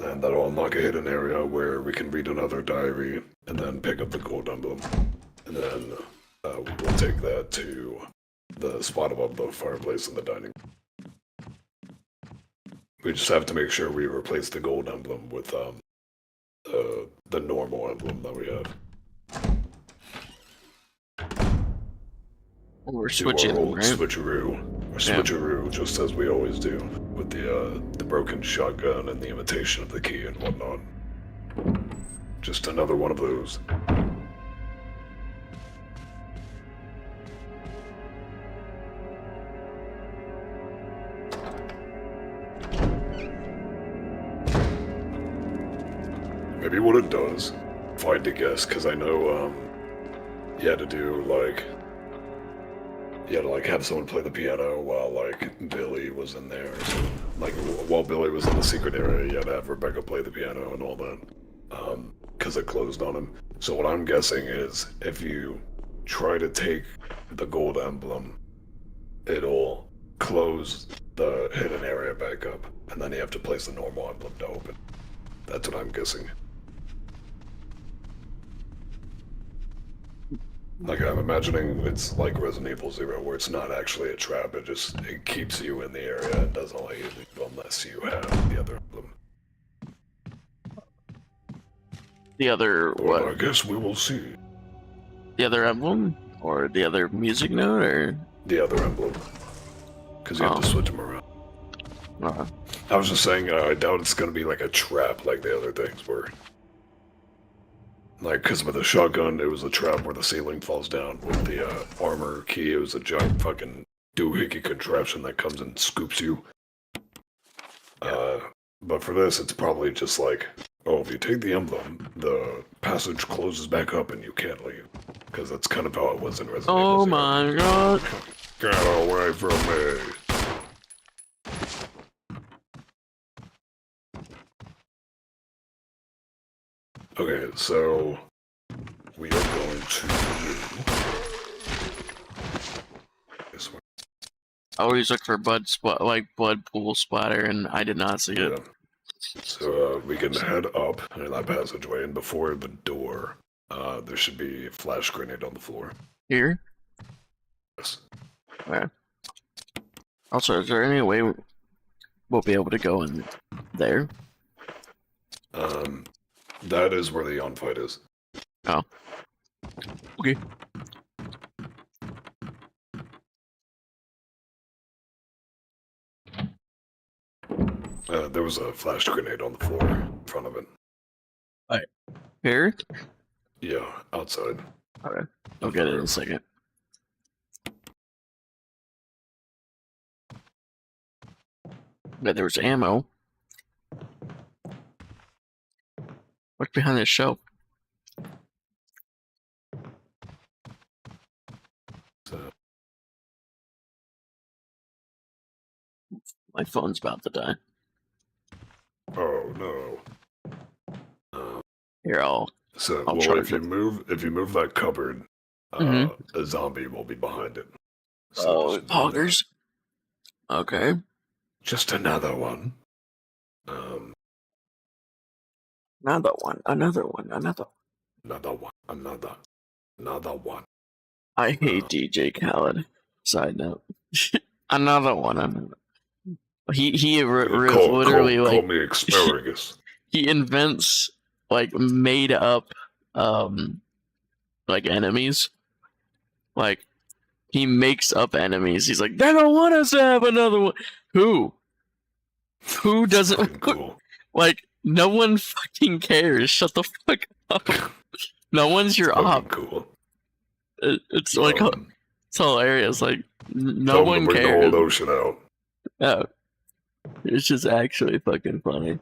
And that'll unlock a hidden area where we can read another diary and then pick up the gold emblem. And then we'll take that to the spot above the fireplace in the dining room. We just have to make sure we replace the gold emblem with the normal emblem that we have. We're switching them, right? Switcheroo, just as we always do, with the broken shotgun and the imitation of the key and whatnot. Just another one of those. Maybe what it does, if I had to guess, because I know you had to do like. You had to like have someone play the piano while like Billy was in there. So, like while Billy was in the secret area, you had to have Rebecca play the piano and all that. Because it closed on him. So what I'm guessing is if you try to take the gold emblem, it'll close the hidden area back up. And then you have to place the normal emblem to open. That's what I'm guessing. Like, I'm imagining it's like Resident Evil 0, where it's not actually a trap, it keeps you in the area and doesn't let you leave unless you have the other emblem. The other, Well, what? I guess we will see. The other emblem? Or the other music note, or? The other emblem. Because you have to switch them around. I was just saying, I doubt it's gonna be like a trap like the other things were. Like, because with the shotgun, it was a trap where the ceiling falls down. With the armor key, it was a giant fucking doohickey contraption that comes and scoops you. But for this, it's probably just like, oh, if you take the emblem, the passage closes back up and you can't leave. Because that's kind of how it was in Resident Evil 0. Oh my god. Get away from me. Okay, so we are going to this one. I always look for blood pool splatter, and I did not see it. Yeah. So we can head up in that passageway, and before the door, there should be a flash grenade on the floor. Here? Yes. Okay. Also, is there any way we'll be able to go in there? That is where the yawn fight is. Oh. Okay. There was a flash grenade on the floor in front of it. Alright. Here? Yeah, outside. Okay. I'll get it in a second. But there was ammo. What's behind this shelf? My phone's about to die. Oh no. Here, I'll Well, charge if you move that cupboard, a zombie will be behind it. So poggers. Okay. Just another one. Another one. Another one. I hate DJ Khaled. Side note. Another one. He literally call me asparagus. He invents like made up like enemies. Like he makes up enemies. He's like, they don't want us to have another one. Who? Who doesn't Fucking cool. like? No one fucking cares. Shut the fuck up. No one's your Fucking op. cool. It's like it's hilarious. Like no Tell him one to bring the cares. whole ocean out. Yeah, it's just actually fucking funny.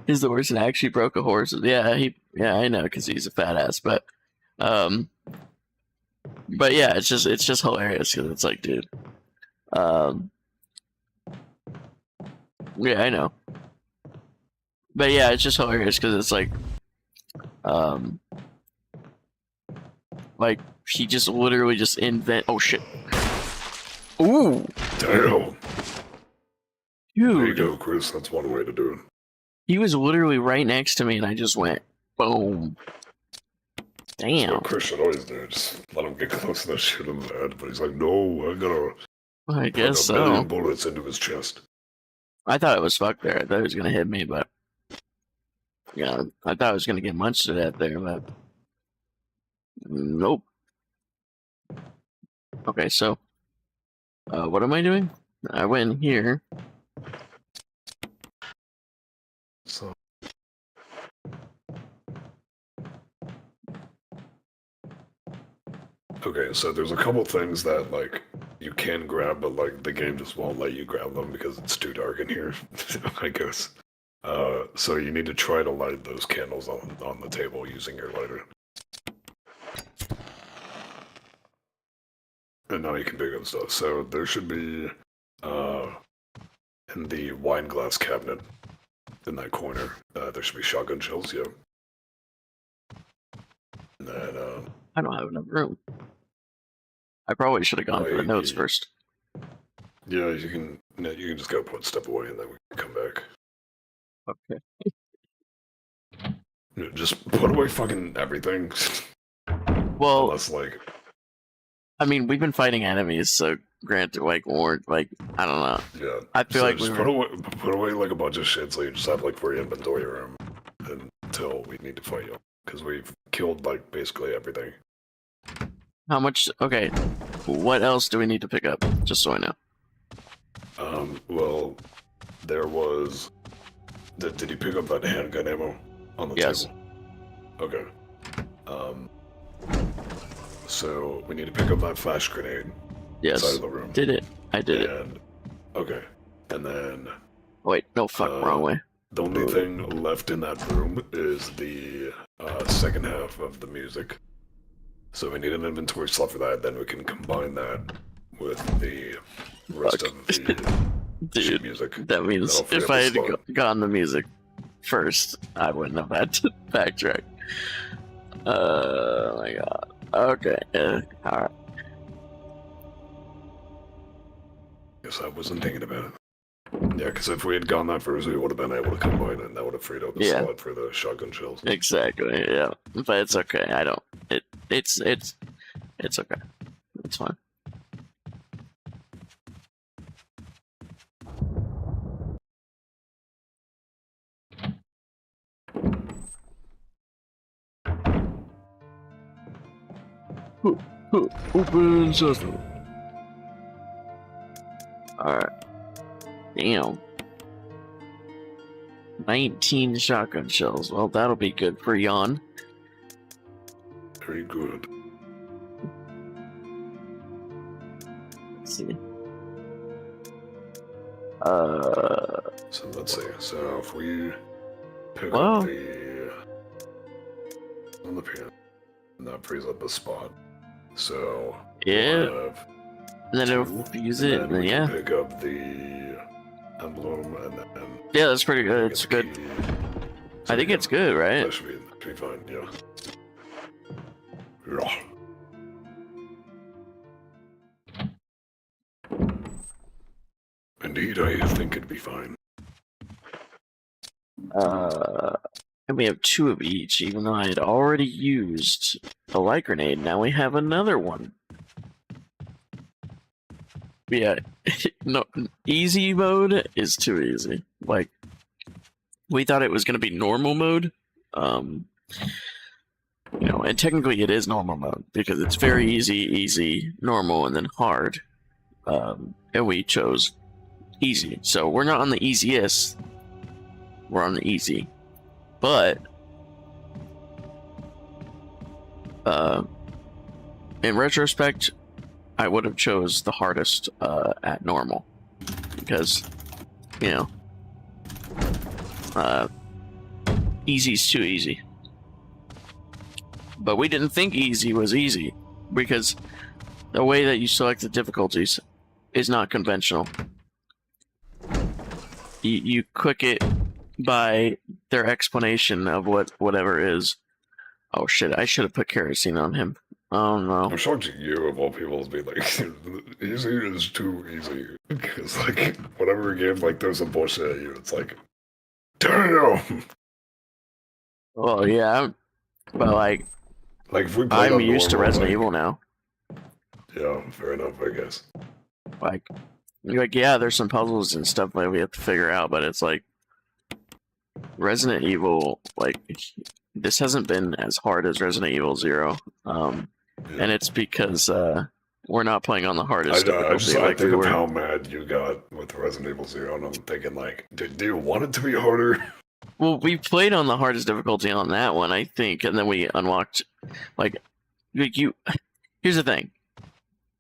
He's the worst and actually broke a horse. Yeah, I know because he's a fat ass, but yeah, it's just hilarious because it's like, dude, yeah, I know, but yeah, it's just hilarious because it's like he just literally just invent. Oh shit! Ooh, Damn. dude, There you go, Chris. That's one way to do it. he was literally right next to me, and I just went boom. Damn. That's what Chris should always do. Just let him get close enough, shoot him in the head. But he's like, no, I gotta I put guess a million so. bullets into his chest. I thought it was fucked there. I thought he was gonna hit me, but yeah, I thought I was gonna get munched to death there, but nope. Okay, so what am I doing? I went in here. So. Okay, so there's a couple things that, like, you can grab, but, like, the game just won't let you grab them because it's too dark in here, I guess. So you need to try to light those candles on the table using your lighter. And now you can pick up stuff. So there should be, in the wine glass cabinet, in that corner, there should be shotgun shells, yeah. And then, I don't have enough room. I probably should have gone for the notes first. Yeah, you can just go put stuff away and then we can come back. Okay. Just put away fucking everything. Well, unless, like, I mean, we've been fighting enemies, so granted, like, or like, I don't know. yeah. I feel So like just put away like a bunch of shit so you just have like free inventory room until we need to fight you. Because we've killed like basically everything. How much? Okay, what else do we need to pick up? Just so I know. Well, there was. Did you pick up that handgun ammo on the Yes. table? Okay. So we need to pick up that flash grenade. Yes. Inside of the room. Did it? I did it. Okay. And then. Wait, no, fuck, wrong way. The only thing left in that room is the second half of the music. So we need an inventory slot for that, then we can combine that with the rest of the sheet music. That means if I had gotten the music first, I wouldn't have had to backtrack. Oh my god. Okay, alright. Guess I wasn't thinking about it. Yeah, because if we had gone that first, we would have been able to combine it, and that would have freed up the slot for the shotgun shells. Exactly, yeah. But it's okay, I don't... It's okay. It's fine. Open sesame. Alright. Damn. 19 shotgun shells. Well, that'll be good for YAWN. Very good. Let's see. So let's see. So if we pick Wow. up the on the pan, and that frees up a spot. So Yeah. we'll have And then it'll two, fuse and it, then and then, we yeah. can pick up the emblem, and then Yeah, that's pretty good. It's the good. key. I think it's good, right? That should be fine. Yeah. Yeah. Indeed, I think it'd be fine. And we have 2 of each, even though I had already used a light grenade. Now we have another one. Yeah, no, easy mode is too easy. Like, we thought it was going to be normal mode. You know, and technically it is normal mode because it's very easy, normal, and then hard. And we chose easy. So we're not on the easiest were on the easy, but in retrospect, I would have chose the hardest at normal, because, you know, easy's too easy. But we didn't think easy was easy, because the way that you select the difficulties is not conventional. You click it by their explanation of whatever is. Oh shit, I should have put kerosene on him. Oh no. I'm shocked you, of all people, is being like, easy is too easy. Because, like, whenever a game, like, throws some bullshit at you, it's like, damn! Well, yeah, but like Like, if we played I'm on used to normal, Resident like, Evil now. Yeah, fair enough, I guess. Like, you're like, yeah, there's some puzzles and stuff that we have to figure out, but it's like Resident Evil, like, this hasn't been as hard as Resident Evil 0. And it's because we're not playing on the hardest difficulty. I think of how mad you got with Resident Evil 0, and I'm thinking, like, do you want it to be harder? Well, we played on the hardest difficulty on that one, I think, and then we unlocked, like you. Here's the thing.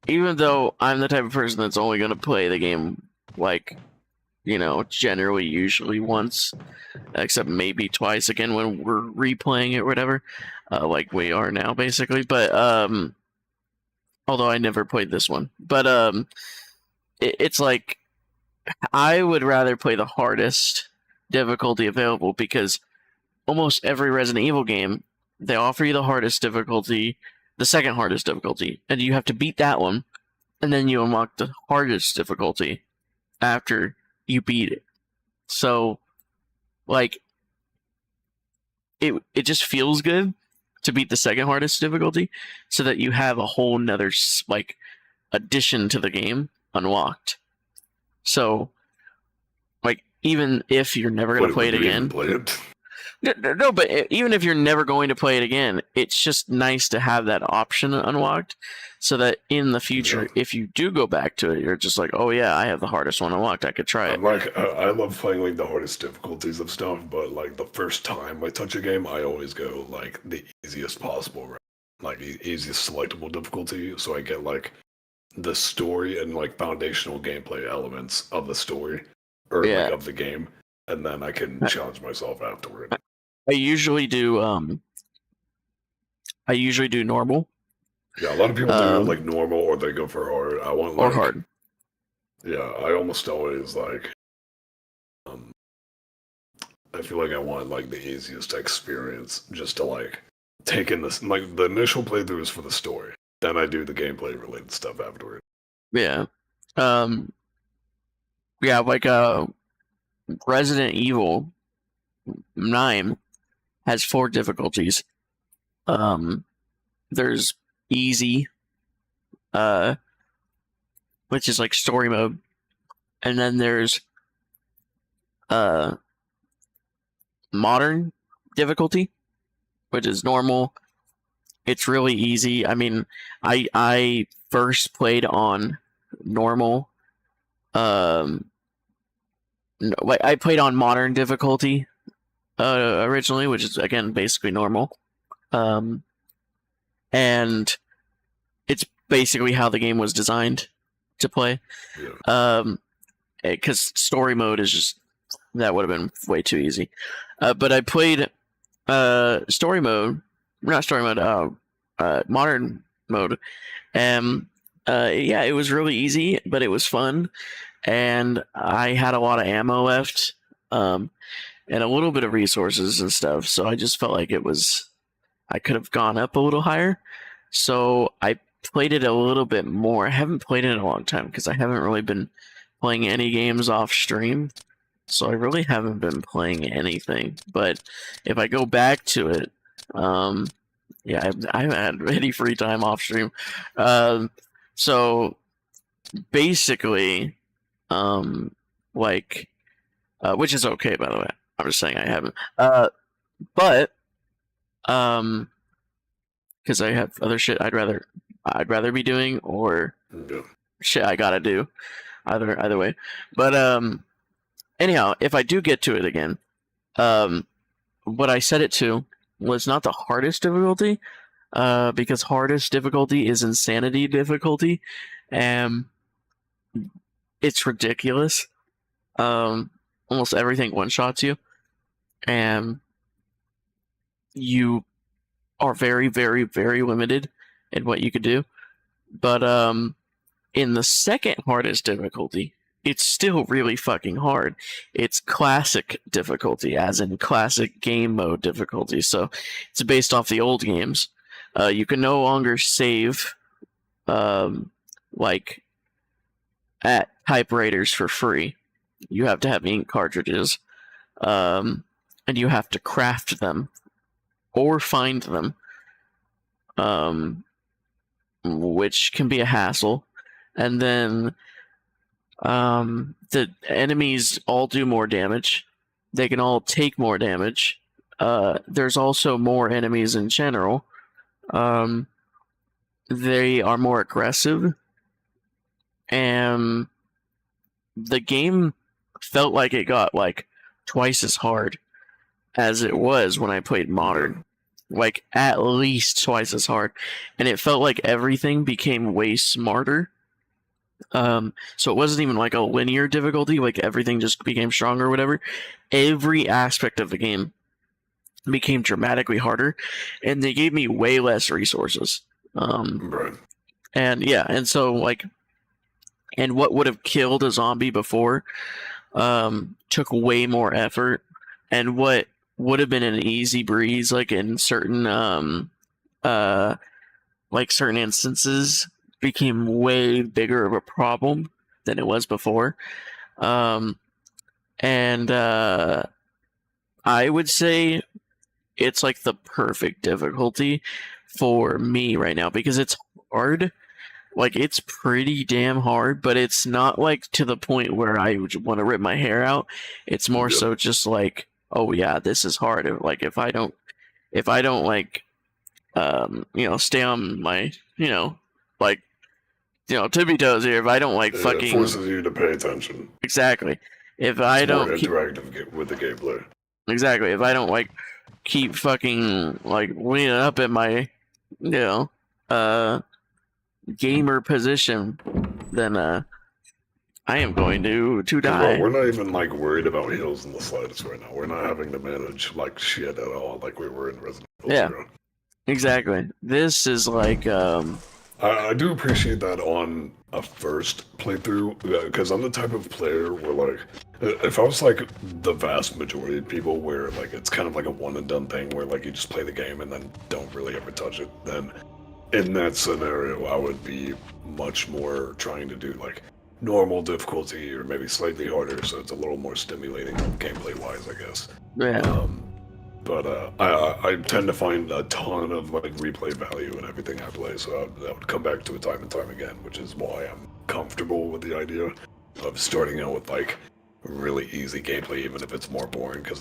Even though I'm the type of person that's only going to play the game, like, you know, generally, usually once, except maybe twice again when we're replaying it or whatever, like we are now, basically. But, although I never played this one. But, it's like, I would rather play the hardest difficulty available, because almost every Resident Evil game, they offer you the hardest difficulty, the second hardest difficulty, and you have to beat that one, and then you unlock the hardest difficulty after you beat it. So, like, it just feels good to beat the second hardest difficulty, so that you have a whole nother, like, addition to the game unlocked. So, like, even if you're never going to play it again... No, but even if you're never going to play it again, it's just nice to have that option unlocked, so that in the future, if you do go back to it, you're just like, oh yeah, I have the hardest one unlocked, I could try it. Like, I love playing, like, the hardest difficulties of stuff, but, like, the first time I touch a game, I always go, like, the easiest possible, right? Like, easiest selectable difficulty, so I get, like, the story and, like, foundational gameplay elements of the story, or, like, of the game, and then I can challenge myself afterward. I usually do normal. Yeah, a lot of people do, like, normal, or they go for hard. I want, like... Or hard. Yeah, I almost always, like... I feel like I want, like, the easiest experience, just to, like, take in this... Like, the initial playthrough is for the story. Then I do the gameplay-related stuff afterward. Yeah. Yeah, like, Resident Evil 9 has 4 difficulties. There's easy, which is like story mode, and then there's modern difficulty, which is normal. It's really easy. I mean, I first played on normal. Like, I played on modern difficulty originally, which is, again, basically normal. And it's basically how the game was designed to play. Because story mode is just, that would have been way too easy. But I played story mode, not story mode, modern mode. And yeah, it was really easy, but it was fun. And I had a lot of ammo left, and a little bit of resources and stuff. So I just felt like I could have gone up a little higher. So I played it a little bit more. I haven't played it in a long time because I haven't really been playing any games off stream. So I really haven't been playing anything. But if I go back to it, yeah, I haven't had any free time off stream. So basically, like, which is okay, by the way. I'm just saying I haven't. But because I have other shit I'd rather be doing, or shit I gotta do. Either way. But anyhow, if I do get to it again, What I set it to was not the hardest difficulty, because hardest difficulty is insanity difficulty, and it's ridiculous. Almost everything one-shots you, and you are very, very, very limited in what you could do. But in the second hardest difficulty, it's still really fucking hard. It's classic difficulty, as in classic game mode difficulty. So it's based off the old games. You can no longer save like at typewriters for free. You have to have ink cartridges, and you have to craft them or find them, which can be a hassle. And then the enemies all do more damage. They can all take more damage. There's also more enemies in general. They are more aggressive, and the game felt like it got like twice as hard as it was when I played modern. Like at least twice as hard, and it felt like everything became way smarter. So it wasn't even like a linear difficulty, like everything just became stronger or whatever. Every aspect of the game became dramatically harder, and they gave me way less resources. Right. And yeah, and so like, and what would have killed a zombie before took way more effort, and what would have been an easy breeze, like in certain like certain instances, became way bigger of a problem than it was before. And I would say it's like the perfect difficulty for me right now, because it's hard. Like, it's pretty damn hard, but it's not like to the point where I would want to rip my hair out. It's more so just like, oh yeah, this is hard. Like if I don't like stay on my like tippy toes here, if I don't like fucking, it forces you to pay attention. Exactly. If I don't more interactive with the gameplay. Exactly. If I don't like keep fucking like leaning up at my gamer position, then I am going to die. Well, we're not even like worried about heals in the slightest right now. We're not having to manage like shit at all, like we were in Resident Evil 0. Exactly. This is like I do appreciate that on a first playthrough, because I'm the type of player where like, if I was like the vast majority of people where like it's kind of like a one and done thing where like you just play the game and then don't really ever touch it, then in that scenario I would be much more trying to do like normal difficulty or maybe slightly harder, so it's a little more stimulating gameplay wise, I guess. Yeah. But I tend to find a ton of like replay value in everything I play, so I would come back to it time and time again, which is why I'm comfortable with the idea of starting out with like really easy gameplay, even if it's more boring, because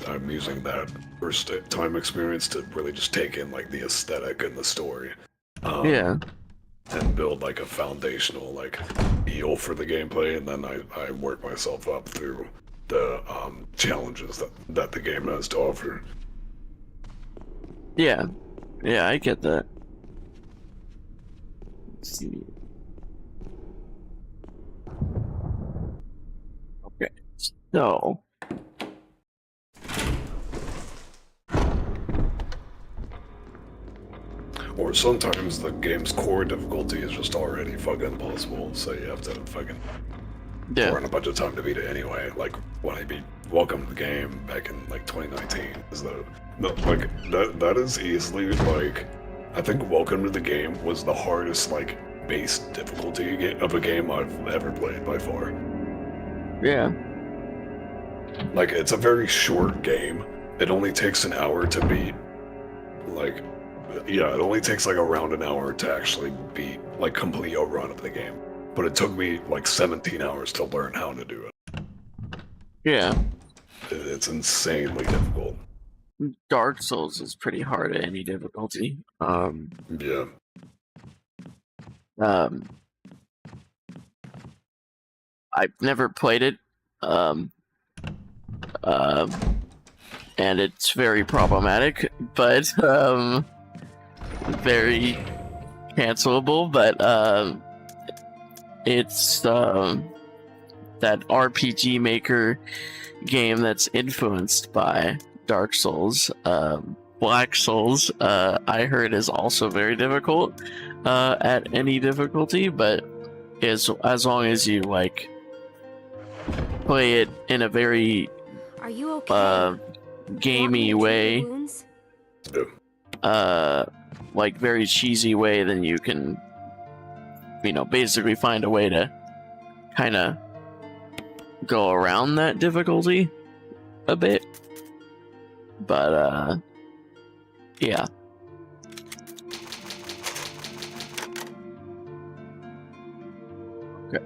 I'm using that first time experience to really just take in like the aesthetic and the story. And build like a foundational like feel for the gameplay, and then I work myself up through the challenges that the game has to offer. Yeah, I get that. Let's see. Okay, so or sometimes the game's core difficulty is just already fucking impossible, so you have to fucking pour in a bunch of time to beat it anyway. Like when I beat Welcome to the Game back in like 2019, is that is easily like, I think Welcome to the Game was the hardest like base difficulty of a game I've ever played by far. Yeah. Like, it's a very short game. It only takes an hour to beat. Like, yeah, it only takes like around an hour to actually beat, like complete a run of the game. But it took me like 17 hours to learn how to do it. Yeah. It's insanely difficult. Dark Souls is pretty hard at any difficulty. Yeah. I've never played it. and it's very problematic, but very cancelable. But it's that RPG Maker game that's influenced by Dark Souls. Black Souls, I heard, is also very difficult at any difficulty, but as long as you like play it in a very Are you okay? gamey way, like very cheesy way, then you can, basically find a way to kind of go around that difficulty a bit. But yeah. Okay.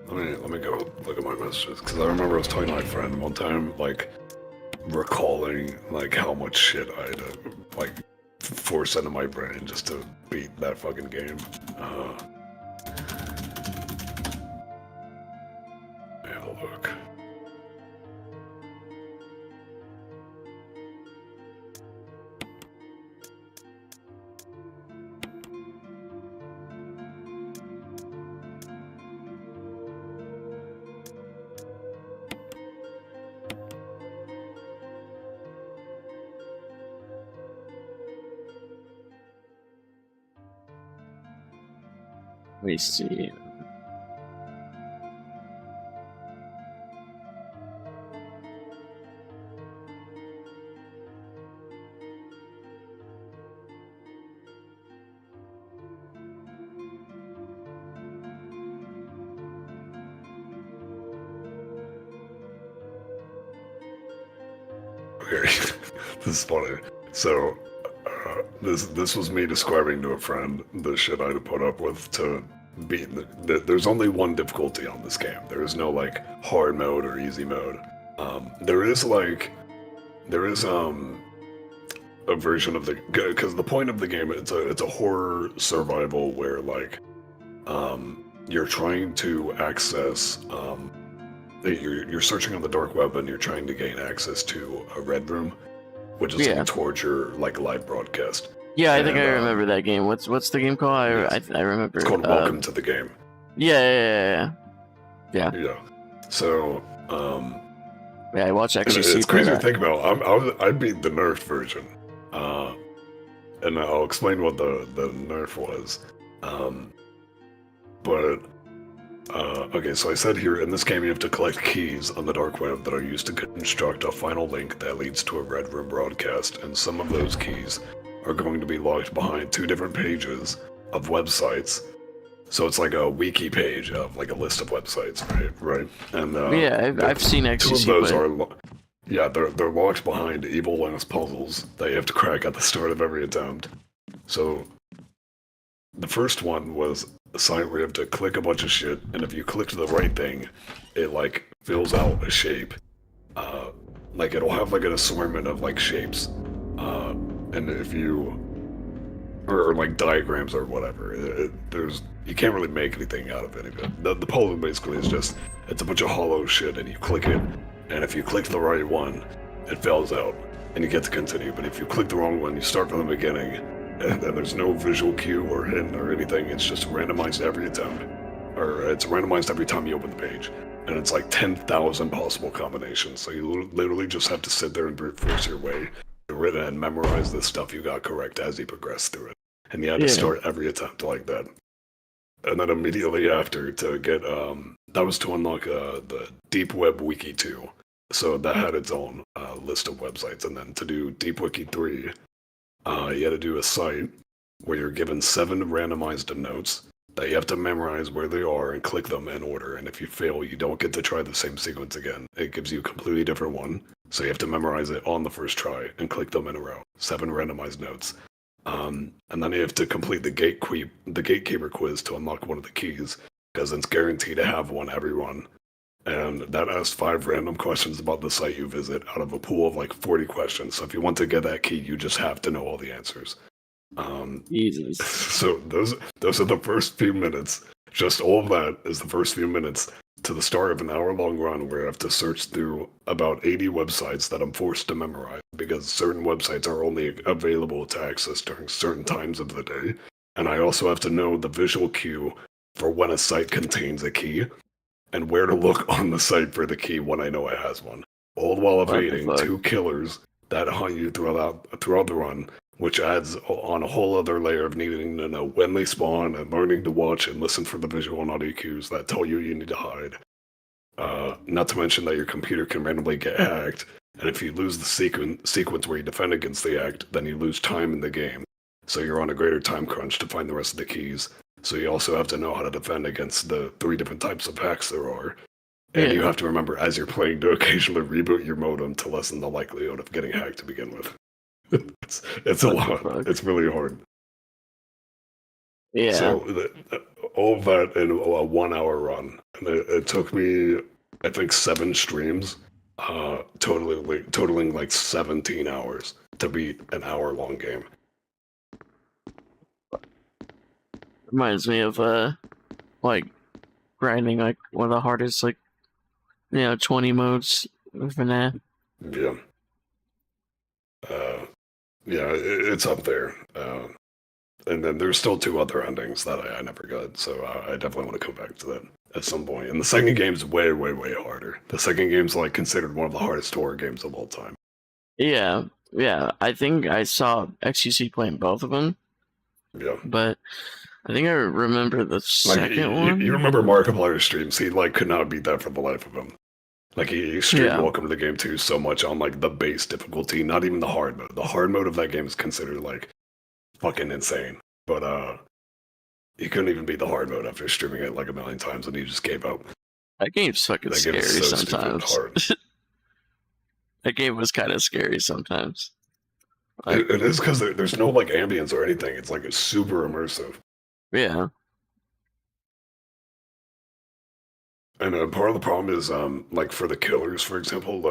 Let me go look at my messages, because I remember I was talking to my friend one time, like, recalling, like, how much shit I had to, like, force into my brain just to beat that fucking game. Have a look. Let me see. Okay, this is funny. So, this was me describing to a friend the shit I had to put up with to beat there's only one difficulty on this game. There is no, like, hard mode or easy mode. There is a version of the, because the point of the game, it's a horror survival where, like, you're trying to access, you're searching on the dark web and you're trying to gain access to a red room, which is like towards your, like, live broadcast. Yeah, I think I remember that game. What's the game called? I remember. It's called Welcome to the Game. Yeah. Yeah. So, yeah, I watched actually. It's crazy to think about. I beat the nerfed version, and I'll explain what the nerf was. Okay, so I said here, in this game you have to collect keys on the dark web that are used to construct a final link that leads to a red room broadcast, and some of those keys are going to be locked behind 2 different pages of websites. So it's like a wiki page of, like, a list of websites, right? And yeah, I've seen actually. 2 of those are, they're locked behind evil last puzzles that you have to crack at the start of every attempt. So the first one was a site where you have to click a bunch of shit, and if you click the right thing, it, like, fills out a shape. Like, it'll have, like, an assortment of, like, shapes. And if you, or like diagrams or whatever, you can't really make anything out of any of it. The puzzle basically is just, it's a bunch of hollow shit, and you click it, and if you click the right one, it fills out, and you get to continue. But if you click the wrong one, you start from the beginning, and there's no visual cue or hint or anything. It's just randomized every attempt, or it's randomized every time you open the page. And it's like 10,000 possible combinations, so you literally just have to sit there and brute force your way through it and memorize the stuff you got correct as you progress through it. And you had to start every attempt like that. And then immediately after, to get, that was to unlock the Deep Web Wiki 2. So that had its own list of websites. And then to do Deep Wiki 3, you had to do a site where you're given 7 randomized notes that you have to memorize where they are and click them in order. And if you fail, you don't get to try the same sequence again. It gives you a completely different one. So you have to memorize it on the first try and click them in a row. 7 randomized notes. And then you have to complete the gatekeeper quiz to unlock one of the keys, because it's guaranteed to have one every run. And that asks 5 random questions about the site you visit out of a pool of like 40 questions. So if you want to get that key, you just have to know all the answers. Jesus. So those are the first few minutes. Just all of that is the first few minutes to the start of an hour-long run where I have to search through about 80 websites that I'm forced to memorize because certain websites are only available to access during certain times of the day. And I also have to know the visual cue for when a site contains a key and where to look on the site for the key when I know it has one. All while What the evading fuck? 2 killers that hunt you throughout the run, which adds on a whole other layer of needing to know when they spawn and learning to watch and listen for the visual and audio cues that tell you need to hide. Not to mention that your computer can randomly get hacked, and if you lose the sequence where you defend against the act, then you lose time in the game. So you're on a greater time crunch to find the rest of the keys. So you also have to know how to defend against the 3 different types of hacks there are. And you have to remember as you're playing to occasionally reboot your modem to lessen the likelihood of getting hacked to begin with. It's a lot. It's really hard. Yeah. So all of that in a 1 hour run. And it took me, I think, 7 streams, totaling like 17 hours to beat an hour-long game. Reminds me of like grinding like one of the hardest 20 modes of an app. Yeah. Yeah, it's up there. And then there's still 2 other endings that I never got, so I definitely want to come back to that at some point. And the second game's way, way, way harder. The second game's like considered one of the hardest horror games of all time. Yeah, I think I saw XQC playing both of them. Yeah. But I think I remember the second one. You remember Markiplier's streams? He could not beat that for the life of him. He streamed Welcome to the Game 2 so much on the base difficulty, not even the hard mode. The hard mode of that game is considered fucking insane. But he couldn't even beat the hard mode after streaming it a million times, and he just gave up. That game's fucking scary sometimes. That game was kind of scary sometimes. It is because there's no ambience or anything. It's it's super immersive. Yeah. And part of the problem is for the killers, for example,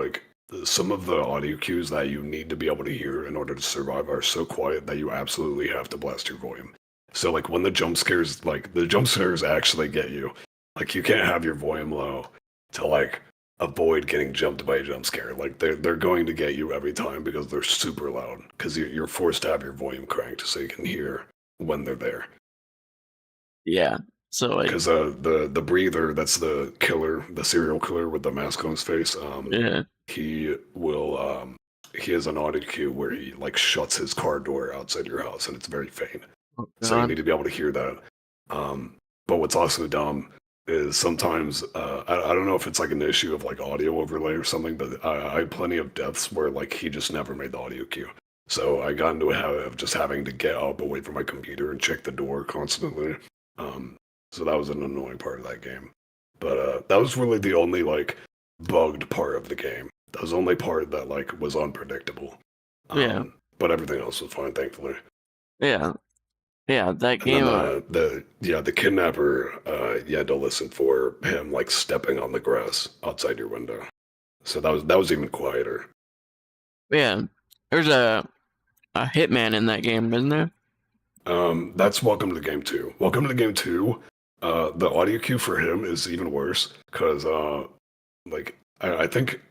some of the audio cues that you need to be able to hear in order to survive are so quiet that you absolutely have to blast your volume. So when the jump scares actually get you, you can't have your volume low to avoid getting jumped by a jump scare. They're going to get you every time because they're super loud, because you're forced to have your volume cranked so you can hear when they're there. Yeah. So because the breather, that's the killer, the serial killer with the mask on his face. He will he has an audio cue where he shuts his car door outside your house, and it's very faint. So you need to be able to hear that. But what's also dumb is sometimes I don't know if it's an issue of audio overlay or something, but I had plenty of deaths where he just never made the audio cue. So I got into a habit of just having to get up away from my computer and check the door constantly. So that was an annoying part of that game. But that was really the only bugged part of the game. That was the only part that was unpredictable. But everything else was fine, thankfully. Yeah, that game. The kidnapper, you had to listen for him stepping on the grass outside your window. So that was even quieter. Yeah, there's a hitman in that game, isn't there? That's Welcome to the Game 2. Welcome to the Game 2. The audio cue for him is even worse because I think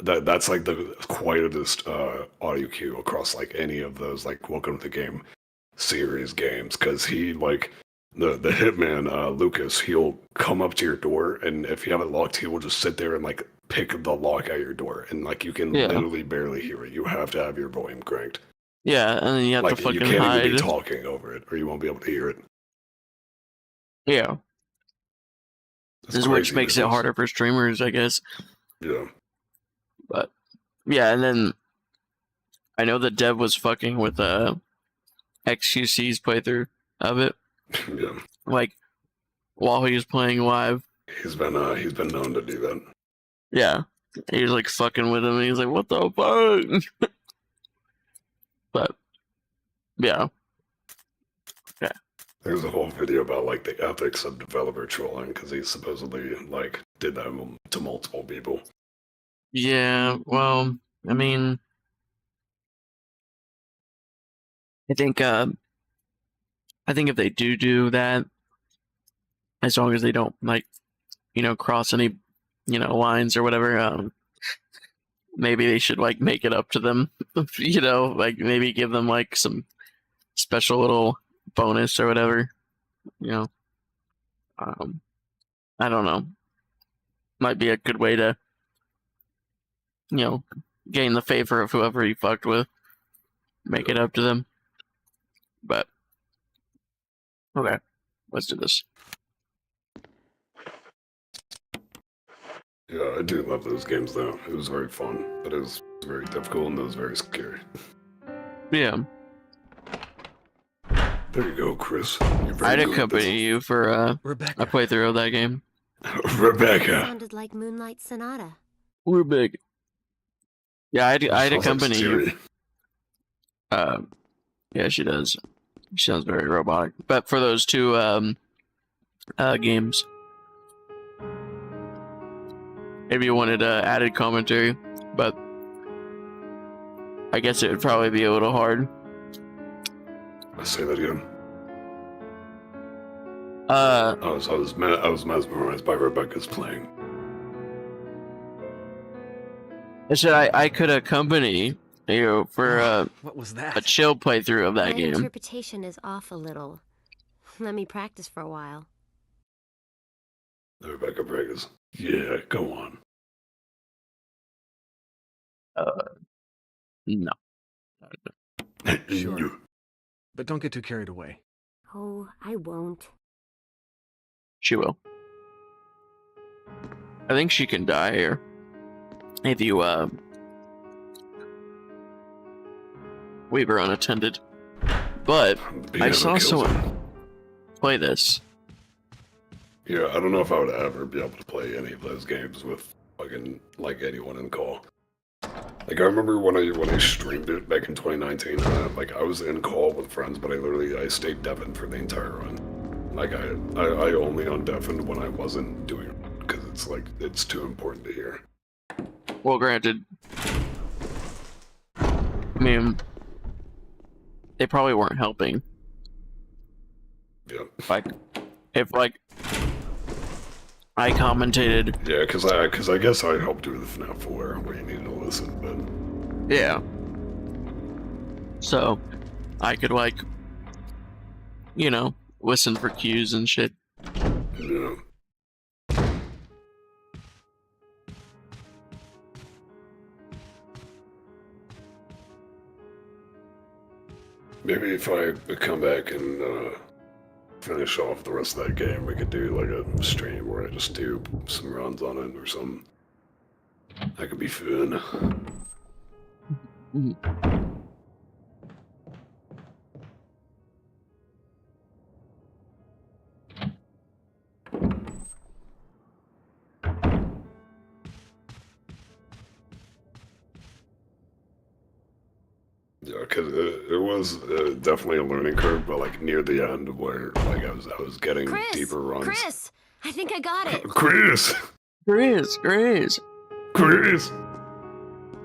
that's the quietest audio cue across any of those Welcome to the Game series games, because he the hitman Lucas, he'll come up to your door, and if you have it locked, he will just sit there and pick the lock at your door, and you can literally barely hear it. You have to have your volume cranked. Yeah, and then you have to fucking hide. You can't even be talking over it, or you won't be able to hear it. Yeah. This is which makes it harder for streamers, I guess. Yeah. But yeah, and then I know the dev was fucking with XQC's playthrough of it. Yeah. While he was playing live. He's been known to do that. Yeah. He was fucking with him, and he's like, what the fuck? But yeah. Yeah. There's a whole video about the ethics of developer trolling, because he supposedly did that to multiple people. Yeah, well, I mean, I think if they do that, as long as they don't cross any, lines or whatever, maybe they should like make it up to them, like maybe give them like some special little bonus or whatever, you know. I don't know. Might be a good way to, gain the favor of whoever you fucked with. Make it up to them. But okay, let's do this. Yeah, I do love those games though. It was very fun, but it was very difficult and it was very scary. Yeah. There you go, Chris. You're very I'd good at accompany you for a playthrough of that game. this. Rebecca. Sounded like Moonlight Sonata. We're big. Yeah, I'd Sounds like accompany you. Siri. Yeah, she does. She sounds very robotic. But for those two games, maybe you wanted added commentary, but I guess it would probably be a little hard. Let's say that again. I I was mesmerized by Rebecca's playing. said I could accompany you for What was that? a chill playthrough of that My game. interpretation is off a little. Let me practice for a while. Rebecca Bregas. Yeah, go on. No. Sure. But don't get too carried away. Oh, I won't. She will. I think she can die here. If you leave her unattended. But I saw someone play this. Yeah, I don't know if I would ever be able to play any of those games with fucking like anyone in call. Like I remember when I streamed it back in 2019. Like I was in call with friends, but I stayed deafened for the entire run. Like I only undeafened when I wasn't doing it because it's too important to hear. Well, granted. I mean, they probably weren't helping. Yeah. If I commentated. Yeah, because I guess I helped you with FNAF 4 where you needed to listen, but Yeah. So, I could listen for cues and shit. yeah. Maybe if I come back and finish off the rest of that game, we could do like a stream where I just do some runs on it or something. That could be fun. Yeah, because it was definitely a learning curve, but like near the end where like I was getting deeper runs. Chris! I think I got it! Chris! Chris!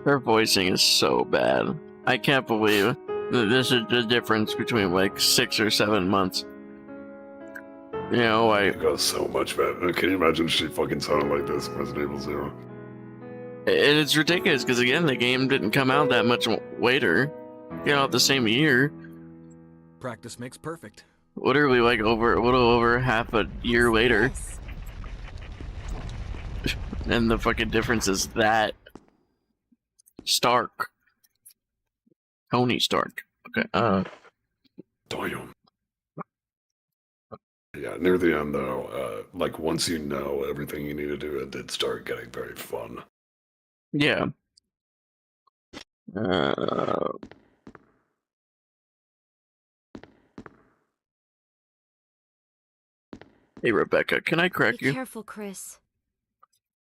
Her voicing is so bad. I can't believe this is the difference between like 6 or 7 months. It got so much better. Can you imagine she fucking sounded like this in Resident Evil 0? It's ridiculous because again, the game didn't come out that much later. The same year. Practice makes perfect. Literally like a little over half a year later. Yes. And the fucking difference is that Stark. Tony Stark. Okay. Damn. Yeah, near the end though, like once you know everything you need to do, it did start getting very fun. Yeah. Hey Rebecca, can I correct Be you? careful, Chris.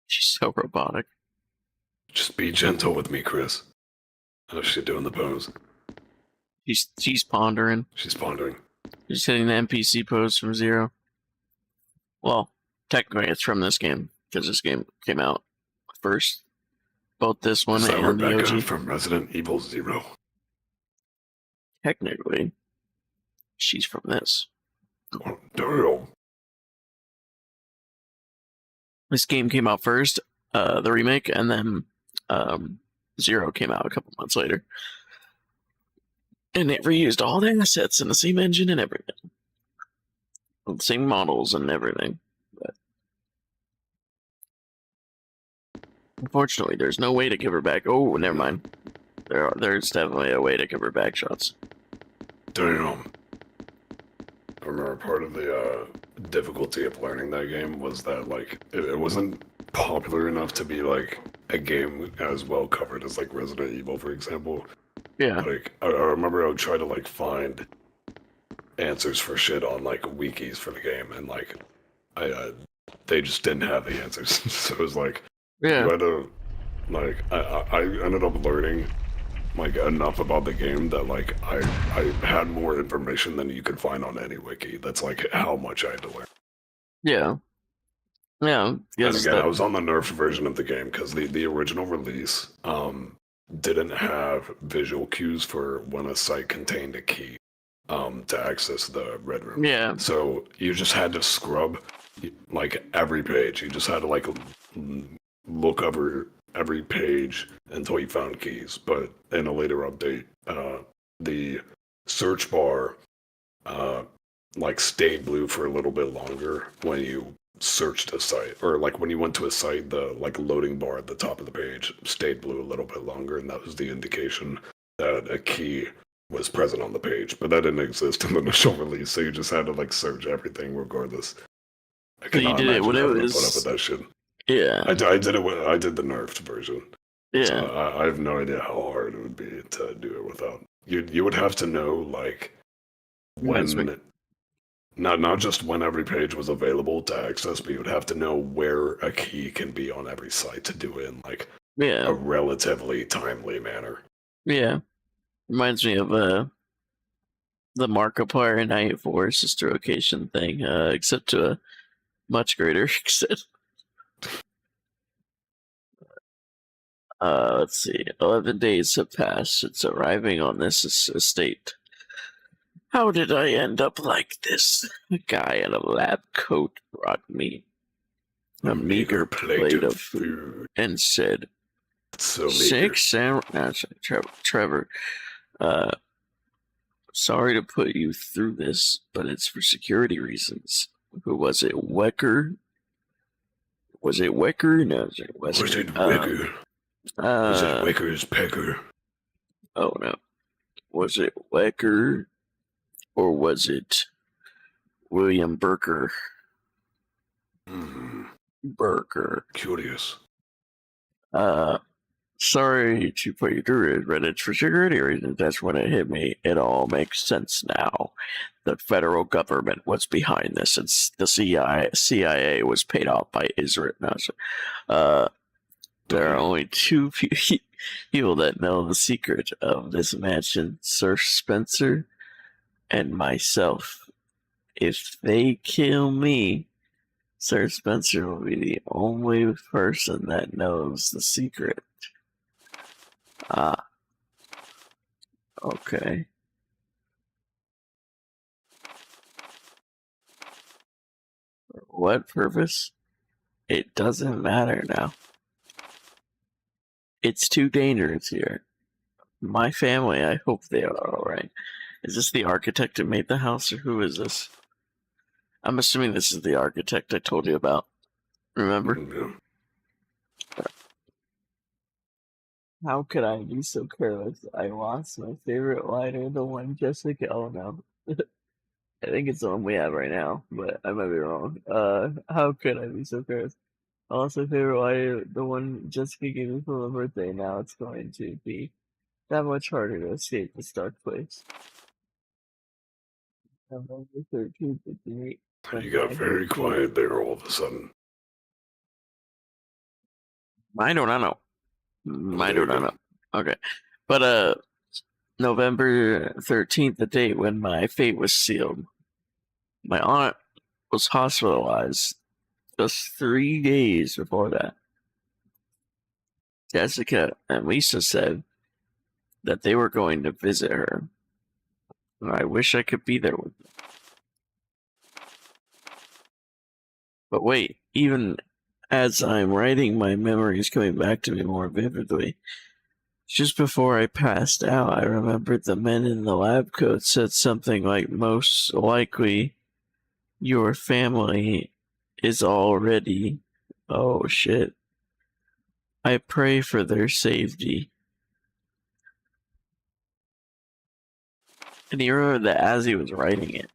She's so robotic. Just be gentle with me, Chris. How's she doing the pose? She's pondering. She's pondering. She's hitting the NPC pose from 0. Well, technically it's from this game, because this game came out first. Both this one Is that and the Rebecca OG. from Resident Evil 0? Technically, she's from this. Oh, damn. This game came out first, the remake, and then Zero came out a couple months later. And it reused all the assets in the same engine and everything. The same models and everything. But unfortunately, there's no way to give her back. Oh, never mind. There's definitely a way to give her back shots. Damn. I remember part of the difficulty of learning that game was that, like, it wasn't popular enough to be, like, a game as well covered as, like, Resident Evil, for example. Yeah. Like, I remember I would try to, like, find answers for shit on, like, wikis for the game, and, like, they just didn't have the answers. So it was like, Yeah. you had to, like, I ended up learning, like, enough about the game that, like, I had more information than you could find on any wiki. That's, like, how much I had to learn. Yeah. Yeah. And Yes, again, I was on the nerfed version of the game because the original release didn't have visual cues for when a site contained a key to access the Red Room. Yeah. So you just had to scrub, like, every page. You just had to, like, look over every page until you found keys. But in a later update, the search bar like stayed blue for a little bit longer when you searched a site, or like when you went to a site, the like loading bar at the top of the page stayed blue a little bit longer, and that was the indication that a key was present on the page. But that didn't exist in the initial release, so you just had to like search everything regardless. I So you cannot did it imagine when it having to was. put up with that shit. Yeah. I did it. I did the nerfed version. Yeah. So I have no idea how hard it would be to do it without. You would have to know like when, not just when every page was available to access, but you would have to know where a key can be on every site to do it in like a relatively timely manner. Yeah. Reminds me of the Markiplier Night for sister location thing, except to a much greater extent. Let's see. 11 days have passed since arriving on this estate. How did I end up like this? A guy in a lab coat brought me a meager plate of food and said, So 6 samurai. No, Trevor. Sorry to put you through this, but it's for security reasons. Who was it? Wecker? Was it Wecker? No, it wasn't. Was it Wecker? Was it Wecker's Pecker? Oh no. Was it Wecker? Or was it William Burker? Burker. Curious. Sorry to put you through it, but it's for security reasons. That's when it hit me. It all makes sense now. The federal government was behind this. It's the CIA was paid off by Israel. No, there are only 2 people that know the secret of this mansion, Sir Spencer and myself. If they kill me, Sir Spencer will be the only person that knows the secret. Okay. For what purpose? It doesn't matter now. It's too dangerous here. My family, I hope they are alright. Is this the architect who made the house, or who is this? I'm assuming this is the architect I told you about. Remember? Yeah. How could I be so careless? I lost my favorite lighter, the one Jessica. Oh no. I think it's the one we have right now, but I might be wrong. How could I be so careless? I lost my favorite lighter, the one Jessica gave me for my birthday. Now it's going to be that much harder to escape this dark place. November 13th, You got very quiet there all of a sudden. I do not know. I do not know. Okay. But, November 13th, the date when my fate was sealed. My aunt was hospitalized just 3 days before that. Jessica and Lisa said that they were going to visit her. I wish I could be there with them. But wait, even As I'm writing, my memories coming back to me more vividly. Just before I passed out, I remembered the men in the lab coat said something like, most likely your family is already... Oh shit. I pray for their safety. And he remembered that as he was writing it.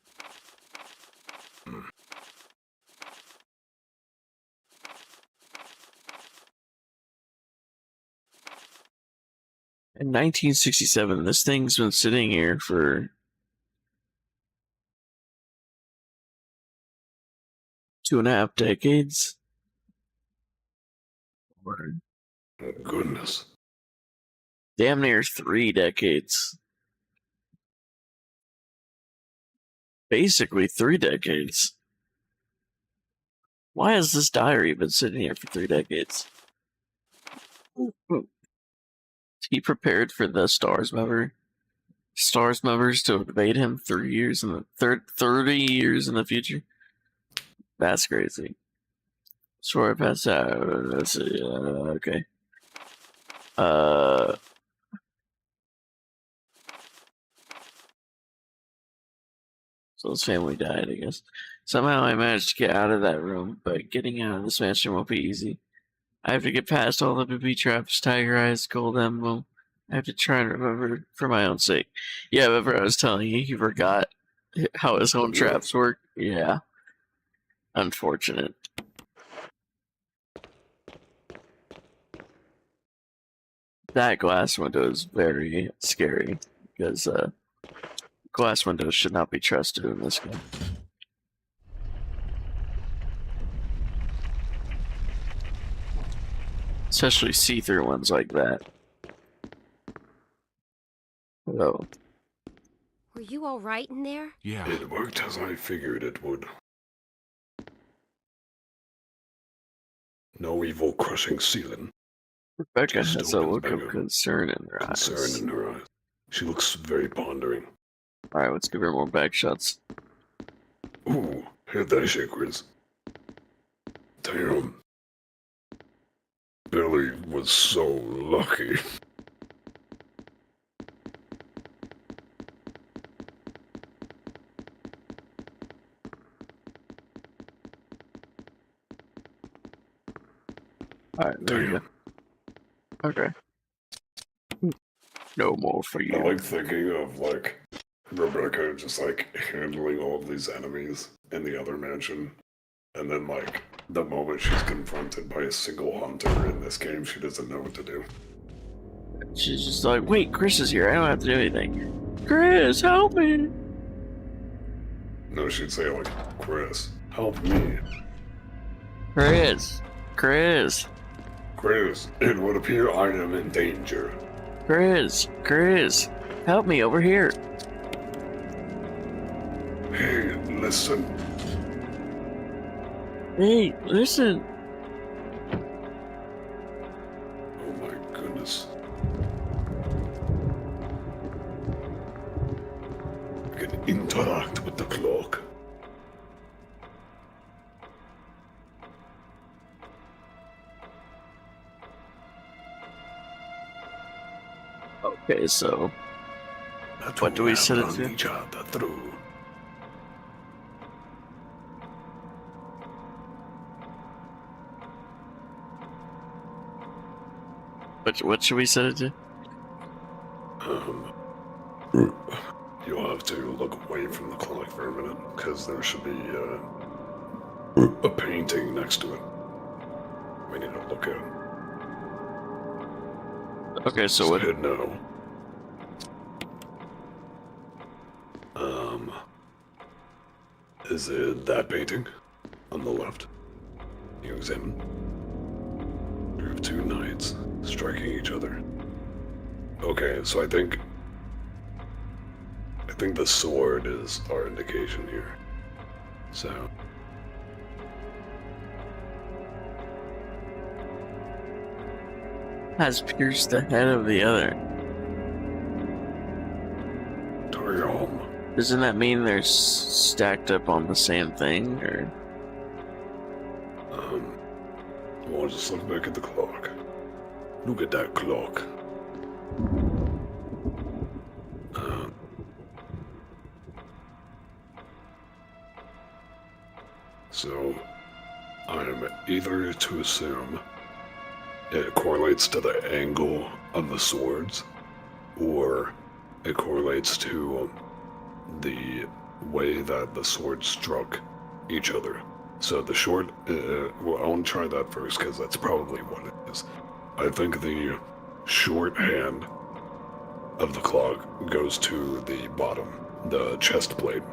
In 1967, this thing's been sitting here for 2.5 decades. Or Oh, goodness. damn near 3 decades. Basically 3 decades. Why has this diary been sitting here for 3 decades? Is he prepared for the Stars members to invade him 30 years in the future? That's crazy. Swear I passed out. Let's see. Okay. So his family died, I guess. Somehow I managed to get out of that room, but getting out of this mansion won't be easy. I have to get past all the booby traps, tiger eyes, gold emblem. I have to try and remember for my own sake. Yeah, remember I was telling you, he forgot how his own traps work? Yeah. Unfortunate. That glass window is very scary, because glass windows should not be trusted in this game. Especially see-through ones like that. Hello. Were you all right in there? Yeah. It worked as I figured it would. No evil crushing ceiling. Rebecca Just has a opens look back of up. concern in her eyes. Concern in her eyes. She looks very pondering. Alright, let's give her more back shots. Ooh, heard that shit, Chris. Damn. Billy was so lucky. Alright, there you go. Okay. No more for I you. like thinking of, like, Rebecca just, like, handling all of these enemies in the other mansion. And then, like, the moment she's confronted by a single hunter in this game, she doesn't know what to do. She's just like, wait, Chris is here. I don't have to do anything. Chris, help me. No, she'd say, like, Chris, help me. Chris. Chris. Chris, it would appear I am in danger. Chris. Chris. Help me over here. Hey, listen. Hey, listen. Oh my goodness. I can interact with the clock. Okay, so what do we set it to? Each other through. What should we set it to? You'll have to look away from the clock for a minute, because there should be a painting next to it. We need to look at. Okay, so what? Hit no. Is it that painting on the left? You examine. You have two knights striking each other. Okay, so I think the sword is our indication here. So Has pierced the head of the other. target home. Doesn't that mean they're stacked up on the same thing, or? Well, just look back at the clock. Look at that clock. So, I'm either to assume it correlates to the angle of the swords, or it correlates to the way that the swords struck each other. So the short, well, I want to try that first because that's probably what it is. I think the short hand of the clock goes to the bottom, the chest plate,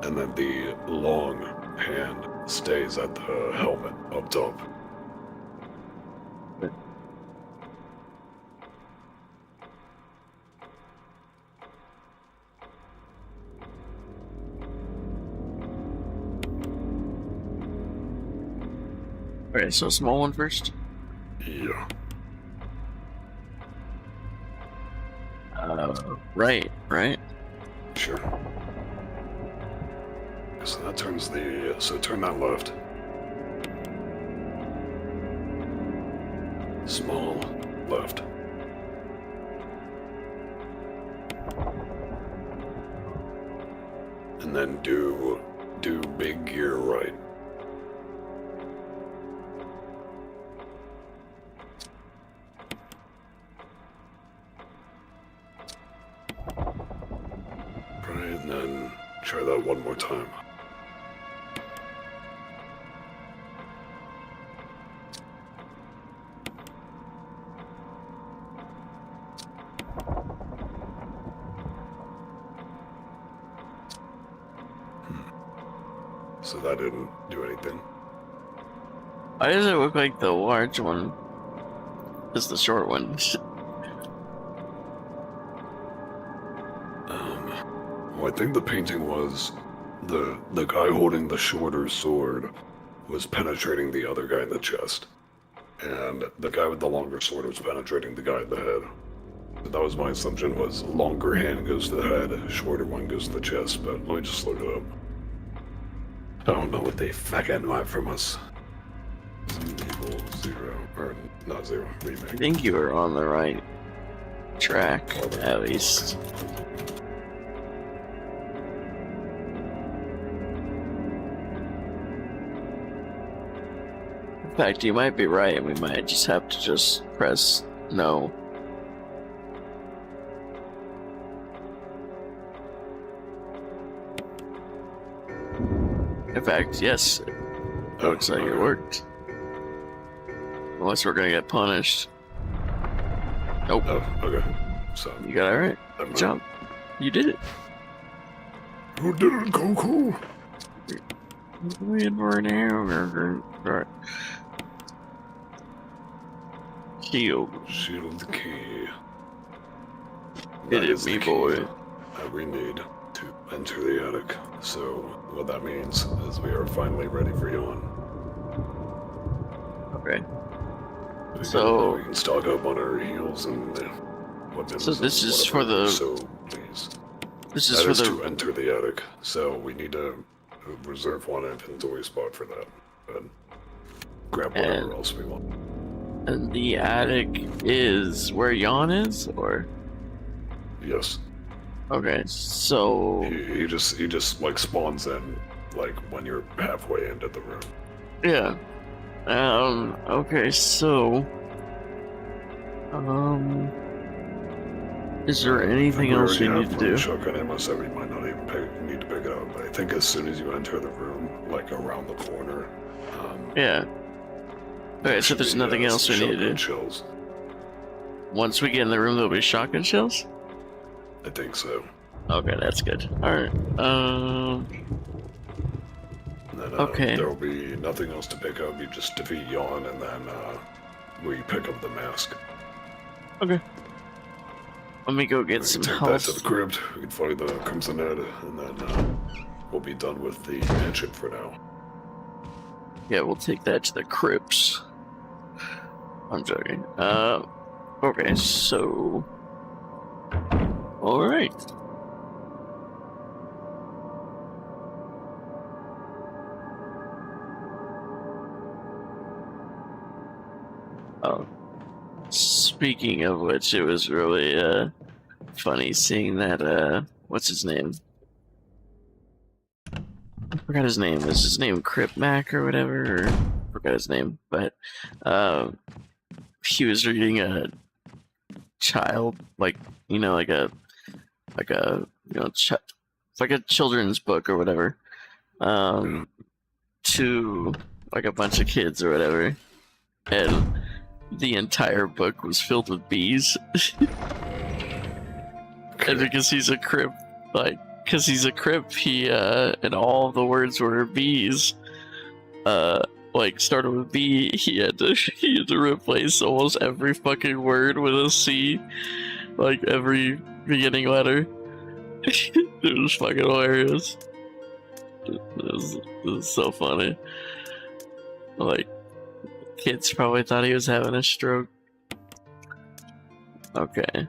and then the long hand stays at the helmet up top. Okay, so small one first. Yeah. Right. Sure. So that turns the, so turn that left. Small left. And then do big gear right. Right, and then try that one more time. So that didn't do anything. Why does it look like the large one is the short one? Well, I think the painting was the guy holding the shorter sword was penetrating the other guy in the chest, and the guy with the longer sword was penetrating the guy in the head. So that was my assumption, was longer hand goes to the head, shorter one goes to the chest, but let me just look it up. I don't know what they fucking want from us. Evil 0, or not 0, I Remake. think you were on the right track, at least. In fact, you might be right, and we might just have to just press no. In fact, yes, it looks like it worked. Unless we're gonna get punished. Nope. Oh, okay. So, You got it right. Good job. You did it. you did it, Goku! Alright. Shield. Shield key. Hit That it, is the me key boy. that we need to enter the attic. So, what that means is we are finally ready for YAWN. Okay. We can stock up on our heals and weapons. So this and is whatever, for the- So, please. This is That for is the. to enter the attic. So, we need to reserve one inventory spot for that. But grab whatever And- else we want. And the attic is where YAWN is, or Yes. okay. So He just like spawns in like when you're halfway into the room. yeah. Okay. So. Is there anything else we need to do? Shotgun ammo, so we might not even need to pick it up. But I think as soon as you enter the room, like around the corner. Yeah. Okay. So there's nothing else we need to do. Shells. Once we get in the room, there'll be shotgun shells. I think so. Okay, that's good. All right. And then, Okay. There will be nothing else to pick up. You just defeat YAWN, and then we pick up the mask. Okay. Let me go get We some can take that health. to the crypt. We can find the Crimson Head, and then we'll be done with the mansion for now. Yeah, we'll take that to the crypts. I'm joking. Okay, so. Alright. Oh, speaking of which, it was really funny seeing that. What's his name? I forgot his name. Is his name Crip Mac or whatever? Or, I forgot his name, but he was reading a child, like like a like a children's book or whatever, to like a bunch of kids or whatever, and the entire book was filled with bees. And because he's a Crip, he and all the words were bees. Like started with B, he had to replace almost every fucking word with a C, like every beginning letter. It was fucking hilarious. It was so funny. Like, kids probably thought he was having a stroke. Okay.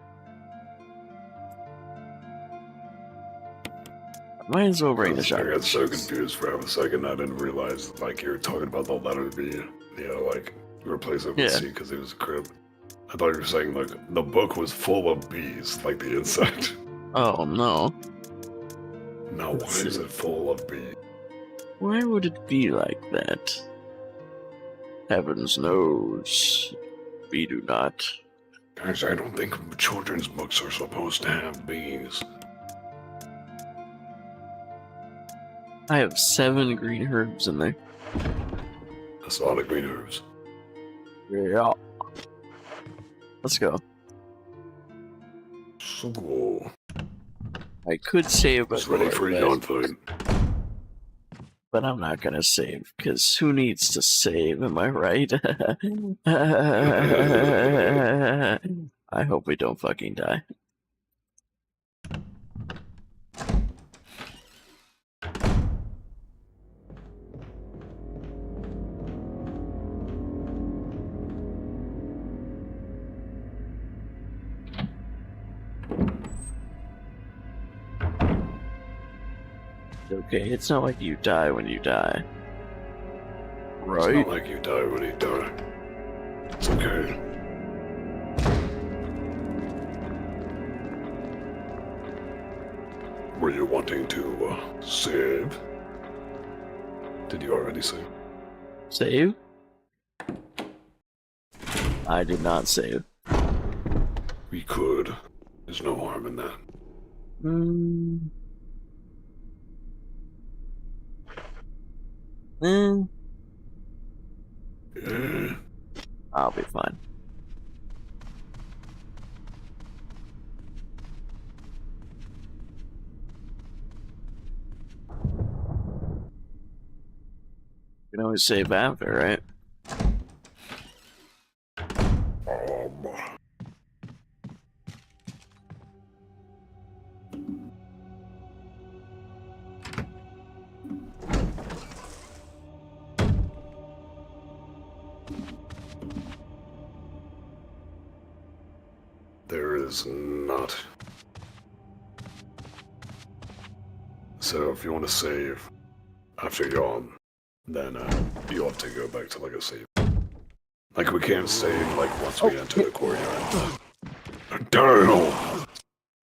Might as well bring the shot. I got so confused for a second. I didn't realize like you were talking about the letter B. Like replace it with C because he was a Crip. I thought you were saying like the book was full of bees, like the insect. Oh no. Now why is it full of bees? Why would it be like that? Heavens knows. We do not. Guys, I don't think children's books are supposed to have bees. I have 7 green herbs in there. That's a lot of green herbs. Yeah. Let's go. So cool. I could save, It's ready for a yawn fight. but I'm not gonna save, because who needs to save, am I right? I hope we don't fucking die. Okay, it's not like you die when you die. Right? It's not like you die when you die. It's okay. Were you wanting to save? Did you already save? Save? I did not save. We could. There's no harm in that. I'll be fine. You can always save after, right? There is not. So if you want to save after yawn, then you have to go back to like a save. Like we can't save like once we enter the courtyard. Damn!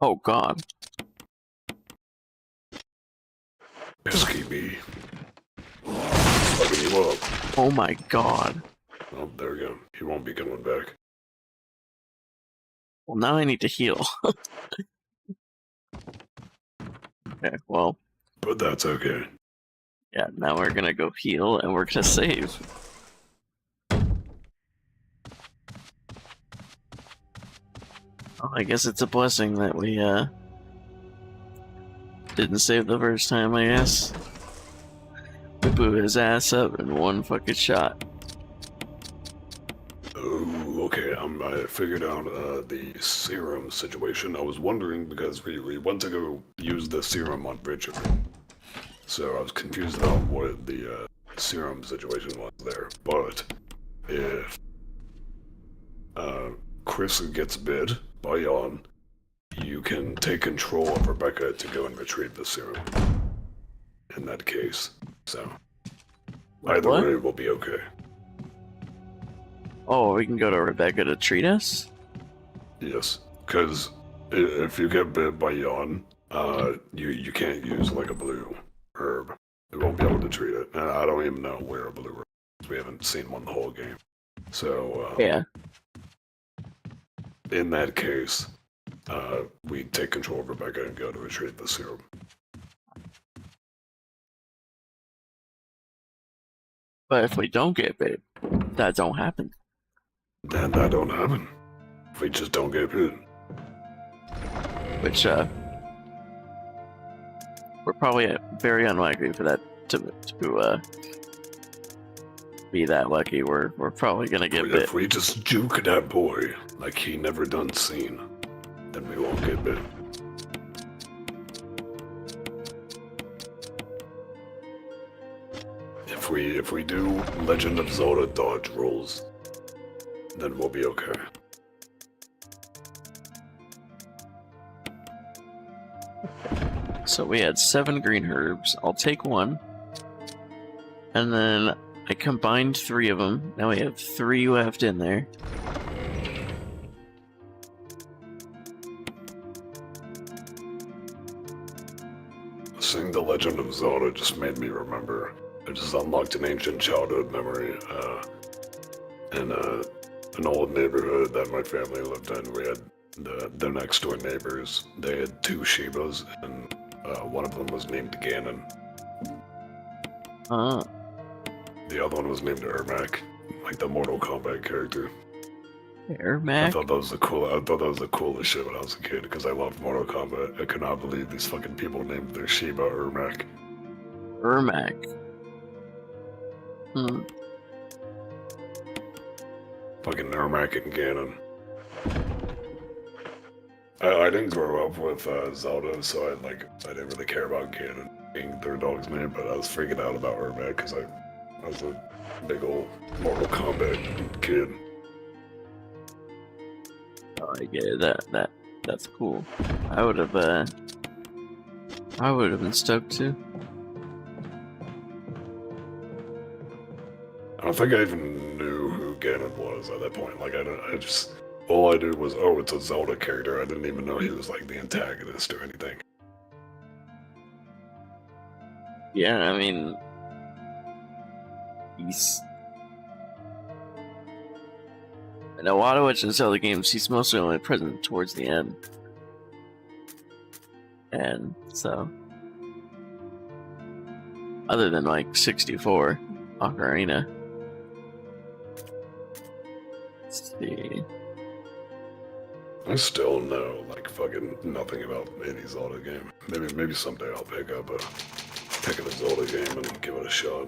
Oh god. Pesky bee. Fucking you up. Oh my god. Oh, there we go. He won't be coming back. Well, now I need to heal. Okay, well. But that's okay. Yeah, now we're gonna go heal and we're gonna save. Oh, I guess it's a blessing that we, didn't save the first time, I guess. We blew his ass up in one fucking shot. Oh, okay. I figured out the serum situation. I was wondering because we went to go use the serum on Richard. So I was confused about what the serum situation was there. But if Chris gets bit by Yawn, you can take control of Rebecca to go and retrieve the serum. In that case. So either way will be okay. Oh, we can go to Rebecca to treat us? Yes, because if you get bit by yawn, you can't use like a blue herb. We won't be able to treat it. And I don't even know where a blue herb is. We haven't seen one the whole game. So, Yeah. in that case, we take control of Rebecca and go to retrieve the serum. But if we don't get bit, that don't happen. Then that don't happen. If we just don't get bit. Which, we're probably very unlikely for that to be that lucky. We're probably gonna get bit. If we just juke that boy like he never done seen, then we won't get bit. If we do Legend of Zelda dodge rolls, then we'll be okay. So we had 7 green herbs. I'll take one. And then I combined 3 of them. Now we have 3 left in there. Seeing the Legend of Zelda just made me remember. I just unlocked an ancient childhood memory in an old neighborhood that my family lived in. We had the next door neighbors. They had 2 Shibas, and one of them was named Ganon. The other one was named Ermac, like the Mortal Kombat character. Ermac? I thought that was the coolest shit when I was a kid because I loved Mortal Kombat. I could not believe these fucking people named their Shiba Ermac. Ermac. Fucking Ermac and Ganon. I didn't grow up with Zelda, so I didn't really care about Ganon being their dog's name, but I was freaking out about Ermac because I was a big old Mortal Kombat kid. Oh, I get it. That's cool. I would have been stoked too. I don't think I even knew who Ganon was at that point. Like, all I knew was, oh, it's a Zelda character. I didn't even know he was, like, the antagonist or anything. Yeah, I mean, he's... in a lot of Legend of Zelda games, he's mostly only present towards the end. And so... other than, like, 64, Ocarina. Let's see... I still know, like, fucking nothing about any Zelda game. Maybe someday I'll pick up a Zelda game and give it a shot.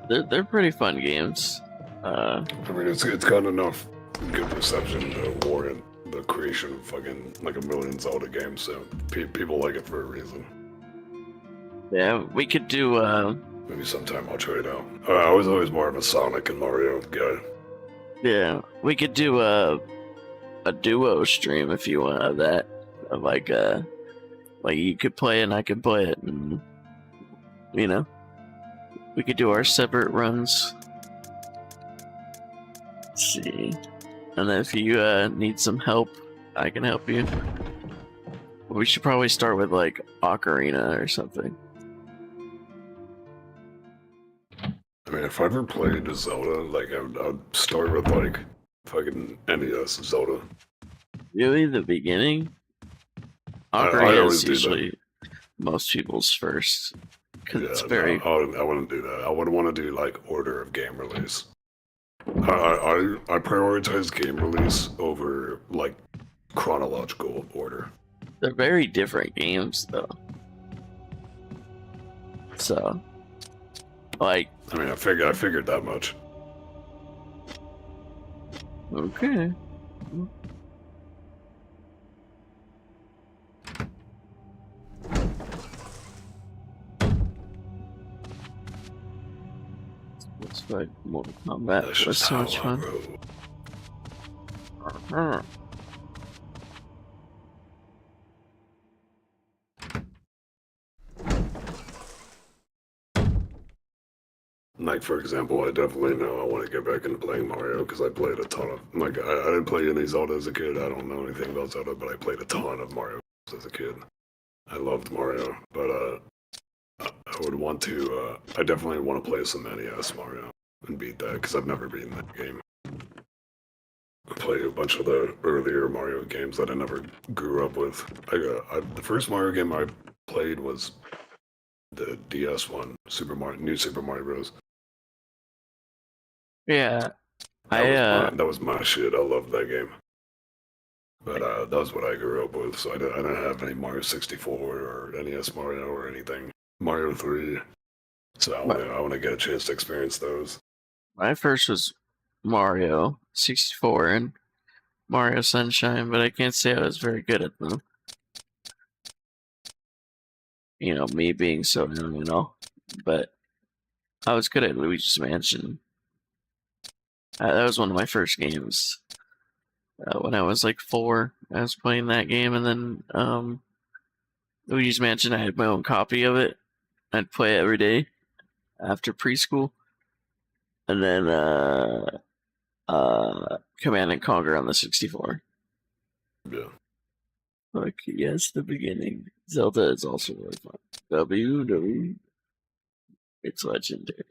They're pretty fun games. I mean, it's got enough good reception to warrant the creation of fucking, like, a million Zelda games, so people like it for a reason. Yeah, we could do, Maybe sometime I'll try it out. I was always more of a Sonic and Mario guy. yeah, we could do a duo stream if you want that. Of like you could play it and I could play it, and you know, we could do our separate runs. Let's see, and then if you need some help, I can help you. We should probably start with like Ocarina or something. I mean, if I ever played Zelda, like, I'd start with, like, fucking NES Zelda. Really, the beginning? I Ocarina always is do that. usually most people's first, because it's Yeah, very... no, I wouldn't do that. I would want to do, like, order of game release. I prioritize game release over, like, chronological order. They're very different games, though. So, like, I mean, I figured that much. okay. Let's like Mortal Kombat. That's Was just so how much I fun. roll. Like, for example, I definitely know I want to get back into playing Mario because I played a ton of, like, I didn't play any Zelda as a kid. I don't know anything about Zelda, but I played a ton of Mario as a kid. I loved Mario, but I would want to, I definitely want to play some NES Mario and beat that because I've never beaten that game. I played a bunch of the earlier Mario games that I never grew up with. The first Mario game I played was the DS one, New Super Mario Bros. Yeah, That was my shit. I loved that game. But that was what I grew up with, so I didn't have any Mario 64 or NES Mario or anything. Mario 3. So I want to get a chance to experience those. my first was Mario 64 and Mario Sunshine, but I can't say I was very good at them. You know, me being so young and all. But I was good at Luigi's Mansion. That was one of my first games. When I was like 4, I was playing that game, and then Luigi's Mansion, I had my own copy of it. I'd play it every day after preschool. And then Command and Conquer on the 64. Yeah. Like, yes, the beginning. Zelda is also really fun. WW. It's legendary.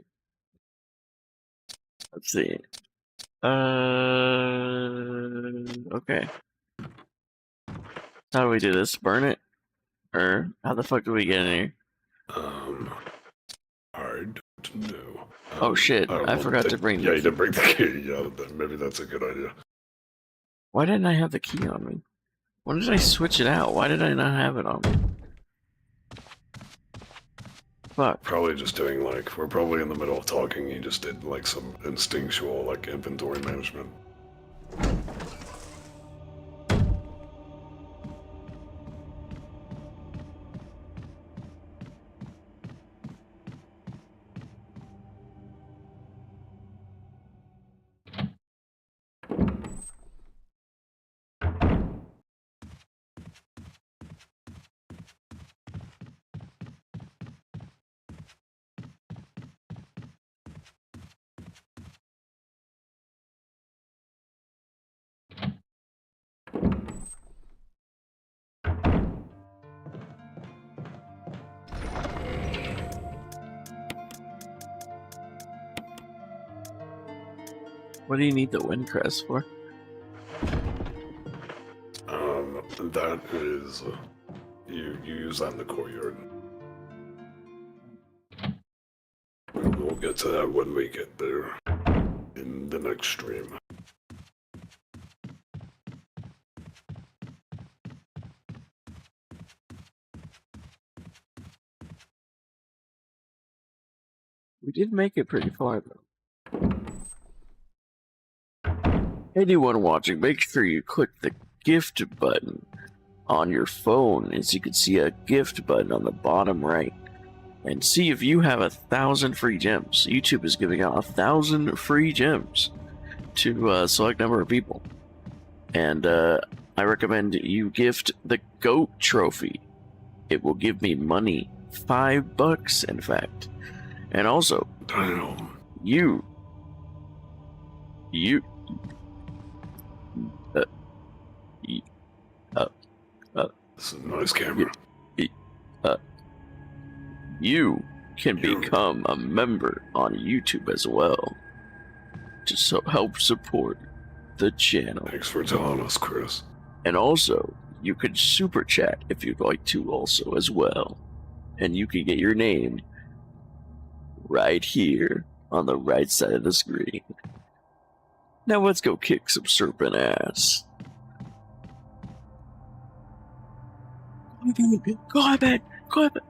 Let's see. Okay. How do we do this? Burn it? Or how the fuck do we get in here? I don't know. Oh shit, I forgot to bring the key. You didn't bring the key. Yeah, maybe that's a good idea. Why didn't I have the key on me? When did I switch it out? Why did I not have it on me? Fuck. Probably just doing like, we're probably in the middle of talking, you just did like some instinctual like inventory management. What do you need the wind crest for? That is, you use that in the courtyard. We'll get to that when we get there in the next stream. We did make it pretty far though. Anyone watching, make sure you click the gift button on your phone, as you can see a gift button on the bottom right, and see if you have 1,000 free gems. YouTube is giving out 1,000 free gems to a select number of people, and I recommend you gift the GOAT trophy. It will give me money, $5 in fact, and also Damn. you This is a nice camera. You can become a member on YouTube as well to help support the channel. Thanks for telling us, Chris. And also, you can super chat if you'd like to also as well. And you can get your name right here on the right side of the screen. Now let's go kick some serpent ass. Go on, man. Go on, man.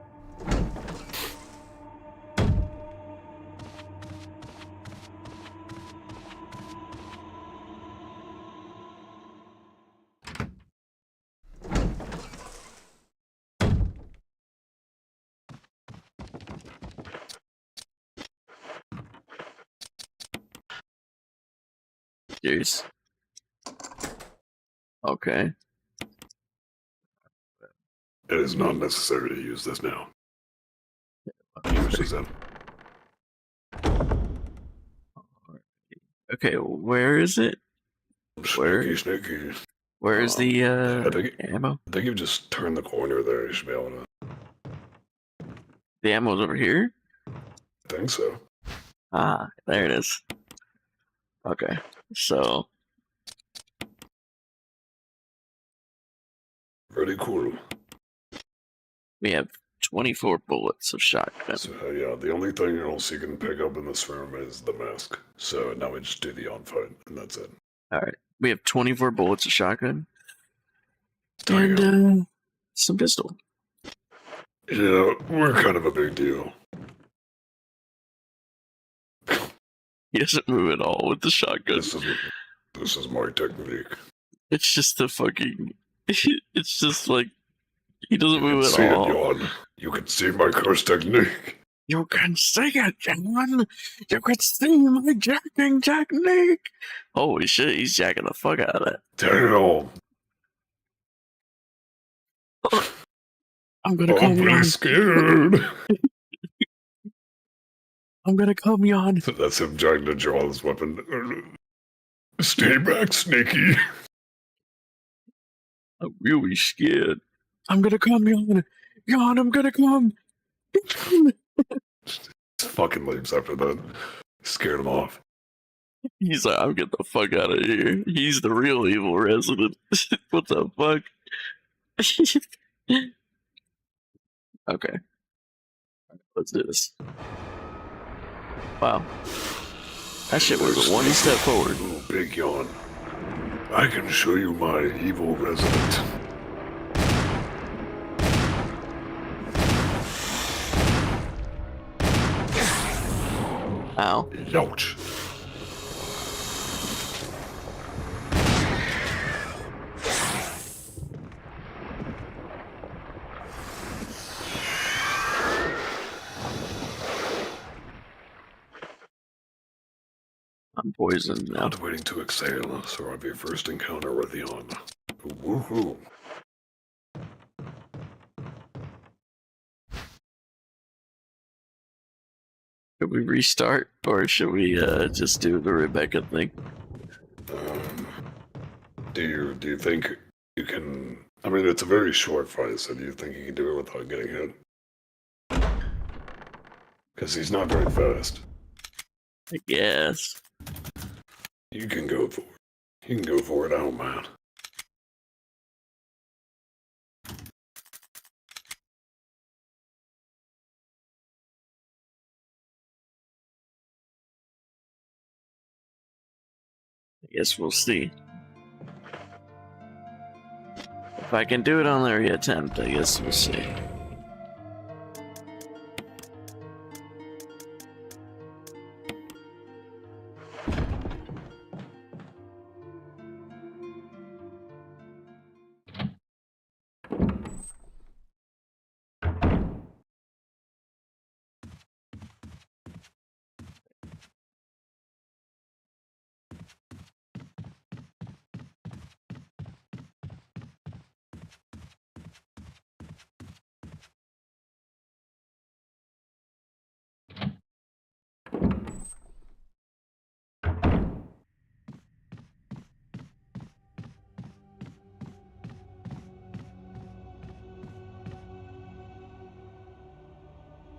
Jeez. Okay. It is not necessary to use this now. Use Shazam. Okay, where is it? Where? Sneaky. Where is the ammo? I think you just turn the corner there, you should be able to. The ammo's over here? I think so. Ah, there it is. Okay, so Pretty cool. we have 24 bullets of shotgun. So yeah, the only thing else you can pick up in this room is the mask. So now we just do the YAWN fight, and that's it. Alright, we have 24 bullets of shotgun. Damn. And some pistol. Yeah, we're kind of a big deal. He doesn't move at all with the shotgun. This is my technique. It's just the fucking... It's just like... He doesn't move at See it, all. YAWN. You can see my cursed technique. You can see it, John! You can see my jacking technique! Holy shit, he's jacking the fuck out of it. Damn. I'm gonna I'm come, really Jan. scared. I'm gonna come, Jan. That's him trying to draw his weapon. Stay back, Sneaky. I'm really scared. I'm gonna come, Jan. Jan, I'm gonna come. Fucking leaves after that. Scared him off. He's like, I'm getting the fuck out of here. He's the real evil resident. What the fuck? Okay. Let's do this. Wow. That shit was one step forward. Ooh, big yawn. I can show you my evil resident. Ow. Ouch. I'm poisoned now. Not waiting to exhale, so I'll be your first encounter with YAWN. Woohoo. Should we restart, or should we just do the Rebecca thing? Do you think you can... I mean, it's a very short fight, so do you think you can do it without getting hit? Because he's not very fast. I guess. You can go for it. You can go for it out, man. I guess we'll see. If I can do it on the reattempt, I guess we'll see.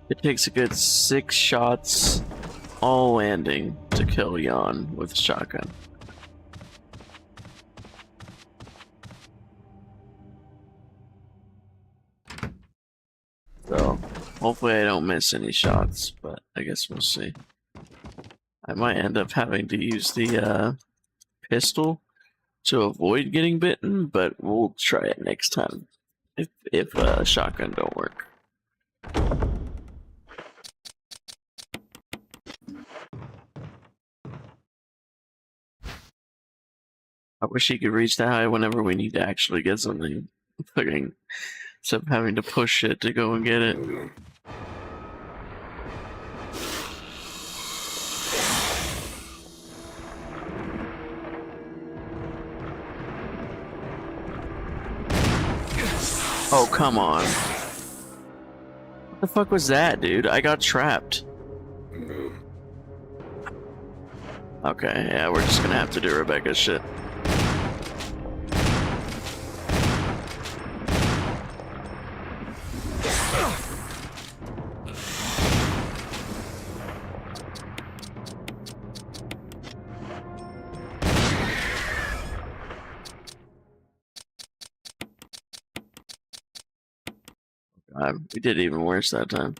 It takes a good 6 shots, all landing, to kill YAWN with a shotgun. So, hopefully I don't miss any shots, but I guess we'll see. I might end up having to use the pistol to avoid getting bitten, but we'll try it next time if shotgun don't work. I wish he could reach that high whenever we need to actually get something. Fucking, instead of having to push it to go and get it. Oh, come on. What the fuck was that, dude? I got trapped. Okay, yeah, we're just gonna have to do Rebecca's shit. We did even worse that time.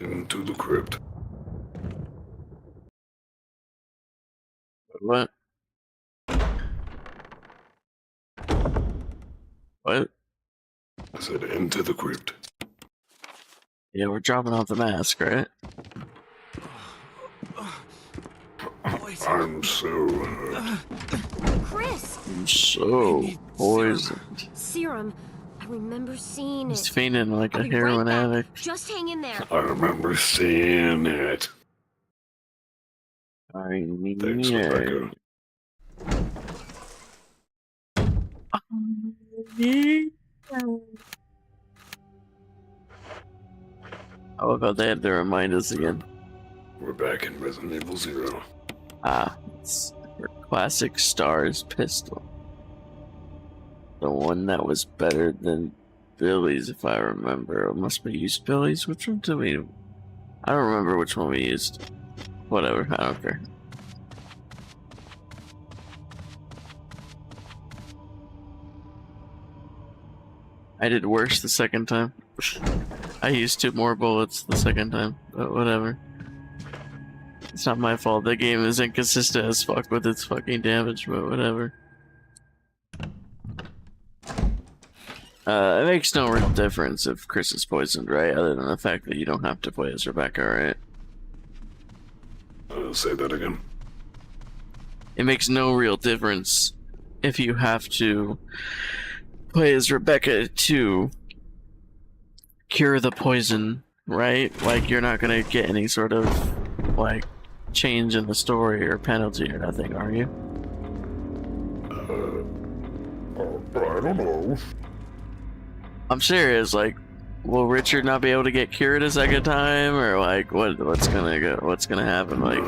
Into the crypt. What? What? I said into the crypt. Yeah, we're dropping off the mask, right? I'm so hurt. Chris! I'm so poisoned. Serum. I remember seeing He's it. fainting like I'll a be heroin right back. addict. Just hang in there. I remember seeing it. Thanks, Rebecca. How about they had to remind us again? We're back in Resident Evil 0. Ah, it's her classic Stars pistol. The one that was better than Billy's, if I remember. Or must we use Billy's? Which one did we? I don't remember which one we used. Whatever, I don't care. I did worse the second time. I used 2 more bullets the second time, but whatever. It's not my fault. The game is inconsistent as fuck with its fucking damage, but whatever. It makes no real difference if Chris is poisoned, right? Other than the fact that you don't have to play as Rebecca, right? Say that again. It makes no real difference if you have to play as Rebecca to cure the poison, right? Like, you're not gonna get any sort of, like, change in the story or penalty or nothing, are you? I don't know. I'm serious, like, will Richard not be able to get cured a second time, or like, what's gonna happen, like?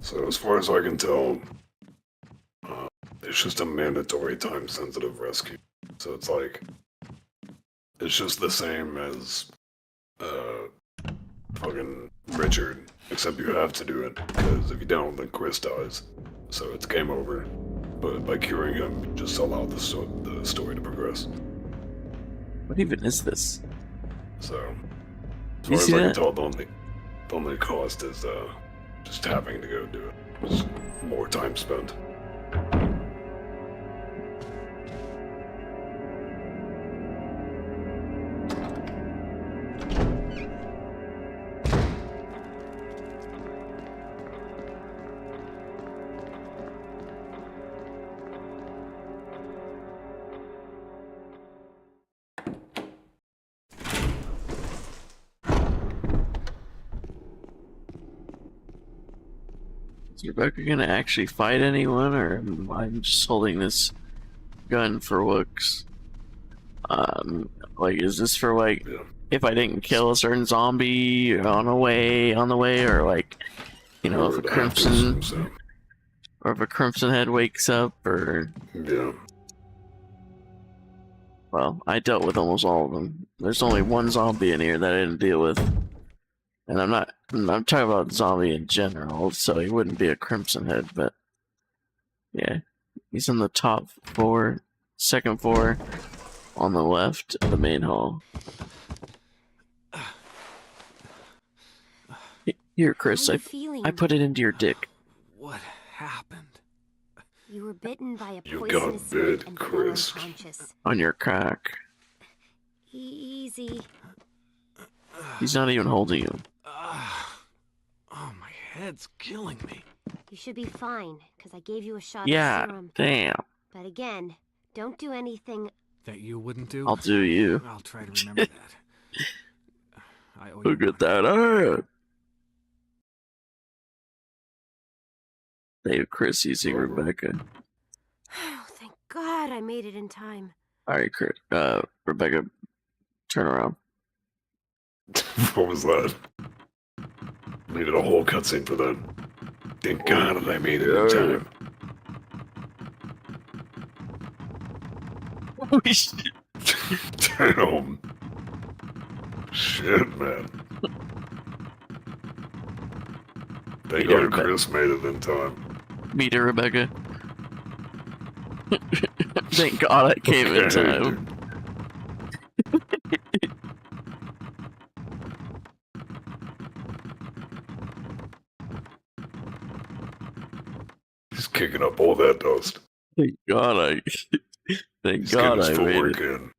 So as far as I can tell, it's just a mandatory time-sensitive rescue. So it's like, it's just the same as, fucking Richard, except you have to do it, because if you don't, then Chris dies. So it's game over. But by curing him, you just allow the story to progress. What even is this? So, as You far as see I can that? tell, the only cost is, just having to go do it. Just more time spent. Is Rebecca gonna actually fight anyone, or am I just holding this gun for looks? Like, is this for, like, Yeah. if I didn't kill a certain zombie on the way, or like, You know, if a Or I have to assume crimson so. or if a crimson head wakes up, or Yeah. well, I dealt with almost all of them. There's only one zombie in here that I didn't deal with, and I'm talking about zombie in general, so he wouldn't be a crimson head, but yeah, he's in the top floor, second floor, on the left of the main hall. Here, Chris, How are I you feeling? put it into your dick. What happened? You were bitten by a You poisonous got snake bit, and fell Chris. unconscious. On your cock. Easy. He's not even holding you. Oh, my head's killing me. You should be fine, because I gave you a shot Yeah, of serum. damn. But again, don't do anything. That you wouldn't do? I'll do you. I'll try to remember that. I owe you Look at one. that ass. Hey, Chris using Rebecca. Oh, thank God I made it in time. Alright, Chris. Rebecca, turn around. What was that? Needed a whole cutscene for that. Thank God I made it in time. Holy shit. Damn. Shit, man. Thank Yeah, God Chris made it in time. Meet her, Rebecca. Thank God I came in time. He's kicking up all that dust. Thank God I. Thank He's God getting his I made footwork it. in.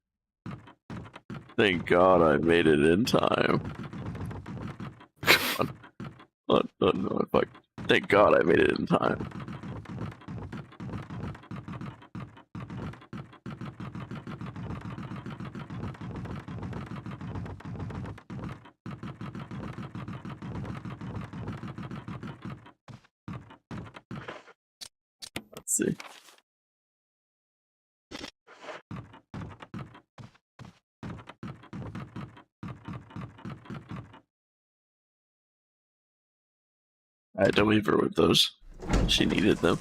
Thank God I made it in time. No, fuck. Thank God I made it in time. Let's see. I had to leave her with those. She needed them.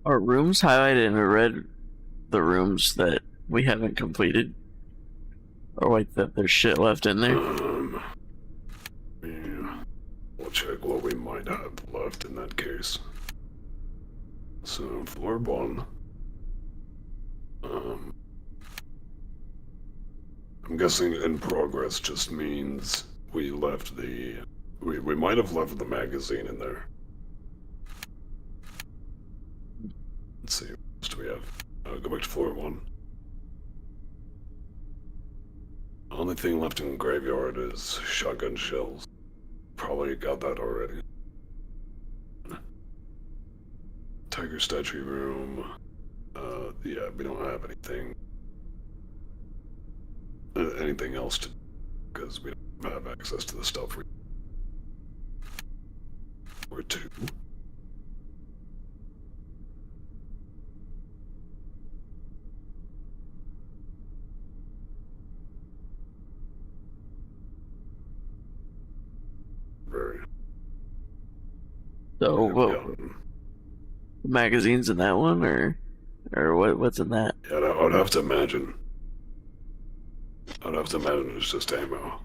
Are rooms highlighted in red the rooms that we haven't completed? Or like that there's shit left in there? Yeah. We'll check what we might have left in that case. So, floor one. I'm guessing in progress just means we left the... We might have left the magazine in there. Let's see, what else do we have? Go back to floor one. Only thing left in graveyard is shotgun shells. Probably got that already. Tiger statue room. Yeah, we don't have anything else to, because we don't have access to the stuff we're to. Very. So Yeah, what magazines in that one, or what's in that? yeah, I would have to imagine. I'd have to imagine it's just ammo.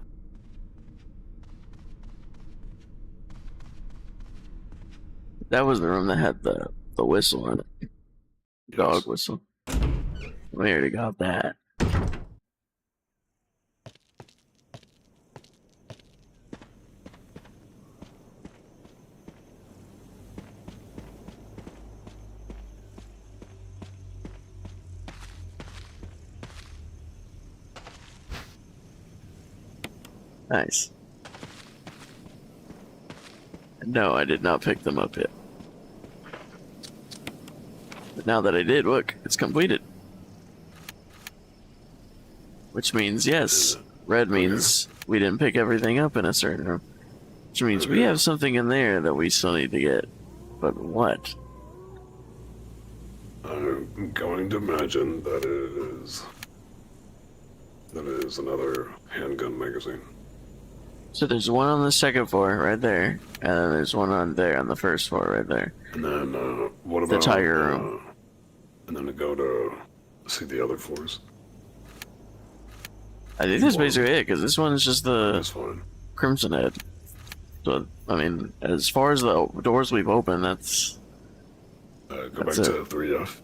That was the room that had the whistle in it. Dog Yes. whistle. We already got that. Nice. No, I did not pick them up yet. But now that I did, look, it's completed. Which means, yes, red means we didn't pick everything up in a certain room. Which means we have something in there that we still need to get. But what? I'm going to imagine that it is another handgun magazine. So there's one on the second floor right there, and then there's one on there on the first floor right there. And then, what about... The tiger room. And then to go to see the other floors. I think that's basically it, because this one is just the That's fine. Crimson Head. So, I mean, as far as the doors we've opened, that's... Go That's back it. to 3F.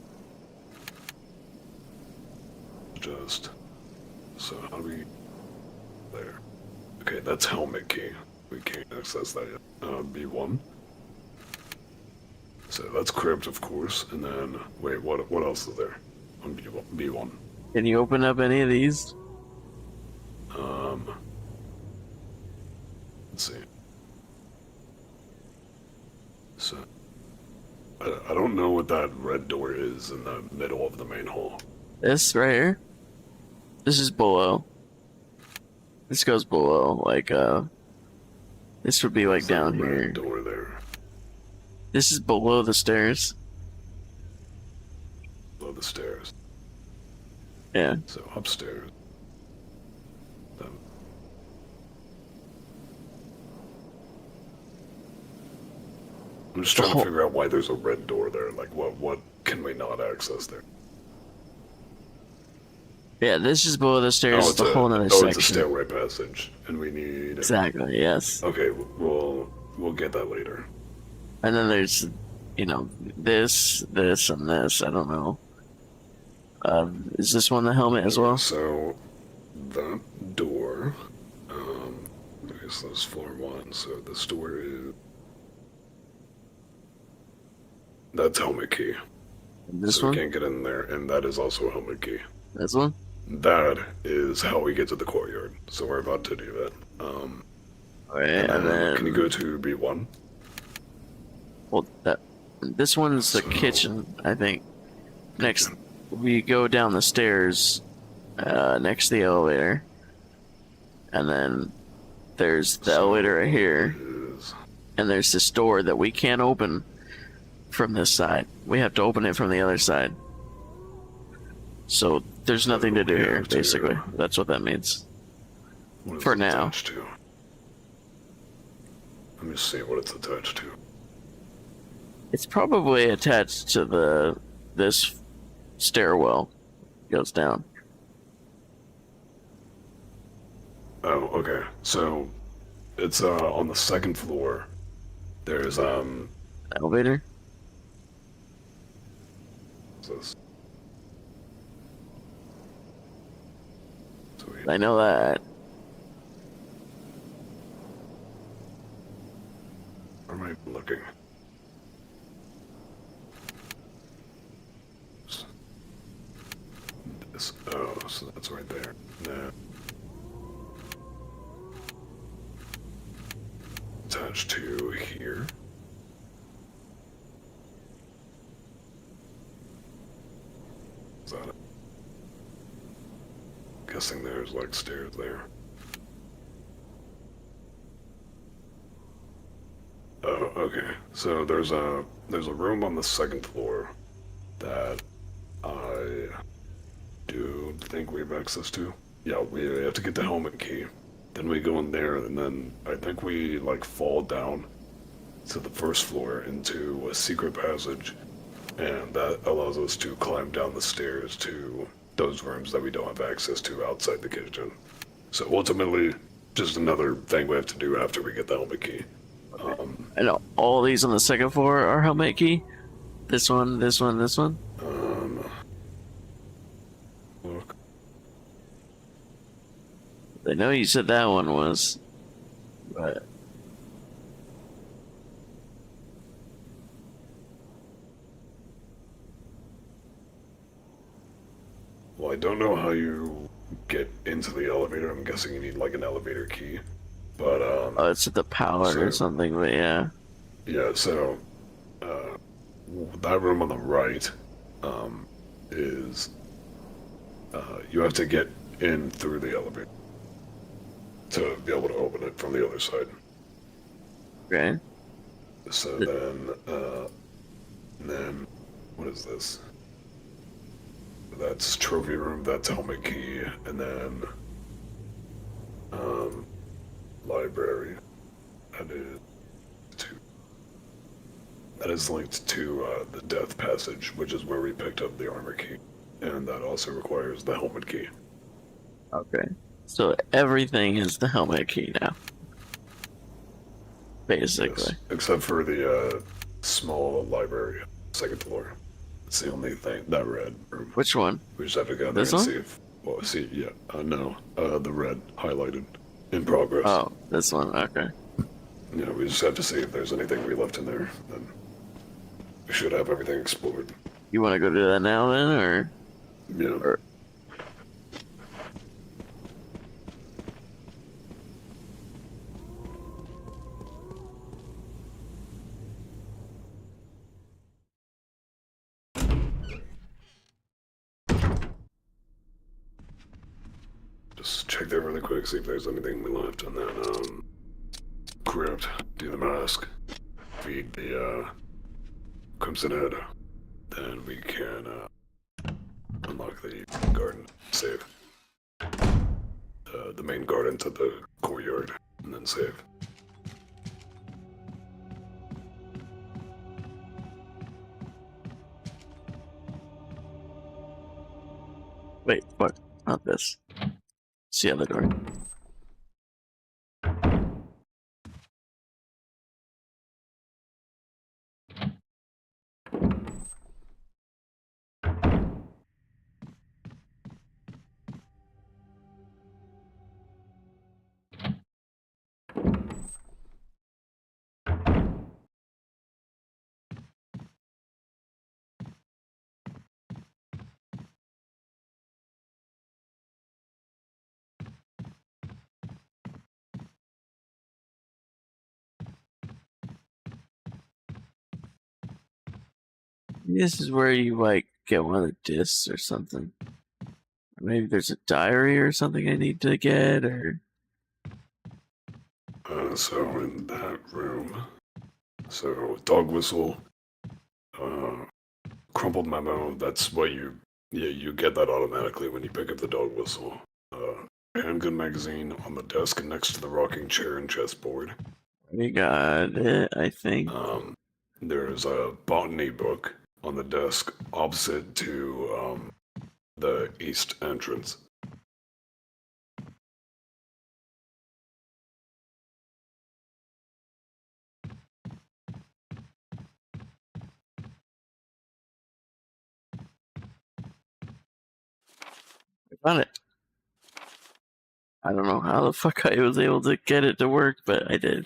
Just... So, how do we... There. Okay, that's helmet key. We can't access that yet. B1. So, that's crypt, of course. And then... Wait, what else is there? On B1. Can you open up any of these? Let's see. So, I don't know what that red door is in the middle of the main hall. This right here? This is below. This goes below, like, this would be like down Red here. door there. This is below the stairs. Below the stairs. Yeah. So, upstairs. Then- I'm just trying to figure out why there's a red door there. Like, what can we not access there? Yeah, this is below the stairs. It's a whole nother it's a section. stairway passage, and we need... Exactly, yes. Okay, we'll get that later. And then there's, you know, this, and this. I don't know. Is this one the helmet as well? So, that door, I guess that's floor 1, so this door is... That's helmet key. This so one? we can't get in there, and that is also a helmet key. This one? That is how we get to the courtyard, so we're about to do that. Alright, and then... Can you go to B1? Well, this one's the kitchen, I think. Next, we go down the stairs, next to the elevator. And then there's the elevator right here. And there's this door that we can't open from this side. We have to open it from the other side. So there's nothing to do here, basically. That's what that means. What is For it now. attached to? Let me see what it's attached to. It's probably attached to this stairwell. Goes down. Oh, okay. So, it's on the second floor. There's Elevator? what's this? So I know that. where am I looking? This, oh, so that's right there. Nah. Attached to here. Is that it? Guessing there's like stairs there. Oh, okay. So there's a room on the second floor that I do think we have access to. Yeah, we have to get the helmet key. Then we go in there, and then I think we like fall down to the first floor into a secret passage, and that allows us to climb down the stairs to those rooms that we don't have access to outside the kitchen. So ultimately, just another thing we have to do after we get the helmet key. And all these on the second floor are helmet key? This one, this one, this one? Look. I know you said that one was, but... Well, I don't know how you get into the elevator. I'm guessing you need like an elevator key. But Oh, it's at the pallet or So- something, but yeah. Yeah, so that room on the right is you have to get in through the elevator to be able to open it from the other side. Okay. So then what is this? That's trophy room, that's helmet key, and then library. That is linked to the death passage, which is where we picked up the armor key. And that also requires the helmet key. Okay. So everything is the helmet key now. Basically. Yes, except for the small library, second floor. It's the only thing, that red room. Which one? We just have to go there This and one? see if, well, see, yeah, no, the red highlighted in progress. Oh, this one, okay. Yeah, we just have to see if there's anything we left in there. Then we should have everything explored. You want to go do that now then, or? Yeah. Or... Just check there really quick, see if there's anything we left, and then, crypt, do the mask, feed the, Crimson Head, then we can, unlock the garden, save. The main garden to the courtyard, and then save. Wait, what? Not this. It's the other door. This is where you, like, get one of the discs or something. Maybe there's a diary or something I need to get, or... So in that room, so dog whistle, crumpled memo, that's what you get that automatically when you pick up the dog whistle. Handgun magazine on the desk next to the rocking chair and chessboard. We got it, I think. There's a botany book on the desk opposite to the east entrance. I found it. I don't know how the fuck I was able to get it to work, but I did.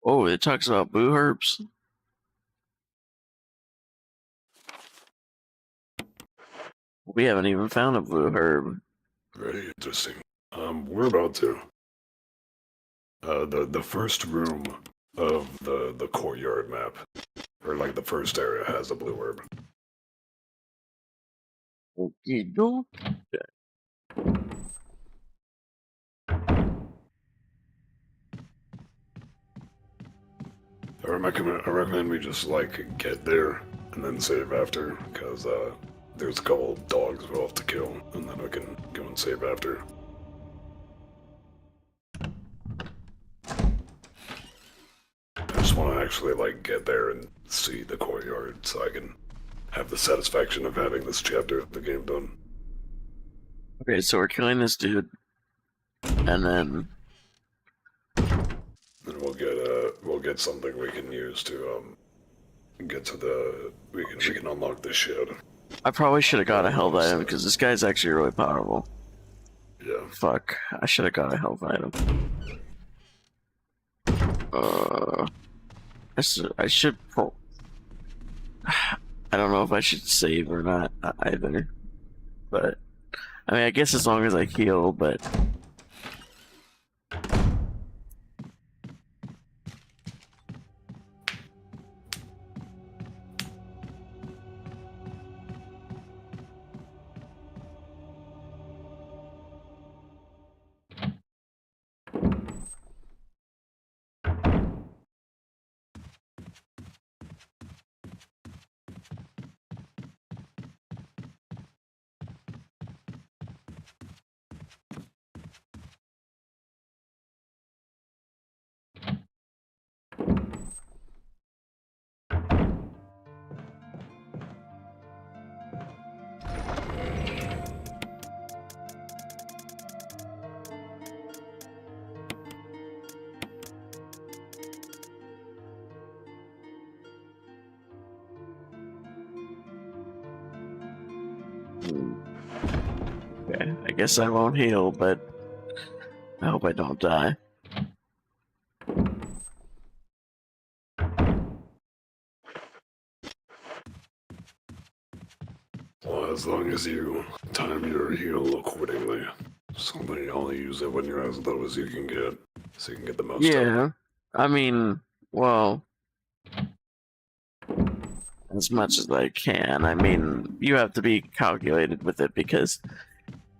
Oh, it talks about blue herbs. We haven't even found a blue herb. Very interesting. We're about to. The first room of the courtyard map, or like the first area, has a blue herb. Okay, I recommend we just like get there and then save after, because there's a couple of dogs we'll have to kill, and then we can go and save after. I just want to actually like get there and see the courtyard so I can have the satisfaction of having this chapter of the game done. Okay, so we're killing this dude, and then we'll get something we can use to get to the we can unlock this shed. I probably should have got a health item because this guy's actually really powerful. Yeah. Fuck, I should have got a health item. I should. I don't know if I should save or not either, but I mean, I guess as long as I heal, but... Okay, I guess I won't heal, but I hope I don't die. Well, as long as you time your heal accordingly. So that you only use it when you're as low as you can get. So you can get the most out. Yeah, I mean, well, as much as I can. I mean, you have to be calculated with it because,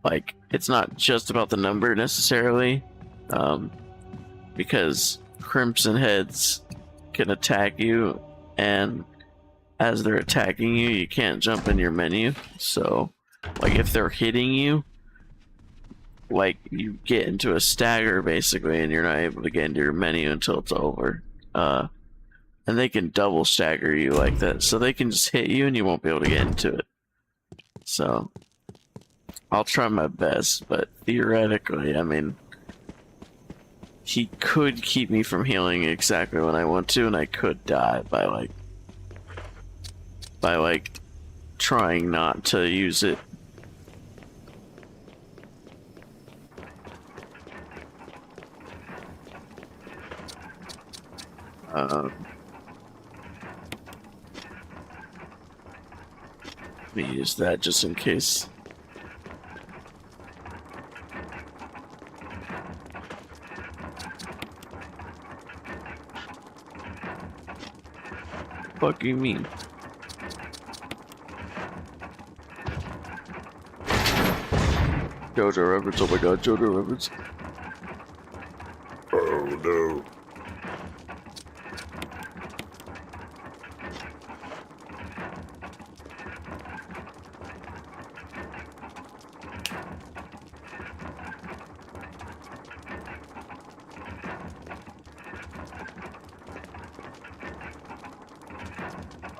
like, it's not just about the number necessarily. Because Crimson Heads can attack you, and as they're attacking you, you can't jump in your menu. So, like, if they're hitting you, like, you get into a stagger basically, and you're not able to get into your menu until it's over. And they can double stagger you like that, so they can just hit you and you won't be able to get into it. So, I'll try my best, but theoretically, I mean, he could keep me from healing exactly when I want to, and I could die by trying not to use it. Let me use that just in case. Fuck you mean? Jojo Roberts, oh my god, Jojo Roberts. Oh no.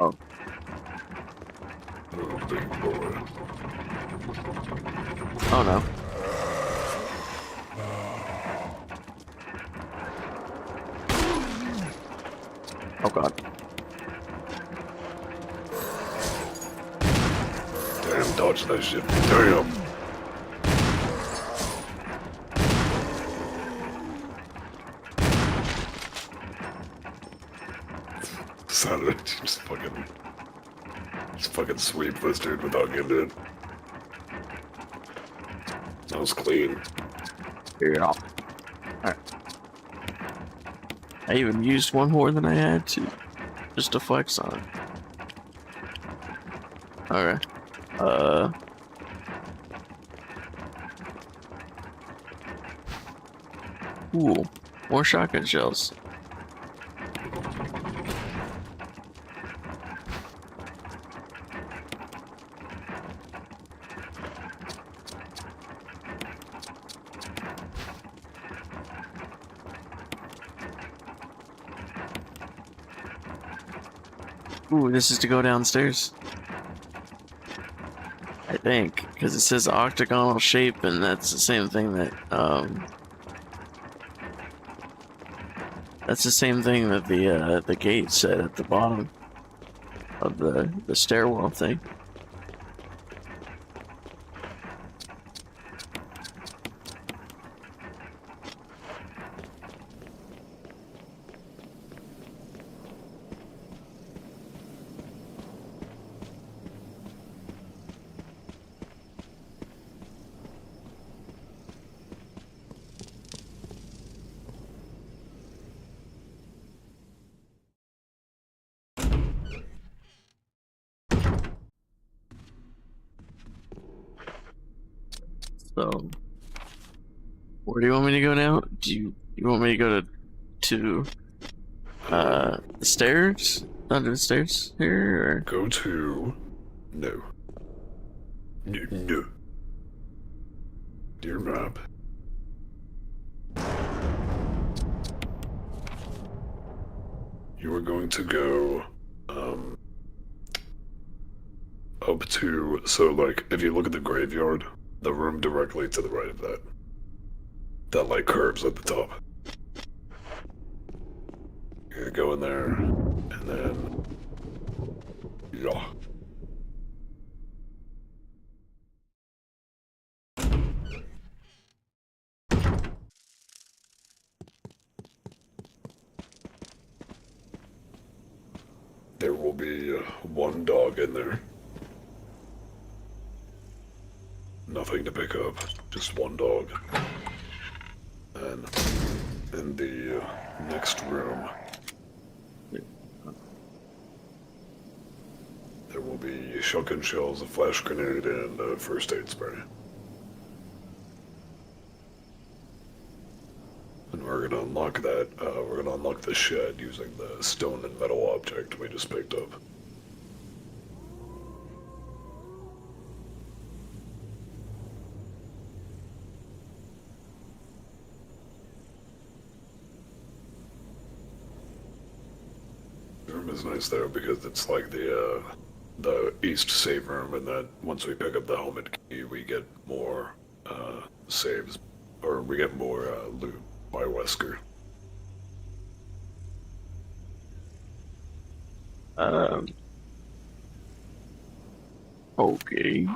Oh. Oh, big boy. Oh no. Oh god. Damn, dodge that shit. Damn. Saturday, just fucking sweep this dude without getting it. That was clean. Yeah. Alright. I even used one more than I had to. Just to flex on it. Okay. Ooh. More shotgun shells. Ooh, this is to go downstairs. I think, because it says octagonal shape, and that's the same thing that, that's the same thing that the gate said at the bottom of the stairwell thing. So, where do you want me to go now? Do you want me to go to the stairs? Under the stairs here, or Go to... No. No. Dear map. You are going to go, up to... So, like, if you look at the graveyard, the room directly to the right of that. That, like, curves at the top. You're gonna go in there, and then... Yeah. There will be one dog in there. Nothing to pick up, just one dog. And in the next room, there will be shotgun shells, a flash grenade, and a first aid spray. And we're gonna unlock that, we're gonna unlock the shed using the stone and metal object we just picked up. The room is nice there because it's like the east save room, and then once we pick up the helmet key, we get more, saves, or we get more, loot by Wesker. Okay.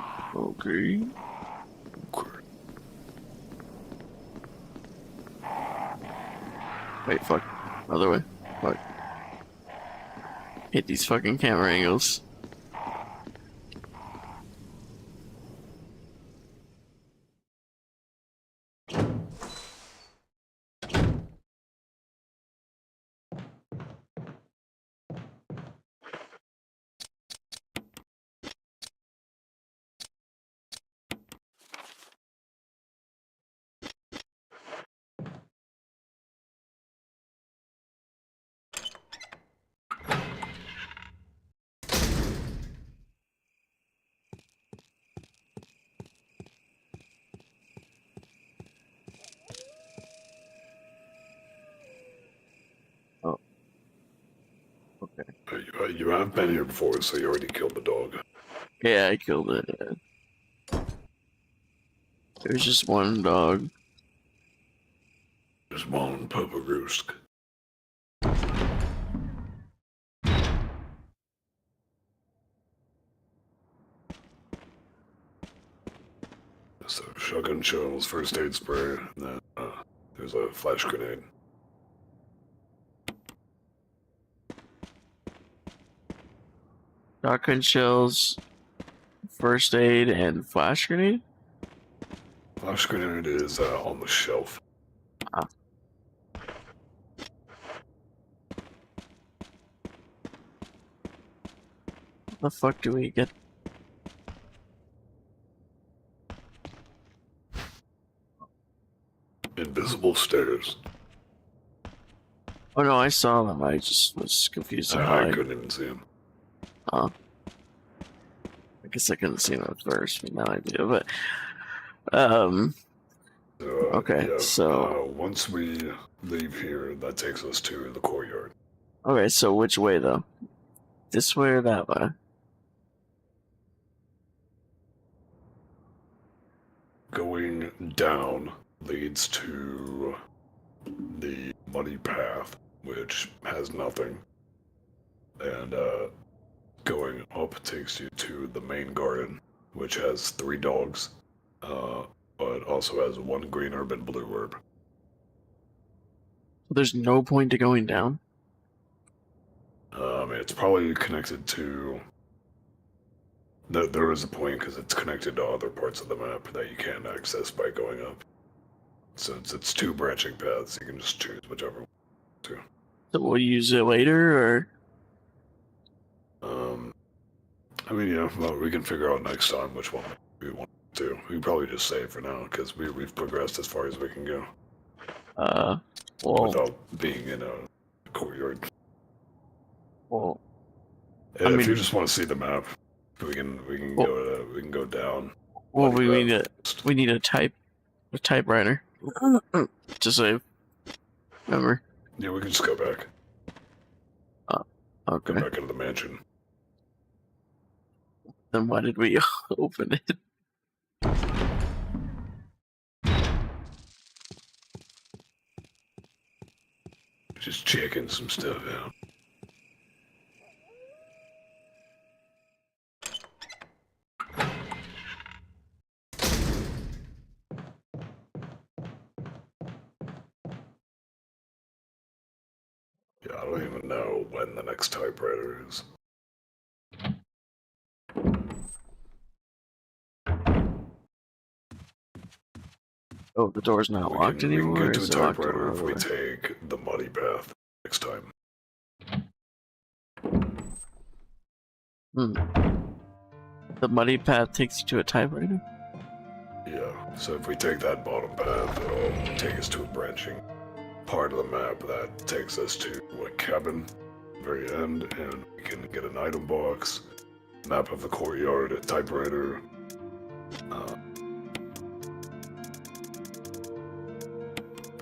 Wait, fuck. Other way. Fuck. Hit these fucking camera angles. Oh. Okay. You have been here before, so you already killed the dog. Yeah, I killed it. Yeah. There's just one dog. There's one Papa Roost. So shotgun shells, first aid spray, and then there's a flash grenade. Shotgun shells, first aid, and flash grenade? Flash grenade is on the shelf. Ah. What the fuck do we get? Invisible stairs. Oh no, I saw them. I just was confused. I couldn't even see them. Oh. I guess I couldn't see them at first, but now I do. But, okay, Yeah, so... once we leave here, that takes us to the courtyard. Okay, so which way, though? This way or that way? Going down leads to the muddy path, which has nothing. And, going up takes you to the main garden, which has 3 dogs, but also has 1 green herb and blue herb. There's no point to going down? It's probably connected to... There is a point because it's connected to other parts of the map that you can't access by going up. So it's 2 branching paths, you can just choose whichever one to. So we'll use it later, or...? I mean, yeah, well, we can figure out next time which one we want. to. We probably just save for now because we've progressed as far as we can go Well, without being in a courtyard. well, And if mean- you just want to see the map, we can go down. well, Bloody we Raft. need a typewriter to save. Remember? Yeah, we can just go back. Okay. Go back into the mansion. Then why did we open it? Just checking some stuff out. Yeah, I don't even know when the next typewriter is. Oh, the door's not locked We anymore. can get to a Is it locked typewriter all if we the way? take the muddy path next time. The muddy path takes you to a typewriter? Yeah, so if we take that bottom path, it'll take us to a branching part of the map that takes us to a cabin, very end, and we can get an item box, map of the courtyard, a typewriter.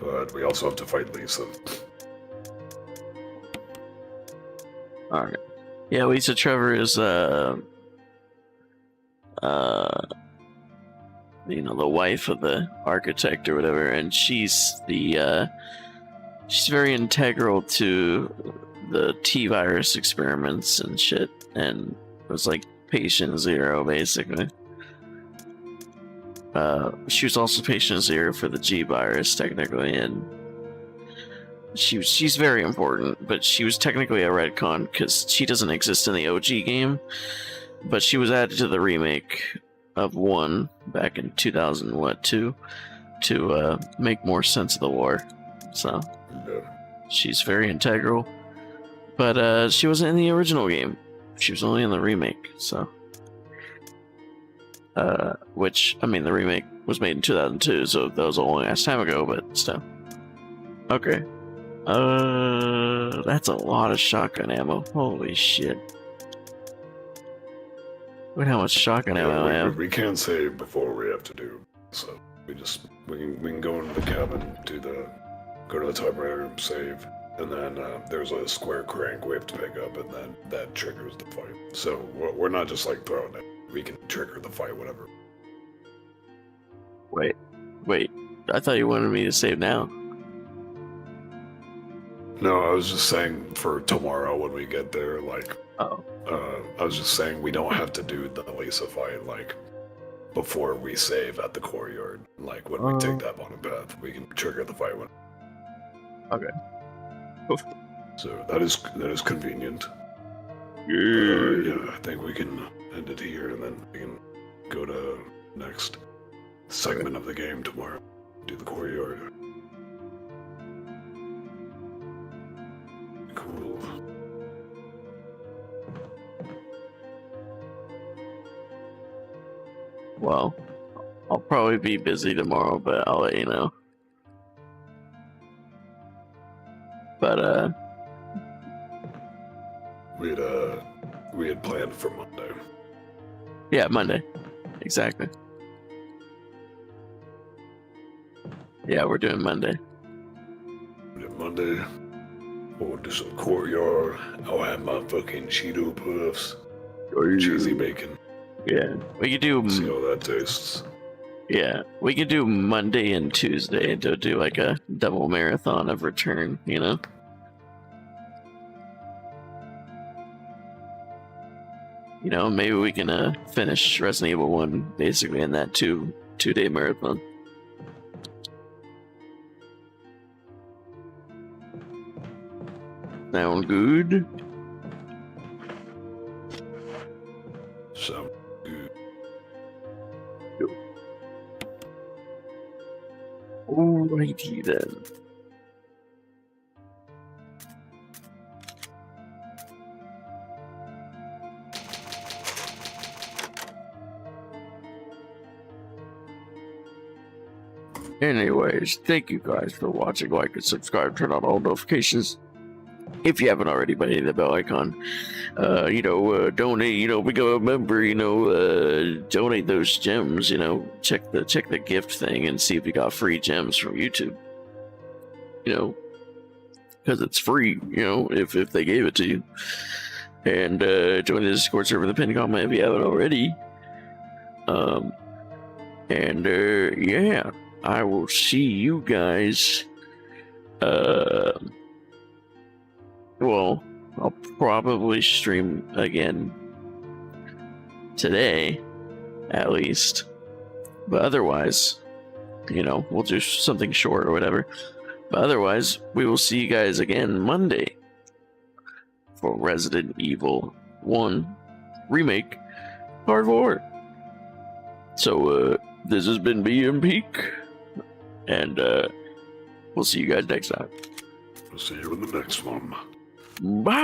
But we also have to fight Lisa. Alright. Yeah, Lisa Trevor is, you know, the wife of the architect or whatever, and she's very integral to the T-virus experiments and shit, and was like patient zero, basically. She was also patient zero for the G virus, technically, and she's very important, but she was technically a retcon because she doesn't exist in the OG game, but she was added to the remake of 1 back in 2002 to make more sense of the war. So she's very integral, but she wasn't in the original game. She was only in the remake. So, which I mean, the remake was made in 2002, so that was a long ass time ago. But still, okay. That's a lot of shotgun ammo. Holy shit. Look at how much shotgun ammo I have. We can't save before we have to do, so we can go into the cabin, go to the typewriter, save, and then there's a square crank we have to pick up, and then that triggers the fight. So we're not just like throwing it. We can trigger the fight, whatever. Wait. I thought you wanted me to save now. No, I was just saying for tomorrow when we get there, like, Oh. I was just saying we don't have to do the Lisa fight, like, before we save at the courtyard. Like, when we take that bottom path, we can trigger the fight when. Okay. So that is convenient. Yeah. I think we can end it here, and then we can go to next segment of the game tomorrow. Do the courtyard. Cool. Well, I'll probably be busy tomorrow, but I'll let you know. But we had planned for Monday. yeah, Monday. Exactly. Yeah, we're doing Monday. Monday, we'll do some courtyard. I'll have my fucking Cheeto puffs, cheesy bacon. Yeah, we could do. See how that tastes. Yeah, we could do Monday and Tuesday to do like a double marathon of Return. You know. You know, maybe we can finish Resident Evil 1 basically in that two-day marathon. Sound good? Sound good. Alrighty then. Anyways, thank you guys for watching. Like and subscribe, turn on all notifications if you haven't already by hitting the bell icon. Donate, become a member, donate those gems, check the gift thing and see if you got free gems from YouTube. Because it's free, if they gave it to you. And join the Discord server in the pinned comment if you haven't already. Yeah, I will see you guys. Well, I'll probably stream again today, at least. But otherwise, we'll do something short or whatever. But otherwise, we will see you guys again Monday for Resident Evil 1 Remake Part 4. So, this has been BM Peak, and we'll see you guys next time. We'll see you in the next one. Bye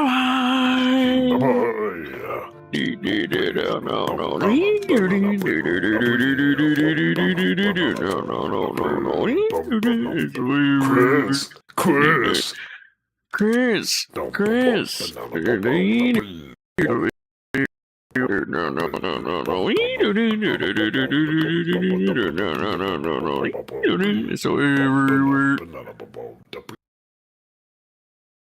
Chris. So